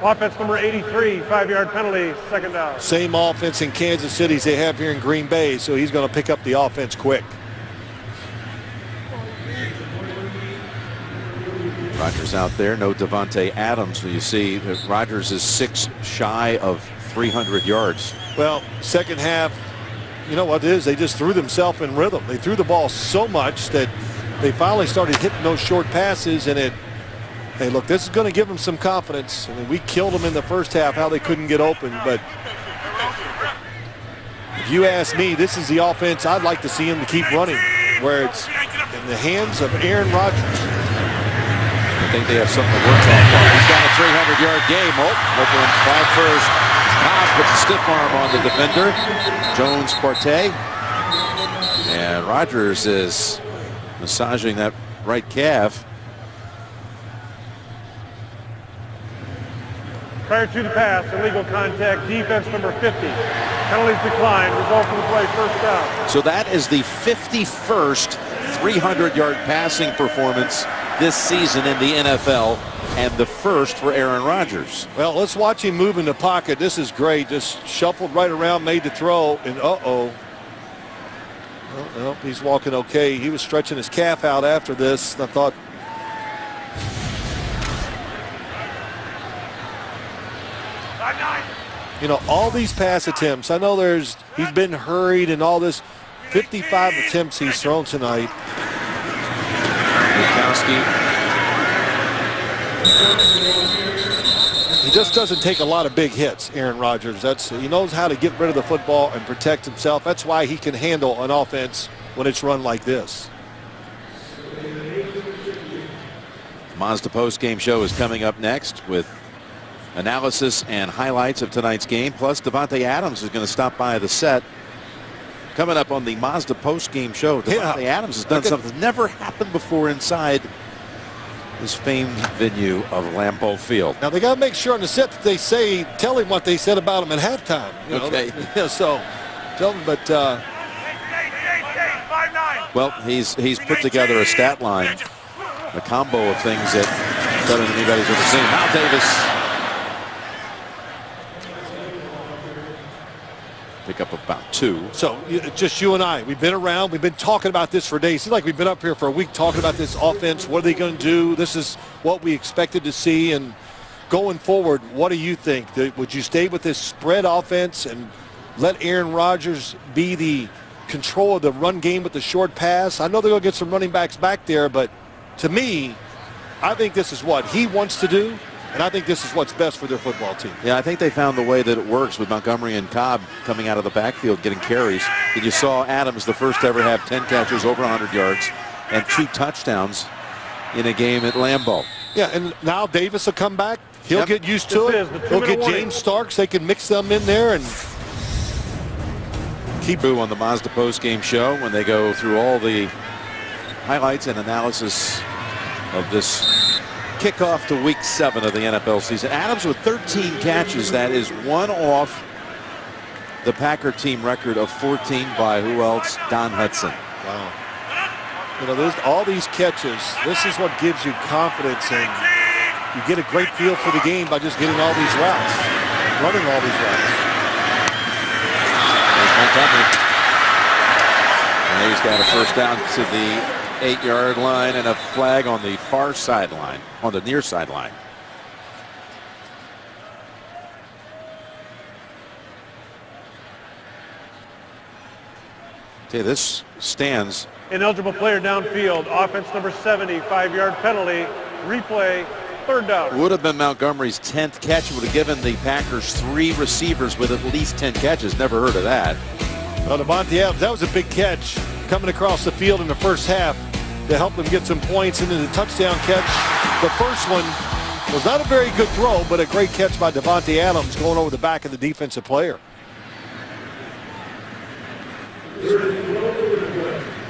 F: Offense number 83, 5-yard penalty, second down.
D: Same offense in Kansas City as they have here in Green Bay, so he's going to pick up the offense quick.
A: Rodgers out there, no Davante Adams. So you see that Rodgers is 6 shy of 300 yards.
D: Well, second half, you know what it is? They just threw themselves in rhythm. They threw the ball so much that they finally started hitting those short passes, and hey, look, this is going to give them some confidence. I mean, we killed them in the first half, how they couldn't get open, but if you ask me, this is the offense I'd like to see him to keep running, where it's in the hands of Aaron Rodgers.
A: I think they have something to work on. He's got a 300-yard game. Oakland 5 first. Cobb puts a stiff arm on the defender. Jones Forte. And Rodgers is massaging that right calf.
F: Prior to the pass, illegal contact, defense number 50. Penalties declined, result of the play, first down.
A: So that is the 51st 300-yard passing performance this season in the NFL, and the first for Aaron Rodgers.
D: Well, let's watch him move in the pocket. This is great. Just shuffled right around, made the throw, and uh-oh. Well, he's walking okay. He was stretching his calf out after this. I thought, you know, all these pass attempts, I know he's been hurried and all this. 55 attempts he's thrown tonight. He just doesn't take a lot of big hits, Aaron Rodgers. He knows how to get rid of the football and protect himself. That's why he can handle an offense when it's run like this.
A: Mazda post-game show is coming up next with analysis and highlights of tonight's game. Plus, Davante Adams is going to stop by the set. Coming up on the Mazda post-game show, Davante Adams has done something that's never happened before inside this famed venue of Lambeau Field.
D: Now, they got to make sure on the set that they tell him what they said about him at halftime. You know?
A: Okay.
D: Yeah, so, tell him, but...
A: well, he's put together a stat line, a combo of things that better than anybody's ever seen. Now Davis. pick up about 2.
D: So just you and I, we've been around, we've been talking about this for days. Seems like we've been up here for a week talking about this offense. What are they going to do? This is what we expected to see. And going forward, what do you think? Would you stay with this spread offense and let Aaron Rodgers be the control of the run game with the short pass? I know they're going to get some running backs back there, but to me, I think this is what he wants to do, and I think this is what's best for their football team.
A: Yeah, I think they found the way that it works with Montgomery and Cobb coming out of the backfield, getting carries. And you saw Adams, the first to ever have 10 catches over 100 yards and 2 touchdowns in a game at Lambeau.
D: Yeah, and now Davis will come back. He'll get used to it. He'll get James Starks. They can mix them in there and
A: keep on the Mazda post-game show when they go through all the highlights and analysis of this kickoff to week 7 of the NFL season. Adams with 13 catches. That is 1 off the Packer team record of 14 by who else? Don Hudson.
D: Wow. You know, all these catches, this is what gives you confidence, and you get a great feel for the game by just getting all these routes, running all these routes.
A: There's Montgomery. And he's got a first down to the 8-yard line and a flag on the far sideline, on the near sideline. Okay, this stands.
F: Ineligible player downfield. Offense number 70, 5-yard penalty. Replay, 3rd down.
A: Would have been Montgomery's 10th catch. Would have given the Packers 3 receivers with at least 10 catches. Never heard of that.
D: Well, Devontae Adams, that was a big catch coming across the field in the first half to help them get some points into the touchdown catch. The first one was not a very good throw, but a great catch by Devontae Adams going over the back of the defensive player.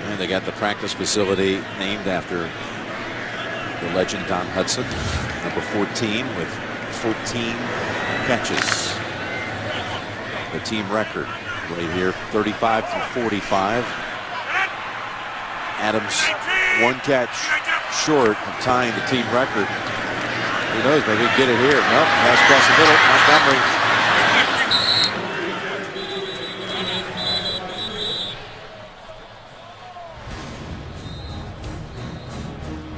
A: And they got the practice facility named after the legend Don Hudson, number 14 with 14 catches. The team record right here, 35 through 45. Adams 1 catch short of tying the team record. Who knows, maybe he can get it here. Nope, pass across the middle, Montgomery.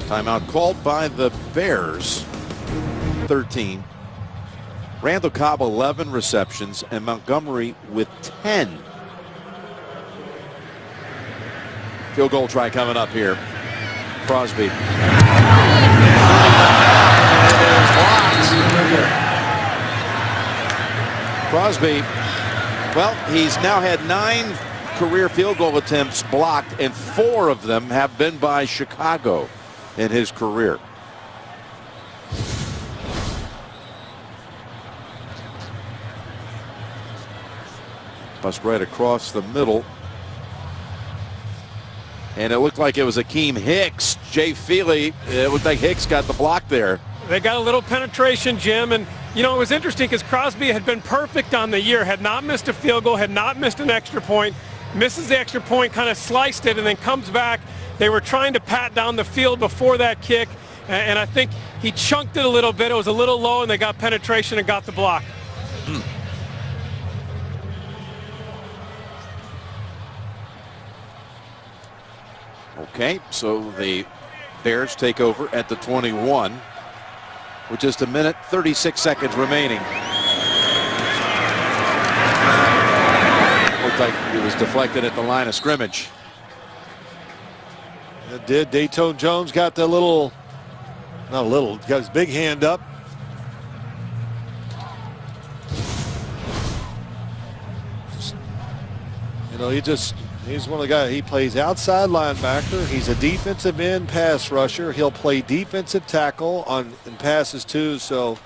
A: Timeout called by the Bears. 13. Randall Cobb 11 receptions and Montgomery with 10. Field goal try coming up here. Crosby. It is blocked. Crosby, well, he's now had 9 career field goal attempts blocked, and 4 of them have been by Chicago in his career. Bust right across the middle. And it looked like it was Akeem Hicks. Jay Feely, it looked like Hicks got the block there.
G: They got a little penetration, Jim, and you know, it was interesting because Crosby had been perfect on the year, had not missed a field goal, had not missed an extra point, misses the extra point, kind of sliced it, and then comes back. They were trying to pat down the field before that kick, and I think he chunked it a little bit. It was a little low, and they got penetration and got the block.
A: Okay, so the Bears take over at the 21 with just 1:36 seconds remaining. Looked like it was deflected at the line of scrimmage.
D: It did. Dayton Jones got the little, not a little, got his big hand up. You know, he's one of the guys, he plays outside linebacker. He's a defensive end pass rusher. He'll play defensive tackle in passes too, so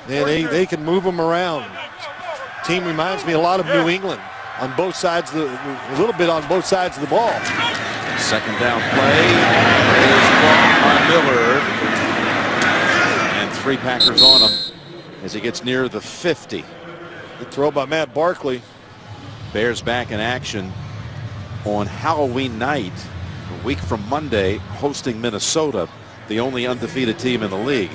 D: they can move him around. Team reminds me a lot of New England on both sides, a little bit on both sides of the ball.
A: Second down play is blocked by Miller. And 3 Packers on him as he gets near the 50.
D: Good throw by Matt Barkley.
A: Bears back in action on Halloween night, a week from Monday, hosting Minnesota, the only undefeated team in the league.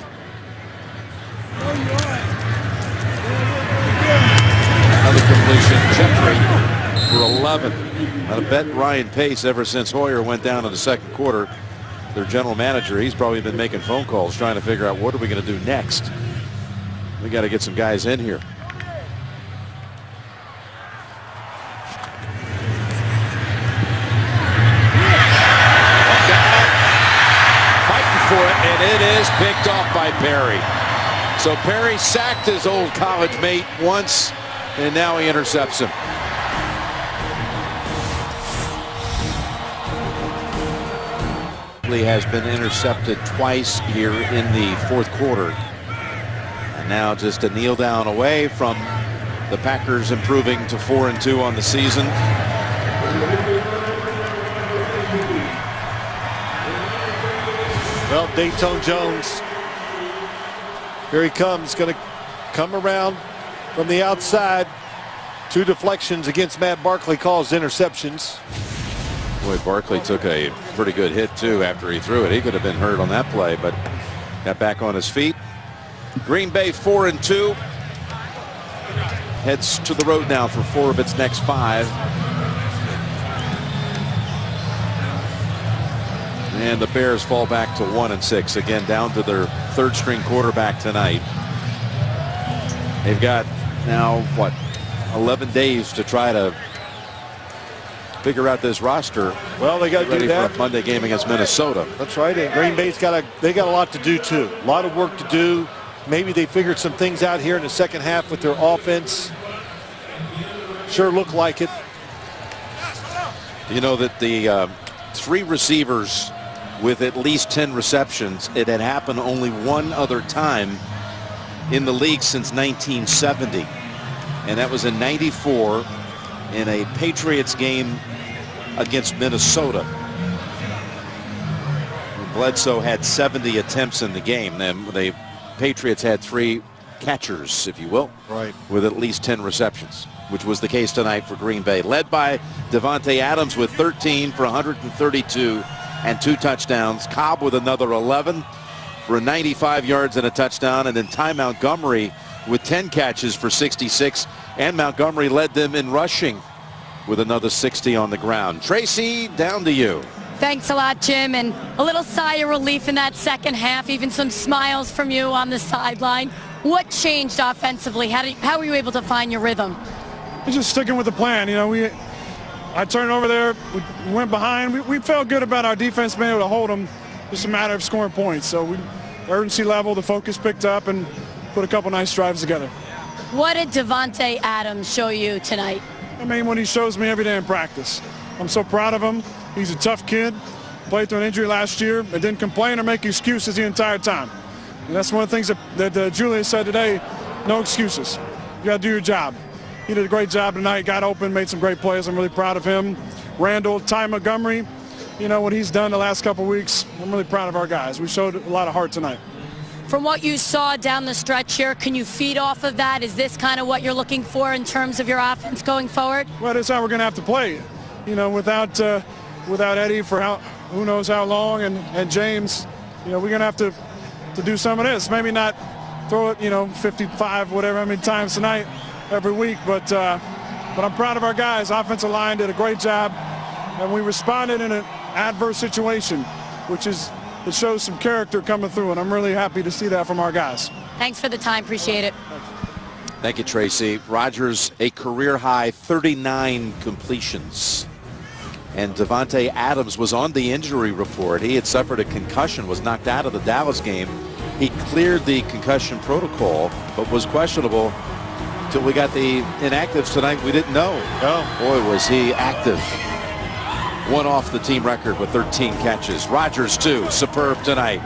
A: Another completion. Jeffrey for 11. I bet Ryan Pace, ever since Hoyer went down in the second quarter, their general manager, he's probably been making phone calls trying to figure out what are we going to do next. We got to get some guys in here. Fighting for it, and it is picked off by Perry. So Perry sacked his old college mate once, and now he intercepts him. He has been intercepted twice here in the fourth quarter. And now just a kneel down away from the Packers improving to 4-2 on the season.
D: Well, Dayton Jones, here he comes, going to come around from the outside. 2 deflections against Matt Barkley, calls interceptions.
A: Boy, Barkley took a pretty good hit too after he threw it. He could have been hurt on that play, but got back on his feet. Green Bay 4-2. Heads to the road now for 4 of its next 5. And the Bears fall back to 1-6. Again, down to their 3rd string quarterback tonight. They've got now, what, 11 days to try to figure out this roster.
D: Well, they got to do that
A: for a Monday game against Minnesota.
D: That's right. And Green Bay's got a lot to do too. A lot of work to do. Maybe they figured some things out here in the second half with their offense. Sure looked like it.
A: You know that the 3 receivers with at least 10 receptions, it had happened only one other time in the league since 1970, and that was in '94 in a Patriots game against Minnesota. Bledsoe had 70 attempts in the game. Then the Patriots had 3 catchers, if you will,
D: right,
A: with at least 10 receptions, which was the case tonight for Green Bay, led by Davante Adams with 13 for 132 and 2 touchdowns. Cobb with another 11 for 95 yards and a touchdown, and then Ty Montgomery with 10 catches for 66, and Montgomery led them in rushing with another 60 on the ground. Tracy, down to you.
B: Thanks a lot, Jim, and a little sigh of relief in that second half, even some smiles from you on the sideline. What changed offensively? How were you able to find your rhythm?
H: We're just sticking with the plan. You know, I turned over there, we went behind. We felt good about our defense being able to hold them. Just a matter of scoring points. So urgency level, the focus picked up, and put a couple nice drives together.
B: What did Davante Adams show you tonight?
H: I mean, when he shows me every day in practice. I'm so proud of him. He's a tough kid. Played through an injury last year and didn't complain or make excuses the entire time. And that's one of the things that Julius said today. No excuses. You got to do your job. He did a great job tonight. Got open, made some great plays. I'm really proud of him. Randall, Ty Montgomery, you know what he's done the last couple of weeks. I'm really proud of our guys. We showed a lot of heart tonight.
B: From what you saw down the stretch here, can you feed off of that? Is this kind of what you're looking for in terms of your offense going forward?
H: Well, that's how we're going to have to play. You know, without Eddie for who knows how long, and James, you know, we're going to have to do some of this. Maybe not throw it, you know, 55, whatever, how many times tonight every week, but I'm proud of our guys. Offensive line did a great job, and we responded in an adverse situation, it shows some character coming through, and I'm really happy to see that from our guys.
B: Thanks for the time. Appreciate it.
A: Thank you, Tracy. Rodgers, a career-high 39 completions. And Davante Adams was on the injury report. He had suffered a concussion, was knocked out of the Dallas game. He cleared the concussion protocol, but was questionable until we got the inactives tonight. We didn't know.
D: Oh,
A: boy, was he active. One off the team record with 13 catches. Rodgers, too, superb tonight.